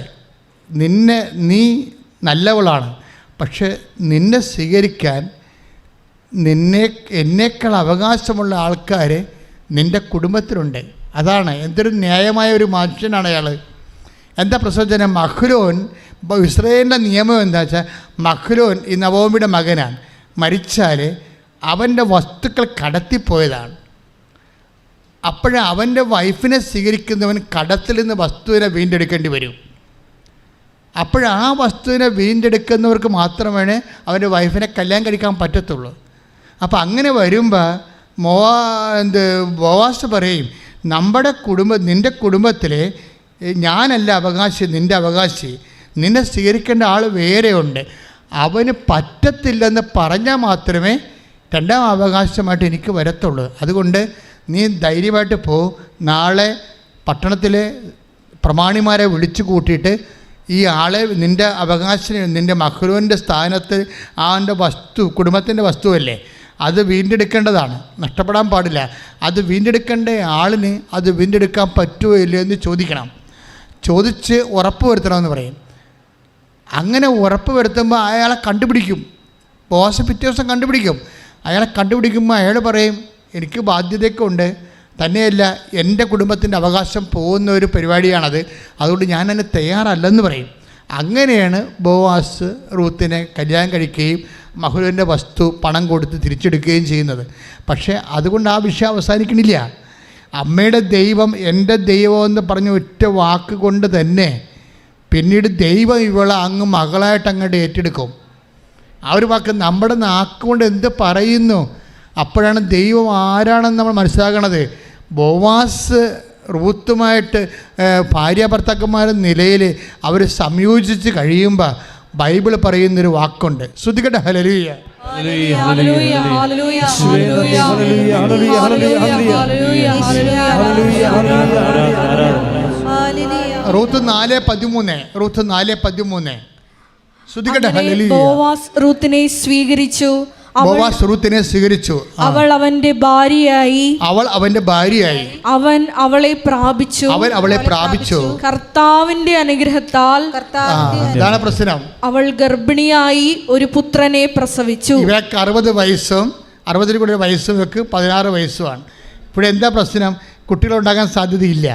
നീ നല്ലവളാണ്, പക്ഷെ നിന്നെ സ്വീകരിക്കാൻ എന്നേക്കാൾ അവകാശമുള്ള ആൾക്കാർ നിൻ്റെ കുടുംബത്തിലുണ്ട്. അതാണ് എന്തൊരു ന്യായമായ ഒരു മനുഷ്യനാണ് അയാൾ. എന്താ പ്രസവജനം? മഹ്ലോൻ, ഇസ്രായേലിൻ്റെ നിയമം എന്താ വെച്ചാൽ, മഹ്ലോൻ ഈ നവോമിയുടെ മകനാണ്. മരിച്ചാൽ അവൻ്റെ വസ്തുക്കൾ കടത്തിപ്പോയതാണ്. അവൻ്റെ വൈഫിനെ സ്വീകരിക്കുന്നവൻ കടത്തിൽ നിന്ന് വസ്തുവിനെ വീണ്ടെടുക്കേണ്ടി വരും. ആ വസ്തുവിനെ വീണ്ടെടുക്കുന്നവർക്ക് മാത്രമേ അവൻ്റെ വൈഫിനെ കല്യാണം കഴിക്കാൻ പറ്റത്തുള്ളൂ. അപ്പോൾ അങ്ങനെ വരുമ്പോൾ ബോവാസ് പറയും, നിൻ്റെ കുടുംബത്തിലെ ഞാനല്ല അവകാശി, നിൻ്റെ അവകാശി, നിന്നെ സ്വീകരിക്കേണ്ട ആൾ വേറെയുണ്ട്. അവന് പറ്റത്തില്ലെന്ന് പറഞ്ഞാൽ മാത്രമേ രണ്ടാം അവകാശമായിട്ട് എനിക്ക് വരത്തുള്ളൂ. അതുകൊണ്ട് നീ ധൈര്യമായിട്ട് പോ. നാളെ പട്ടണത്തിലെ പ്രമാണിമാരെ വിളിച്ചു കൂട്ടിയിട്ട് ഈ ആളെ നിൻ്റെ അവകാശം, നിൻ്റെ മഹ്റൂൻ്റെ സ്ഥാനത്ത് അവൻ്റെ വസ്തു, കുടുംബത്തിൻ്റെ വസ്തുവല്ലേ, അത് വീണ്ടെടുക്കേണ്ടതാണ്, നഷ്ടപ്പെടാൻ പാടില്ല. അത് വീണ്ടെടുക്കേണ്ട ആളിന് അത് വീണ്ടെടുക്കാൻ പറ്റുമോ ഇല്ലയോ എന്ന് ചോദിക്കണം. ചോദിച്ച് ഉറപ്പ് വരുത്തണമെന്ന് പറയും. അങ്ങനെ ഉറപ്പ് വരുത്തുമ്പോൾ അയാളെ കണ്ടുപിടിക്കും. ബോസ് പിറ്റേ ദിവസം കണ്ടുപിടിക്കും. അയാളെ കണ്ടുപിടിക്കുമ്പോൾ അയാൾ പറയും, എനിക്ക് ബാധ്യതയൊക്കെ ഉണ്ട്, തന്നെയല്ല എൻ്റെ കുടുംബത്തിൻ്റെ അവകാശം പോകുന്ന ഒരു പരിപാടിയാണത്, അതുകൊണ്ട് ഞാൻ അതിന് തയ്യാറല്ലെന്ന് പറയും. അങ്ങനെയാണ് ബോവാസ് റൂത്തിനെ കല്യാണം കഴിക്കുകയും മഹ്റൂൻ്റെ വസ്തു പണം കൊടുത്ത് തിരിച്ചെടുക്കുകയും ചെയ്യുന്നത്. പക്ഷേ അതുകൊണ്ട് ആ വിഷയം അവസാനിക്കണില്ല. അമ്മയുടെ ദൈവം എൻ്റെ ദൈവം എന്ന് പറഞ്ഞ ഒറ്റ വാക്ക് കൊണ്ട് തന്നെ പിന്നീട് ദൈവം ഇവളെ അങ്ങ് മകളായിട്ട് അങ്ങോട്ട് ഏറ്റെടുക്കും. ആ ഒരു വാക്ക് നമ്മുടെ നാക്കുകൊണ്ട് എന്ത് പറയുന്നു, അപ്പോഴാണ് ദൈവം ആരാണെന്ന് നമ്മൾ മനസ്സിലാക്കണത്. ബോവാസ് റൂത്തുമായിട്ട് ഭാര്യ ഭർത്താക്കന്മാരുടെ നിലയിൽ അവർ സംയോജിച്ച് കഴിയുമ്പോൾ ബൈബിൾ പറയുന്നൊരു വാക്കുണ്ട്. ശ്രദ്ധിക്കട്ടെ. ഹല്ലേലൂയ. റൂത്ത് 4:13 ശ്രദ്ധിക്കട്ടെ. ഹല്ലേലൂയ. ബോവാസ് റൂത്തിനെ സ്വീകരിച്ചു. അവൾ അവന്റെ ഭാര്യയായി. അവൻ അവളെ പ്രാപിച്ചു. കർത്താവിന്റെ അനുഗ്രഹത്താൽ ഇതാണ് പ്രശ്നം. അവൾ ഗർഭിണിയായി ഒരു പുത്രനെ പ്രസവിച്ചു. ഇവർക്ക് 60 വയസ്സും 60 കൂടി വയസ്സും ഇവർക്ക് 16 വയസ്സുമാണ്. ഇവിടെ എന്താ പ്രശ്നം? കുട്ടികളുണ്ടാകാൻ സാധ്യതയില്ല.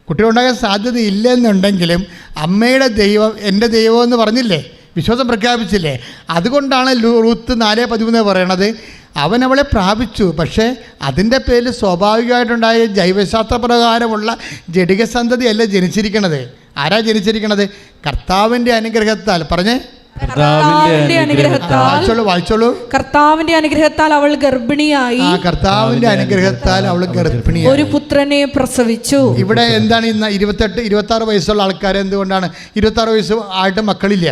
കുട്ടികളുണ്ടാകാൻ സാധ്യതയില്ലെന്നുണ്ടെങ്കിലും അമ്മയുടെ ദൈവം എൻ്റെ ദൈവം എന്ന് പറഞ്ഞില്ലേ, വിശ്വാസം പ്രഖ്യാപിച്ചില്ലേ, അതുകൊണ്ടാണ് റൂത്ത് 4:13 പറയണത്. അവൻ അവളെ പ്രാപിച്ചു. പക്ഷേ അതിൻ്റെ പേരിൽ സ്വാഭാവികമായിട്ടുണ്ടായ ജൈവശാസ്ത്രപ്രകാരമുള്ള ജഡിക സന്തതിയല്ല ജനിച്ചിരിക്കണത്. ആരാ ജനിച്ചിരിക്കണത്? കർത്താവിൻ്റെ അനുഗ്രഹത്താൽ. പറഞ്ഞേ, വായിച്ചോളൂ. കർത്താവിന്റെ അനുഗ്രഹത്താൽ അവൾ ഗർഭിണിയായി. കർത്താവിന്റെ അനുഗ്രഹത്താൽ അവൾ ഗർഭിണിയായി ഒരു പുത്രനെ പ്രസവിച്ചു. ഇവിടെ എന്താണ് ഇന്ന് 28-26 വയസ്സുള്ള ആൾക്കാർ എന്തുകൊണ്ടാണ് 26 വയസ്സ് ആയിട്ട് മക്കളില്ല?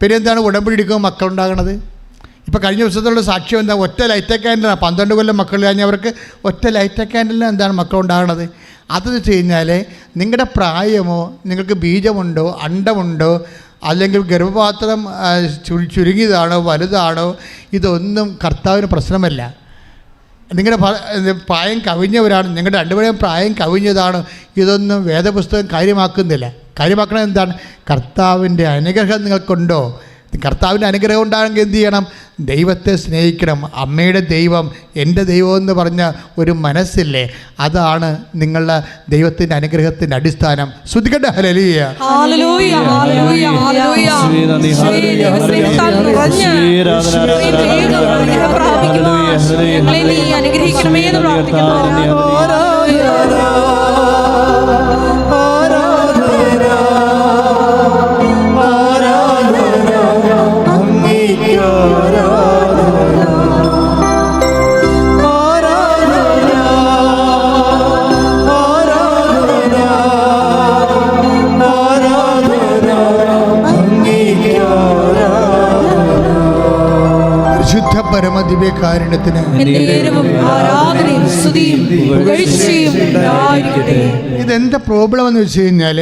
പിന്നെ എന്താണ് ഉടമ്പടി എടുക്കുമ്പോൾ മക്കളുണ്ടാകണത്? ഇപ്പോൾ കഴിഞ്ഞ ദിവസത്തുള്ള സാക്ഷ്യം എന്താ? ഒറ്റ ലൈറ്റ് ക്യാൻഡലാണ് 12 കൊല്ലം മക്കൾ കഴിഞ്ഞവർക്ക് ഒറ്റ ലൈറ്റ് ക്യാൻഡലിന് എന്താണ് മക്കളുണ്ടാകണത്? അതെന്ന് വെച്ച് കഴിഞ്ഞാൽ നിങ്ങളുടെ പ്രായമോ, നിങ്ങൾക്ക് ബീജമുണ്ടോ, അണ്ടമുണ്ടോ, അല്ലെങ്കിൽ ഗർഭപാത്രം ചുരുങ്ങിയതാണോ വലുതാണോ, ഇതൊന്നും കർത്താവിന് പ്രശ്നമല്ല. നിങ്ങളുടെ പ്രായം കവിഞ്ഞവരാണ്, നിങ്ങളുടെ രണ്ടുപേരെയും പ്രായം കവിഞ്ഞതാണ്, ഇതൊന്നും വേദപുസ്തകം കാര്യമാക്കുന്നില്ല. കാര്യമാക്കണത് എന്താണ്? കർത്താവിൻ്റെ അനുഗ്രഹം നിങ്ങൾക്കുണ്ടോ? കർത്താവിൻ്റെ അനുഗ്രഹം ഉണ്ടാകണമെങ്കിൽ എന്ത് ചെയ്യണം? ദൈവത്തെ സ്നേഹിക്കണം. അമ്മയുടെ ദൈവം എൻ്റെ ദൈവം എന്ന് പറഞ്ഞ ഒരു മനസ്സില്ലേ, അതാണ് നിങ്ങളുടെ ദൈവത്തിൻ്റെ അനുഗ്രഹത്തിൻ്റെ അടിസ്ഥാനം. ശ്രദ്ധിക്കട്ടെ. ഹല്ലേലൂയ. പരമദിവ്യകാരുണ്യത്തിന് ഇതെന്താ പ്രോബ്ലം എന്ന് വെച്ച് കഴിഞ്ഞാൽ,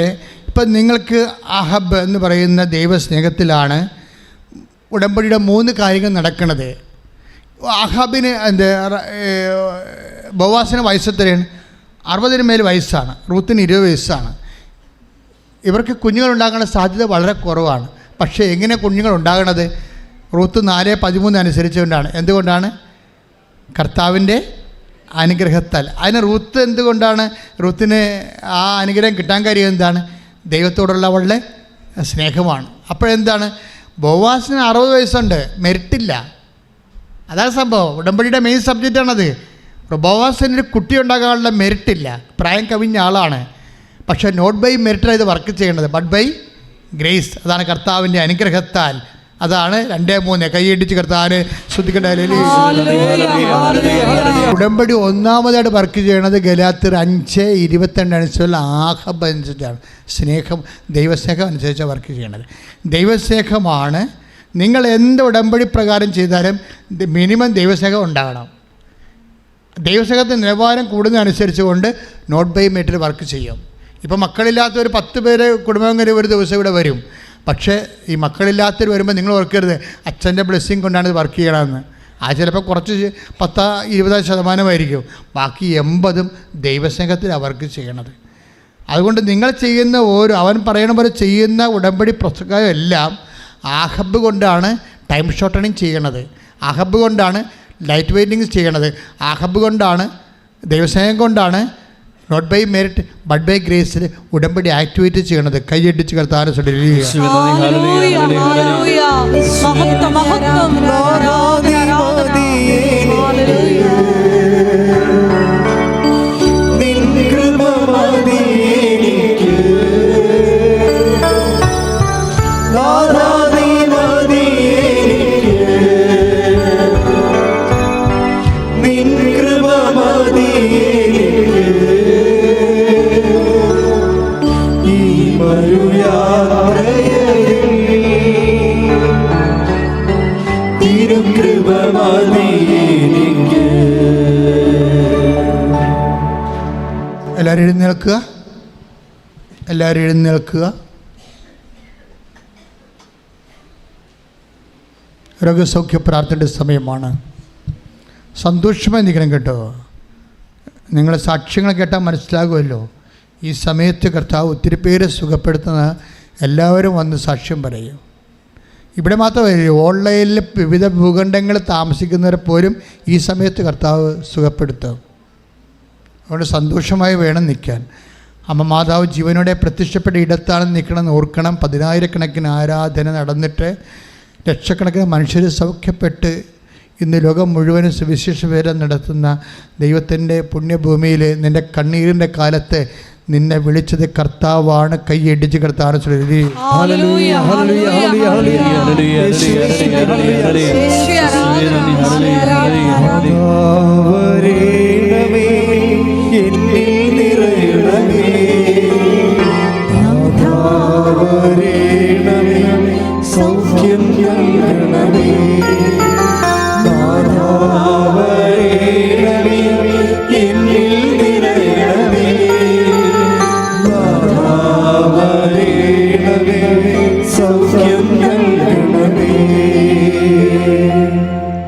ഇപ്പം നിങ്ങൾക്ക് അഹബ് എന്ന് പറയുന്ന ദൈവസ്നേഹത്തിലാണ് ഉടമ്പടിയുടെ 3 കാര്യങ്ങൾ നടക്കുന്നത്. അഹബിന് ബോവാസിന് വയസ്സെത്രയാണ്? 60 മേൽ വയസ്സാണ്. റൂത്തിന് 20 വയസ്സാണ്. ഇവർക്ക് കുഞ്ഞുങ്ങളുണ്ടാകാനുള്ള സാധ്യത വളരെ കുറവാണ്. പക്ഷേ എങ്ങനെ കുഞ്ഞുങ്ങൾ ഉണ്ടാകണത്? റൂത്ത് 4:13 അനുസരിച്ചുകൊണ്ടാണ്. എന്തുകൊണ്ടാണ്? കർത്താവിൻ്റെ അനുഗ്രഹത്താൽ. അതിന് റൂത്ത് എന്തുകൊണ്ടാണ്? റൂത്തിന് ആ അനുഗ്രഹം കിട്ടാൻ കാര്യം എന്താണ്? ദൈവത്തോടുള്ള അവളുടെ സ്നേഹമാണ്. അപ്പോഴെന്താണ്? ബോവാസിന് 60 വയസ്സുണ്ട്, മെരിറ്റില്ല. അതാണ് സംഭവം. ഉടമ്പടിയുടെ മെയിൻ സബ്ജക്റ്റാണത്. ബോവാസിന് ഒരു കുട്ടി ഉണ്ടാകാനുള്ള മെരിറ്റില്ല, പ്രായം കവിഞ്ഞ ആളാണ്. പക്ഷേ നോട്ട് ബൈ മെരിറ്റാണ് ഇത് വർക്ക് ചെയ്യേണ്ടത്, ബട്ട് ബൈ ഗ്രേസ്. അതാണ് കർത്താവിൻ്റെ അനുഗ്രഹത്താൽ. അതാണ് 2-3 കൈയടിച്ച് കർത്താവിനെ ശ്രദ്ധിക്കേണ്ട. ഉടമ്പടി ഒന്നാമതായിട്ട് വർക്ക് ചെയ്യണത് ഗലാത്യർ 5:22 അനുസരിച്ചുള്ള ആഹബ് അനുസരിച്ചാണ്. സ്നേഹം, ദൈവസ്നേഹം അനുസരിച്ചാണ് വർക്ക് ചെയ്യണത്. ദൈവസ്നേഹമാണ്. നിങ്ങൾ എന്ത് ഉടമ്പടി പ്രകാരം ചെയ്താലും മിനിമം ദൈവസ്നേഹം ഉണ്ടാകണം. ദൈവസ്നേഹത്തിൻ്റെ നിലവാരം കൂടുന്നതനുസരിച്ച് കൊണ്ട് നോട്ട് ബൈ മെറ്റീരിയൽ വർക്ക് ചെയ്യും. ഇപ്പോൾ മക്കളില്ലാത്ത ഒരു 10 പേര് കുടുംബങ്ങൾ ഒരു ദിവസം ഇവിടെ വരും. പക്ഷേ ഈ മക്കളില്ലാത്തവർ വരുമ്പോൾ നിങ്ങൾ ഓർക്കരുത് അച്ഛൻ്റെ ബ്ലെസ്സിങ് കൊണ്ടാണ് ഇത് വർക്ക് ചെയ്യണമെന്ന്. ആ ചിലപ്പോൾ കുറച്ച് 10-20% ബാക്കി 80 ദൈവസ്നേഹത്തിൽ അവർക്ക് ചെയ്യണത്. അതുകൊണ്ട് നിങ്ങൾ ചെയ്യുന്ന അവൻ പറയണ പോലെ ചെയ്യുന്ന ഉടമ്പടി പ്രസംഗം എല്ലാം ആഹബ് കൊണ്ടാണ് ടൈം ഷോർട്ടണിങ് ചെയ്യണത്, ആഹബ് കൊണ്ടാണ് ലൈറ്റ് വെയിറ്റിംഗ് ചെയ്യണത്, ആഹബ് കൊണ്ടാണ് ദൈവസ്നേഹം കൊണ്ടാണ് not by merit but by ഗ്രേസിൽ ഉടമ്പടി ആക്ടിവേറ്റ് ചെയ്യണത്. കൈയടിച്ച് കർത്താവിനെ എല്ലാവരും എഴുന്നേൽക്കുക. രോഗസൗഖ്യ പ്രാർത്ഥനയുടെ സമയമാണ്. സന്തോഷമായി നിൽക്കണം കേട്ടോ. നിങ്ങൾ സാക്ഷ്യങ്ങൾ കേട്ടാൽ മനസ്സിലാകുമല്ലോ. ഈ സമയത്ത് കർത്താവ് ഒത്തിരി പേരെ സുഖപ്പെടുത്തുന്ന എല്ലാവരും വന്ന് സാക്ഷ്യം പറയും. ഇവിടെ മാത്രമല്ല, ഓൺലൈനിൽ വിവിധ ഭൂഖണ്ഡങ്ങളിൽ താമസിക്കുന്നവരെ പോലും ഈ സമയത്ത് കർത്താവ് സുഖപ്പെടുത്തും. അതുകൊണ്ട് സന്തോഷമായി വേണം നിൽക്കാൻ. അമ്മ മാതാവ് ജീവനോടെ പ്രത്യക്ഷപ്പെട്ട ഇടത്താണ് നിൽക്കണമെന്ന് ഓർക്കണം. 10,000-കണക്കിന് ആരാധന നടന്നിട്ട് ലക്ഷക്കണക്കിന് മനുഷ്യർ സൗഖ്യപ്പെട്ട് ഇന്ന് ലോകം മുഴുവനും സുവിശേഷ വേദം നടത്തുന്ന ദൈവത്തിൻ്റെ പുണ്യഭൂമിയിൽ നിൻ്റെ കണ്ണീരിൻ്റെ കാലത്ത് നിന്നെ വിളിച്ചത് കർത്താവാണ്. കൈയടിച്ച് കർത്താവ്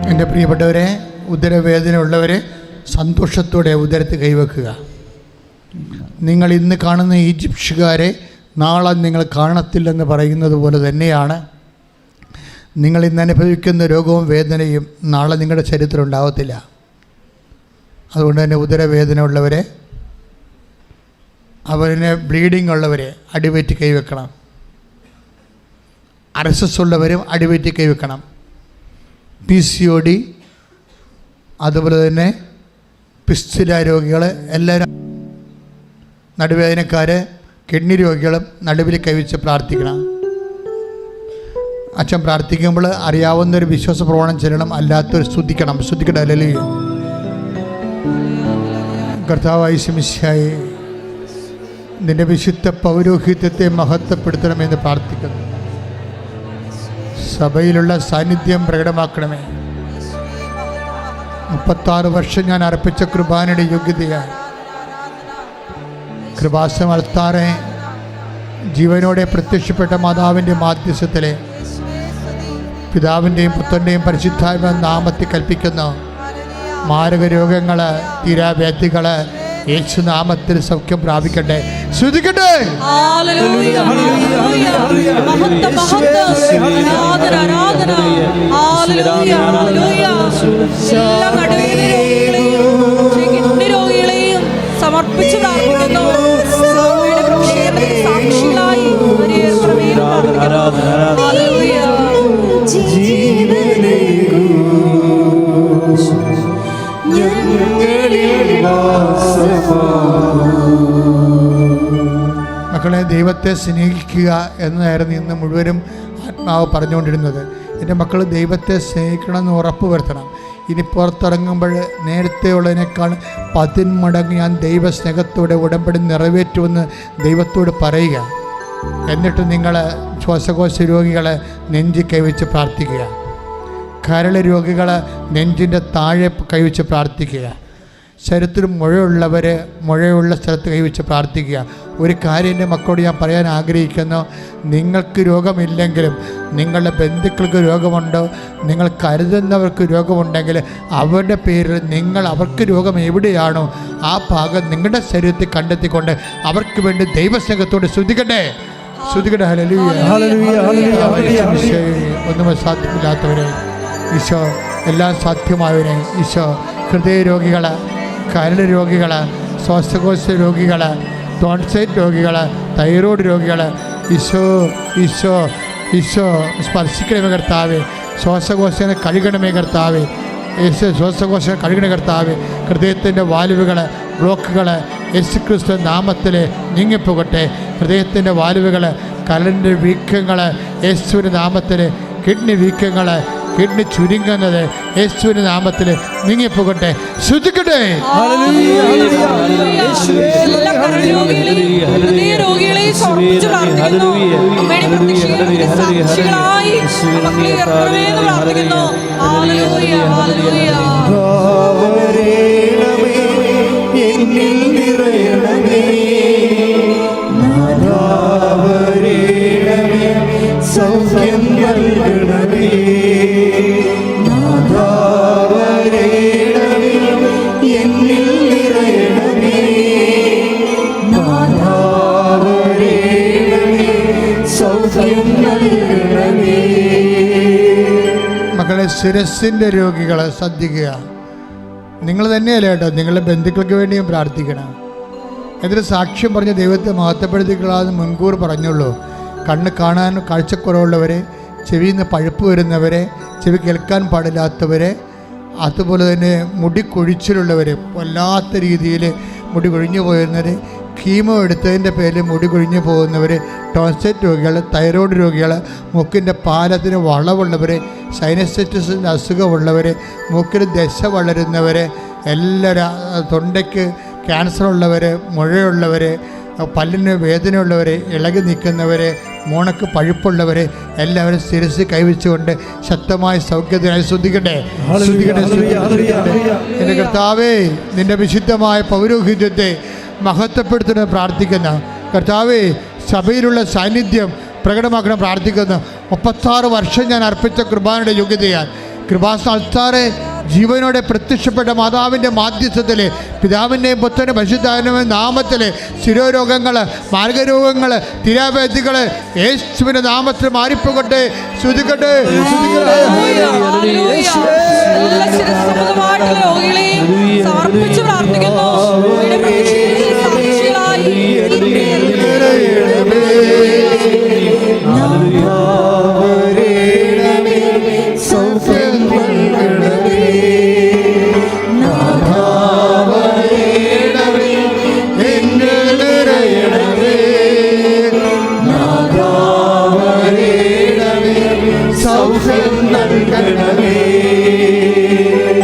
എൻ്റെ പ്രിയപ്പെട്ടവരെ, ഉദരവേദന ഉള്ളവരെ സന്തോഷത്തോടെ ഉദരത്തിൽ കൈവെക്കുക. നിങ്ങൾ ഇന്ന് കാണുന്ന ഈജിപ്ഷ്യക്കാരെ നാളെ നിങ്ങൾ കാണത്തില്ലെന്ന് പറയുന്നത് പോലെ തന്നെയാണ് നിങ്ങൾ ഇന്ന് അനുഭവിക്കുന്ന രോഗവും വേദനയും നാളെ നിങ്ങളുടെ ശരീരത്തിൽ ഉണ്ടാകത്തില്ല. അതുകൊണ്ട് തന്നെ ഉദരവേദന ഉള്ളവരെ, അവരിന് ബ്ലീഡിങ് ഉള്ളവരെ അടിവയറ്റി കൈവെക്കണം. RSS ഉള്ളവരും അടിവയറ്റി കൈവെക്കണം. PCOD, അതുപോലെ തന്നെ പിസ്തുല രോഗികൾ എല്ലാവരും, നടുവേദനക്കാർ, കിഡ്നി രോഗികളും നടുവിൽ കൈവച്ച് പ്രാർത്ഥിക്കണം. അച്ഛൻ പ്രാർത്ഥിക്കുമ്പോൾ അറിയാവുന്നൊരു വിശ്വാസ പ്രമാണം ചെല്ലണം, അല്ലാത്തൊരു സ്തുതിക്കണം. സ്തുതിക്കട്ടെ. ഹല്ലേലൂയ. കർത്താവായ മിശിഹായേ, നിന്റെ വിശുദ്ധ പൗരോഹിത്യത്തെ മഹത്വപ്പെടുത്തണമെന്ന് പ്രാർത്ഥിക്കുന്നു. സഭയിലുള്ള സാന്നിധ്യം പ്രകടമാക്കണമേ. 36 വർഷം ഞാൻ അർപ്പിച്ച കൃപാനയുടെ യോഗ്യതയായി കൃപാസനം അൾത്താറെ ജീവനോടെ പ്രത്യക്ഷപ്പെട്ട മാതാവിൻ്റെ മാധ്യസ്ഥത്തിലെ പിതാവിൻ്റെയും പുത്രൻ്റെയും പരിശുദ്ധാത്മ നാമത്തിൽ കൽപ്പിക്കുന്ന മാരക രോഗങ്ങൾ, തീരാവ്യാധികൾ യേശുനാമത്തിൽ സൗഖ്യം പ്രാപിക്കട്ടെ. ശ്രദ്ധിക്കട്ടെ. സമർപ്പിച്ചു പ്രാർത്ഥിക്കുന്നു. സാക്ഷികളായി മക്കളെ, ദൈവത്തെ സ്നേഹിക്കുക എന്നതായിരുന്നു ഇന്ന് മുഴുവനും ആത്മാവ് പറഞ്ഞുകൊണ്ടിരുന്നത്. എൻ്റെ മക്കൾ ദൈവത്തെ സ്നേഹിക്കണമെന്ന് ഉറപ്പ് വരുത്തണം. ഇനി പുറത്തിറങ്ങുമ്പോൾ നേരത്തെ ഉള്ളതിനേക്കാൾ 10 മടങ്ങ് ഞാൻ ദൈവസ്നേഹത്തോടെ ഉടമ്പടി നിറവേറ്റുമെന്ന് ദൈവത്തോട് പറയുക. എന്നിട്ട് നിങ്ങൾ ശ്വാസകോശ രോഗികളെ നെഞ്ചി കൈവച്ച് പ്രാർത്ഥിക്കുക. കരൾ രോഗികൾ നെഞ്ചിൻ്റെ താഴെ കൈവച്ച് പ്രാർത്ഥിക്കുക. ശരീരത്തിൽ മുഴയുള്ള സ്ഥലത്ത് കൈവച്ച് പ്രാർത്ഥിക്കുക. ഒരു കാര്യം എൻ്റെ മക്കളോട് ഞാൻ പറയാൻ ആഗ്രഹിക്കുന്നു. നിങ്ങൾക്ക് രോഗമില്ലെങ്കിലും നിങ്ങളുടെ ബന്ധുക്കൾക്ക് രോഗമുണ്ടോ, നിങ്ങൾ കരുതുന്നവർക്ക് രോഗമുണ്ടെങ്കിൽ അവരുടെ പേരിൽ നിങ്ങൾ അവർക്ക് രോഗം എവിടെയാണോ ആ ഭാഗം നിങ്ങളുടെ ശരീരത്തിൽ കണ്ടെത്തിക്കൊണ്ട് അവർക്ക് വേണ്ടി ദൈവസ്നേഹത്തോട് സ്തുതിക്കട്ടെ. ഹല്ലേലൂയ, ഹല്ലേലൂയ, ഹല്ലേലൂയ. ഒന്നും സാധ്യമില്ലാത്തവരെ ഈശോ, എല്ലാം സാധ്യമായവരെ ഈശോ, ഹൃദയരോഗികൾ, കരൾ രോഗികൾ, ശ്വാസകോശ രോഗികൾ, ടോൺസൈറ്റ് രോഗികൾ, തൈറോയ്ഡ് രോഗികൾ, ഈശോ ഈശോ ഈശോ സ്പർശിക്കണമേ കർത്താവേ. ശ്വാസകോശനെ കഴുകണമേ കർത്താവേ. യേശു ശ്വാസകോശം കഴുകണ കർത്താവേ. ഹൃദയത്തിൻ്റെ വാൽവുകൾ, ബ്ലോക്കുകൾ യേശുക്രിസ്തു നാമത്തിൽ നീങ്ങിപ്പോകട്ടെ. ഹൃദയത്തിൻ്റെ വാൽവുകൾ, കരളിൻ്റെ വീക്കങ്ങൾ യേശുവിൻ്റെ നാമത്തിൽ, കിഡ്നി വീക്കങ്ങൾ, കിഡ്നി ചുരുങ്ങുന്നത് യേശുവിൻ്റെ നാമത്തിൽ നീങ്ങിപ്പോകട്ടെ. ശ്രദ്ധിക്കട്ടെ. സൗഖ്യം നൽകണമേ, എന്നിൽ നിറയണമേ, സൗഖ്യം നൽകണമേ. മക്കളെ, ശിരസിൻ്റെ രോഗികൾ ശ്രദ്ധിക്കുക. നിങ്ങൾ തന്നെയല്ല കേട്ടോ, നിങ്ങളുടെ ബന്ധുക്കൾക്ക് വേണ്ടിയും പ്രാർത്ഥിക്കണം. എന്നിട്ട് സാക്ഷ്യം പറഞ്ഞ് ദൈവത്തെ മഹത്വപ്പെടുത്തിക്കളാന്ന് മുൻകൂർ പറഞ്ഞുള്ളൂ. കണ്ണ് കാണാൻ കാഴ്ചക്കുറവുള്ളവരെ, ചെവിയിൽ നിന്ന് പഴുപ്പ് വരുന്നവരെ, ചെവി കേൾക്കാൻ പാടില്ലാത്തവരെ, അതുപോലെ തന്നെ മുടി കൊഴിച്ചിലുള്ളവർ, വല്ലാത്ത രീതിയിൽ മുടി കൊഴിഞ്ഞു പോയിരുന്നവർ, കീമോ എടുത്തതിൻ്റെ പേരിൽ മുടി കൊഴിഞ്ഞു പോകുന്നവർ, ടോൺസൈറ്റ് രോഗികൾ, തൈറോയ്ഡ് രോഗികൾ, മൂക്കിൻ്റെ പാലത്തിന് വളവുള്ളവർ, സൈനസൈറ്റിസിൻ്റെ അസുഖമുള്ളവർ, മൂക്കിൽ ദശ വളരുന്നവർ, എല്ലാവരും, തൊണ്ടയ്ക്ക് ക്യാൻസർ ഉള്ളവർ, മുഴയുള്ളവർ, പല്ലിന് വേദനയുള്ളവർ, ഇളകി നിൽക്കുന്നവർ, മോണക്ക് പഴുപ്പുള്ളവർ, എല്ലാവരും ശിരസ് കൈവച്ചുകൊണ്ട് ശക്തമായ സൗഖ്യത്തിനായി ശ്രദ്ധിക്കട്ടെ. എൻ്റെ കർത്താവേ, നിൻ്റെ വിശുദ്ധമായ പൗരോഹിത്യത്തെ മഹത്വപ്പെടുത്തുന്ന പ്രാർത്ഥിക്കുന്ന കർത്താവേ, സഭയിലുള്ള സാന്നിധ്യം പ്രകടമാക്കണം പ്രാർത്ഥിക്കുന്നു. 36 വർഷം ഞാൻ അർപ്പിച്ച കൃപാനയുടെ യോഗ്യതയാൽ കൃപാസ്ഥാനത്താറെ ജീവനോടെ പ്രത്യക്ഷപ്പെട്ട മാതാവിൻ്റെ മാധ്യസ്ഥത്തിൽ, പിതാവിൻ്റെയും പുത്രൻ്റെ പരിശുദ്ധാത്മാവിൻ്റെ നാമത്തിൽ ശിരോരോഗങ്ങൾ, മാർഗരോഗങ്ങൾ, തിരാവേദികൾ യേശുവിൻ്റെ നാമത്തിൽ മാറിപ്പോകട്ടെ. ശ്രുതിക്കട്ടെ. സമർപ്പിച്ച് പ്രാർത്ഥിക്കുന്നു.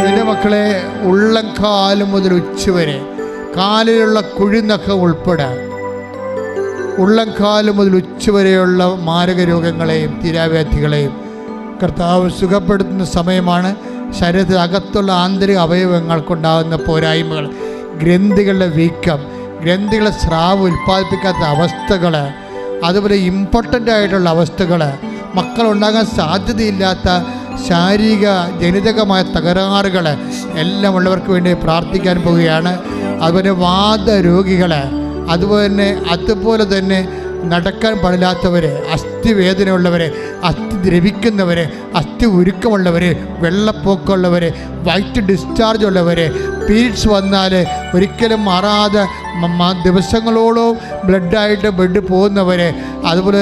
എൻ്റെ മക്കളെ, ഉള്ളംകാല് മുതൽ ഉച്ചവരെ, കാലിലുള്ള കുഴിനഖം ഉൾപ്പെടെ ഉള്ളംകാല് മുതൽ ഉച്ചവരെയുള്ള മാരക രോഗങ്ങളെയും തീരാവ്യാധികളെയും കർത്താവ് സുഖപ്പെടുത്തുന്ന സമയമാണ്. ശരീരത്തിൽ അകത്തുള്ള ആന്തരിക അവയവങ്ങൾക്കുണ്ടാകുന്ന പോരായ്മകൾ, ഗ്രന്ഥികളുടെ വീക്കം, ഗ്രന്ഥികളെ സ്രാവ് ഉൽപ്പാദിപ്പിക്കാത്ത അവസ്ഥകൾ, അതുപോലെ ഇമ്പോർട്ടൻ്റ് ആയിട്ടുള്ള അവസ്ഥകൾ, മക്കളുണ്ടാകാൻ സാധ്യതയില്ലാത്ത ശാരീരിക ജനിതകമായ തകരാറുകൾ എല്ലാം ഉള്ളവർക്ക് വേണ്ടി പ്രാർത്ഥിക്കാൻ പോവുകയാണ്. അതുപോലെ വാദരോഗികൾ, അതുപോലെ തന്നെ നടക്കാൻ പാടില്ലാത്തവർ, അസ്ഥി വേദനയുള്ളവർ, അസ്ഥി ദ്രവിക്കുന്നവർ, അസ്ഥി ഉരുക്കമുള്ളവർ, വെള്ളപ്പൊക്കമുള്ളവർ, വൈറ്റ് ഡിസ്ചാർജ് ഉള്ളവർ, പീരീഡ്സ് വന്നാൽ ഒരിക്കലും മാറാതെ ദിവസങ്ങളോളം ബ്ലഡായിട്ട് ബ്ലഡ് പോകുന്നവർ, അതുപോലെ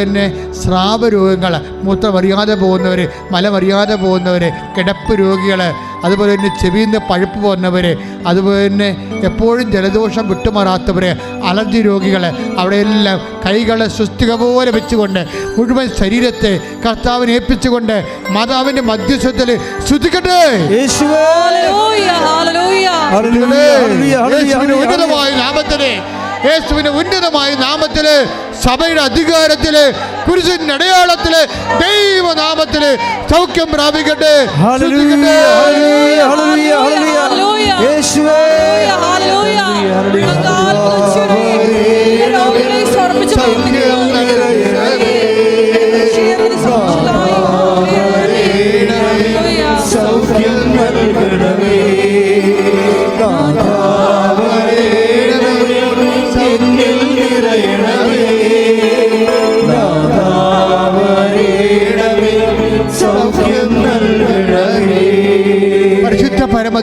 തന്നെ സ്രാവരോഗങ്ങൾ, മൂത്രമറിയാതെ പോകുന്നവർ, മലമറിയാതെ പോകുന്നവർ, കിടപ്പ് രോഗികൾ, അതുപോലെ തന്നെ ചെവിയിൽ നിന്ന് പഴുപ്പ് പോകുന്നവർ, അതുപോലെ തന്നെ എപ്പോഴും ജലദോഷം വിട്ടുമാറാത്തവർ, അലർജി രോഗികൾ, അവിടെയെല്ലാം കൈകളെ സുസ്ഥിക പോലെ വെച്ചുകൊണ്ട് മുഴുവൻ ശരീരത്തെ കർത്താവിനെ ഏൽപ്പിച്ചുകൊണ്ട് മാതാവിൻ്റെ മധ്യസ്ഥത്തിൽ സ്തുതിക്കട്ടെ. യേശുവിന്റെ ഉന്നതമായ നാമത്തില്, സഭയുടെ അധികാരത്തില്, കുരിശിന്റെ അടയാളത്തില്, ദൈവനാമത്തില് സൗഖ്യം പ്രാപിക്കട്ടെ. യേശുവേ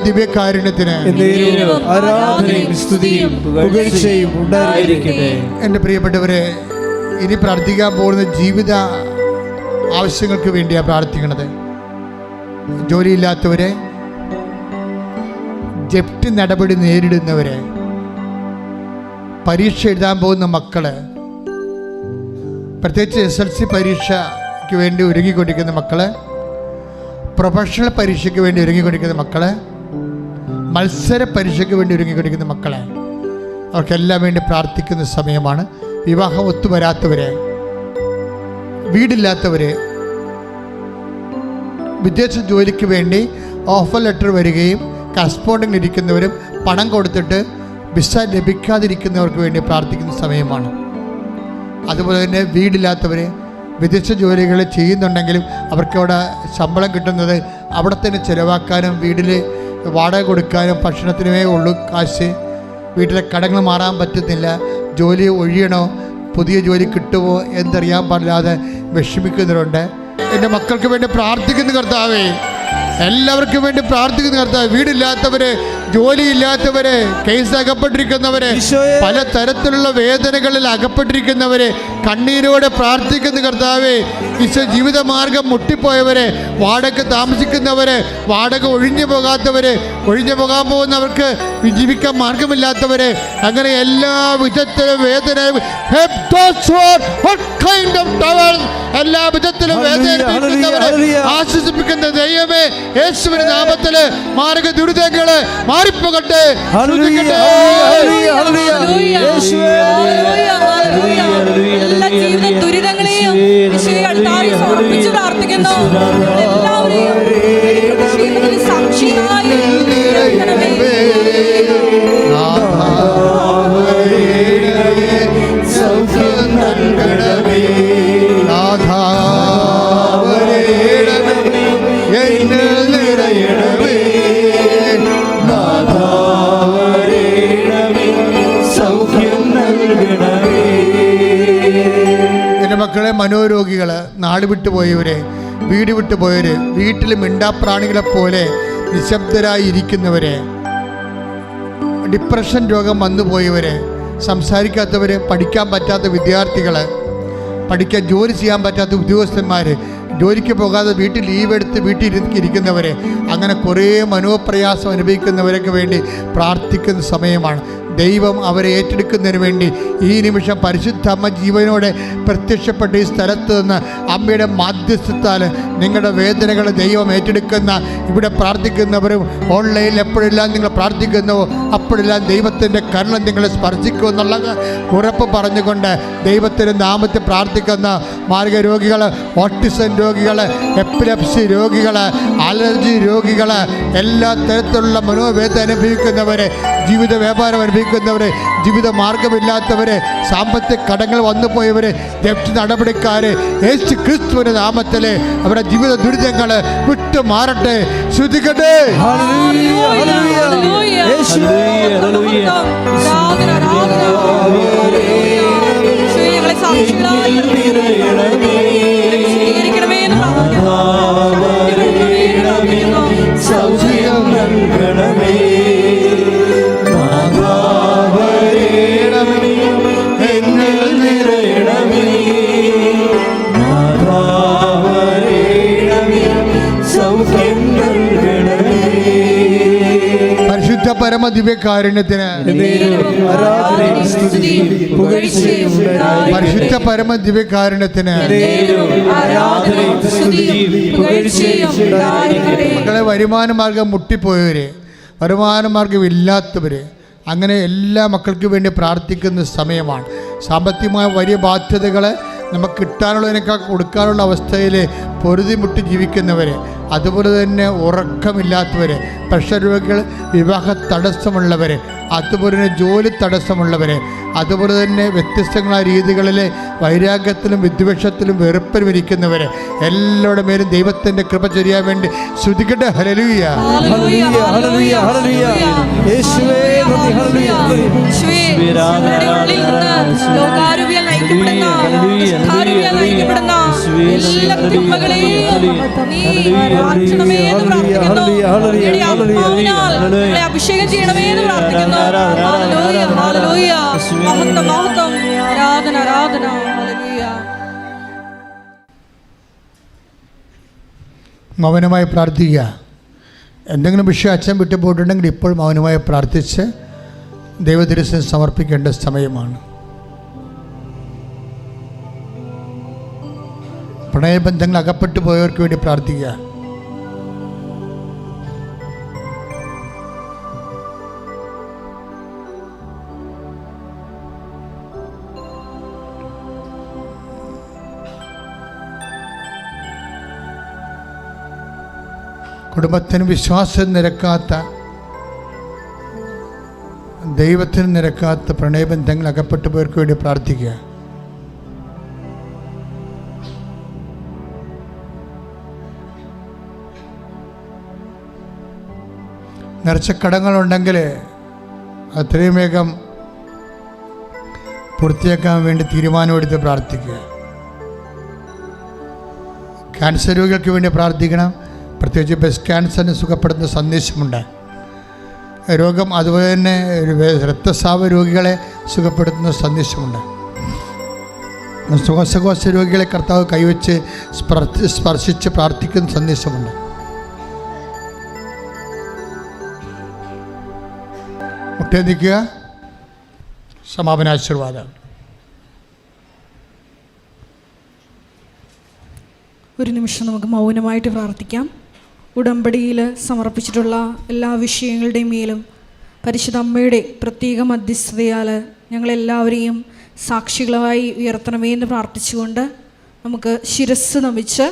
ദിവ്യകാരുണ്യത്തിന് എന്നേരവും ആരാധനയും സ്തുതിയും പുകഴ്ചയും ഉണ്ടായിരിക്കട്ടെ. എൻ്റെ പ്രിയപ്പെട്ടവരെ, ഇനി പ്രാർത്ഥിക്കാൻ പോകുന്ന ജീവിത ആവശ്യങ്ങൾക്ക് വേണ്ടിയാണ് പ്രാർത്ഥിക്കുന്നത്. ജോലിയില്ലാത്തവരെ, ജപ്തി നടപടി നേരിടുന്നവരെ, പരീക്ഷ എഴുതാൻ പോകുന്ന മക്കള്, പ്രത്യേകിച്ച് SLC പരീക്ഷയ്ക്ക് വേണ്ടി ഒരുങ്ങിക്കൊണ്ടിരിക്കുന്ന മക്കള്, പ്രൊഫഷണൽ പരീക്ഷയ്ക്ക് വേണ്ടി ഒരുങ്ങിക്കൊണ്ടിരിക്കുന്ന മക്കള്, മത്സര പരീക്ഷയ്ക്ക് വേണ്ടി ഒരുങ്ങിക്കൊണ്ടിരിക്കുന്ന മക്കളെ, അവർക്കെല്ലാം വേണ്ടി പ്രാർത്ഥിക്കുന്ന സമയമാണ്. വിവാഹം ഒത്തുവരാത്തവരെ, വീടില്ലാത്തവരെ, വിദേശ ജോലിക്ക് വേണ്ടി ഓഫർ ലെറ്റർ വരികയും കറസ്പോണ്ടിങ്ങിൽ ഇരിക്കുന്നവരും പണം കൊടുത്തിട്ട് വിസ ലഭിക്കാതിരിക്കുന്നവർക്ക് വേണ്ടി പ്രാർത്ഥിക്കുന്ന സമയമാണ്. അതുപോലെ തന്നെ വീടില്ലാത്തവർ, വിദേശ ജോലികൾ ചെയ്യുന്നുണ്ടെങ്കിലും അവർക്കവിടെ ശമ്പളം കിട്ടുന്നത് അവിടെ തന്നെ ചിലവാക്കാനും വീട്ടിൽ വാടക കൊടുക്കാനും ഭക്ഷണത്തിനുമേ ഉള്ളൂ കാശ്. വീട്ടിലെ കടങ്ങൾ മാറാൻ പറ്റുന്നില്ല, ജോലി ഒഴിയണോ, പുതിയ ജോലി കിട്ടുമോ എന്നറിയാൻ പാടില്ലാതെ വിഷമിക്കുന്നവരുണ്ട്. എൻ്റെ മക്കൾക്ക് വേണ്ടി പ്രാർത്ഥിക്കുന്ന കർത്താവേ, എല്ലാവർക്കും വേണ്ടി പ്രാർത്ഥിക്കുന്ന കർത്താവ്, വീടില്ലാത്തവര്, ജോലിയില്ലാത്തവര്, കേസ് അകപ്പെട്ടിരിക്കുന്നവര്, പല തരത്തിലുള്ള വേദനകളിൽ അകപ്പെട്ടിരിക്കുന്നവര്, കണ്ണീരോടെ പ്രാർത്ഥിക്കുന്ന കർത്താവേ, ഈശോ ജീവിതമാർഗം മുട്ടിപ്പോയവരെ, വാടക താമസിക്കുന്നവര്, വാടക ഒഴിഞ്ഞു പോകാത്തവര്, ഒഴിഞ്ഞു പോകാൻ പോകുന്നവർക്ക് ജീവിക്കാൻ മാർഗമില്ലാത്തവര്, അങ്ങനെ എല്ലാ വിധത്തിലും വേദന, എല്ലാ വിധത്തിലും വേദനിപ്പിക്കുന്നവരെ ആശ്വസിപ്പിക്കുന്ന ദൈവമേ, യേശുവിന്റെ നാമത്തില് മാർഗ ദുരിതങ്ങള് മാറിപ്പോകട്ടെ. എല്ലാ ജീവിത ദുരിതങ്ങളെയും സമർപ്പിച്ച് പ്രാർത്ഥിക്കുന്നു. എല്ലാവരെയും സാക്ഷിയായി മക്കളെ, മനോരോഗികള്, നാട് വിട്ടുപോയവര്, വീട് വിട്ടുപോയവര്, വീട്ടിൽ മിണ്ടാപ്രാണികളെ പോലെ നിശബ്ദരായി ഇരിക്കുന്നവര്, ഡിപ്രഷൻ രോഗം വന്നുപോയവര്, സംസാരിക്കാത്തവര്, പഠിക്കാൻ പറ്റാത്ത വിദ്യാർത്ഥികള്, ജോലി ചെയ്യാൻ പറ്റാത്ത ഉദ്യോഗസ്ഥന്മാർ, ജോലിക്ക് പോകാതെ വീട്ടിൽ ലീവ് എടുത്ത് വീട്ടിൽ ഇരിക്കുന്നവരെ, അങ്ങനെ കുറേ മനോപ്രയാസം അനുഭവിക്കുന്നവരൊക്കെ വേണ്ടി പ്രാർത്ഥിക്കുന്ന സമയമാണ്. ദൈവം അവരെ ഏറ്റെടുക്കുന്നതിന് വേണ്ടി ഈ നിമിഷം പരിശുദ്ധ അമ്മ ജീവനോടെ പ്രത്യക്ഷപ്പെട്ട ഈ സ്ഥലത്ത് നിന്ന് അമ്മയുടെ മാധ്യസ്ഥത്താൽ നിങ്ങളുടെ വേദനകൾ ദൈവം ഏറ്റെടുക്കുന്ന, ഇവിടെ പ്രാർത്ഥിക്കുന്നവരും ഓൺലൈനിൽ എപ്പോഴെല്ലാം നിങ്ങൾ പ്രാർത്ഥിക്കുന്നുവോ അപ്പോഴെല്ലാം ദൈവത്തിൻ്റെ കരുണ നിങ്ങളെ സ്പർശിക്കുമെന്നുള്ള ഉറപ്പ് പറഞ്ഞുകൊണ്ട് ദൈവത്തിൻ്റെ നാമത്തിൽ പ്രാർത്ഥിക്കുന്ന മാർഗരോഗികൾ, ഓട്ടിസം രോഗികൾ, എപ്പിലെപ്സി രോഗികൾ, അലർജി രോഗികൾ, എല്ലാ തരത്തിലുള്ള മനോവേദന അനുഭവിക്കുന്നവരെ, ജീവിത വ്യാപാരം അനുഭവിക്കുന്നവരെ, ജീവിത മാർഗമില്ലാത്തവരെ, സാമ്പത്തിക കടങ്ങൾ വന്നുപോയവരെ, ജപ്തി നടപടിക്കാരെ, യേശു ക്രിസ്തുവിന്റെ നാമത്തിൽ അവരുടെ ജീവിത ദുരിതങ്ങൾ വിട്ടു മാറട്ടെ. ശ്രുതികട്ടെ. പരമ ദിവ്യകാരുണ്യത്തിന്, പരിശുദ്ധ പരമ ദിവ്യകാരുണ്യത്തിന് മക്കളെ, വരുമാന മാർഗം മുട്ടിപ്പോയവര്, വരുമാന മാർഗം ഇല്ലാത്തവര്, അങ്ങനെ എല്ലാ മക്കൾക്കും വേണ്ടി പ്രാർത്ഥിക്കുന്ന സമയമാണ്. സാമ്പത്തികമായ വലിയ ബാധ്യതകൾ നമുക്ക് കിട്ടാനുള്ളതിനേക്കാൾ കൊടുക്കാനുള്ള അവസ്ഥയിൽ പൊറുതിമുട്ടി ജീവിക്കുന്നവർ, അതുപോലെ തന്നെ ഉറക്കമില്ലാത്തവർ, പ്രഷർ രോഗികൾ, വിവാഹ തടസ്സമുള്ളവർ, അതുപോലെ തന്നെ ജോലി തടസ്സമുള്ളവർ, അതുപോലെ തന്നെ വ്യത്യസ്തങ്ങളായ രീതികളിൽ വൈരാഗ്യത്തിലും വിദ്വേഷത്തിലും വെറുപ്പിലും ഇരിക്കുന്നവർ, എല്ലാവരുടെ മേലും ദൈവത്തിൻ്റെ കൃപ ചൊരിയാൻ വേണ്ടി ശ്രുതിക്കട്ടെ. ഹല്ലേലൂയ, ഹല്ലേലൂയ, ഹല്ലേലൂയ. യേശുവേ നന്ദി, ഹല്ലേലൂയ. ലോകാരൂപിയാൽ നയിക്കപ്പെടുന്ന എല്ലാ തിന്മകളെയും നീ മാറ്റണമേ എന്ന് പ്രാർത്ഥിക്കുന്നു. അങ്ങയുടെ ആത്മാവിനാൽ ഞങ്ങളെ അഭിഷേകം ചെയ്യണമേ എന്ന് പ്രാർത്ഥിക്കുന്നു. Hallelujah, hallelujah. മഹത്വം, മഹത്വം, ആരാധന, ആരാധന. ഹല്ലേലൂയ. മൗനമായി പ്രാർത്ഥിക്കുക. എന്തെങ്കിലും വിഷയം അച്ഛൻ വിട്ടു പോയിട്ടുണ്ടെങ്കിൽ ഇപ്പോൾ മൗനമായി പ്രാർത്ഥിച്ച് ദൈവത്തിരുസേന സമർപ്പിക്കേണ്ട സമയമാണ്. പ്രണയബന്ധങ്ങൾ അകപ്പെട്ടു പോയവർക്ക് വേണ്ടി പ്രാർത്ഥിക്കുക. കുടുംബത്തിന് വിശ്വാസം നിരക്കാത്ത, ദൈവത്തിന് നിരക്കാത്ത പ്രണയബന്ധങ്ങൾ അകപ്പെട്ടു പോയവർക്ക് വേണ്ടി പ്രാർത്ഥിക്കുക. നിറച്ച കടങ്ങളുണ്ടെങ്കിൽ അത്രയും വേഗം പൂർത്തിയാക്കാൻ വേണ്ടി തീരുമാനമെടുത്ത് പ്രാർത്ഥിക്കുക. ക്യാൻസർ രോഗികൾക്ക് വേണ്ടി പ്രാർത്ഥിക്കണം. പ്രത്യേകിച്ച് ബ്രസ്റ്റ് ക്യാൻസറിന് സുഖപ്പെടുത്തുന്ന സന്ദേശമുണ്ട്. രോഗം അതുപോലെ തന്നെ രക്തസ്രാവ രോഗികളെ സുഖപ്പെടുത്തുന്ന സന്ദേശമുണ്ട്. ശ്വാസകോശ രോഗികളെ കർത്താവ് കൈവച്ച് സ്പർശിച്ച് പ്രാർത്ഥിക്കുന്ന സന്ദേശമുണ്ട്. മുട്ടേ നിൽക്കുക. സമാപനാശീർവാദം. ഒരു നിമിഷം നമുക്ക് മൗനമായിട്ട് പ്രാർത്ഥിക്കാം. ഉടമ്പടിയിൽ സമർപ്പിച്ചിട്ടുള്ള എല്ലാ വിഷയങ്ങളുടെയും മേലും പരിശുദ്ധ അമ്മയുടെ പ്രത്യേക മധ്യസ്ഥതയാൽ ഞങ്ങളെല്ലാവരെയും സാക്ഷികളായി ഉയർത്തണമേ എന്ന് പ്രാർത്ഥിച്ചുകൊണ്ട് നമുക്ക് ശിരസ്സ് നമിച്ച്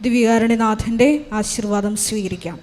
ദിവ്യകാരുണ്യനാഥൻ്റെ ആശീർവാദം സ്വീകരിക്കാം.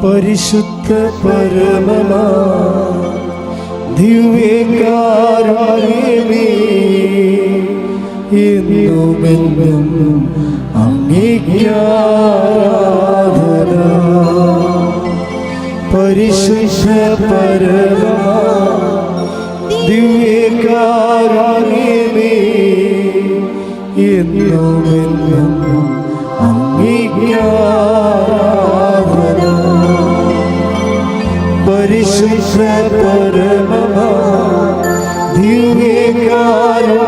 പരിശുദ്ധ പരമമാ ദിവ്യകാരുണ്യമേ, എന്നുമെന്നും അങ്ങേക്ക് ആരാധന. പരിശുദ്ധ പരമമാ ദിവ്യകാരുണ്യമേ, എന്നുമെന്നും അങ്ങേക്ക് ആരാധന. പരിശുദ്ധ പരമമാ ദിവ്യകാരുണ്യമേ,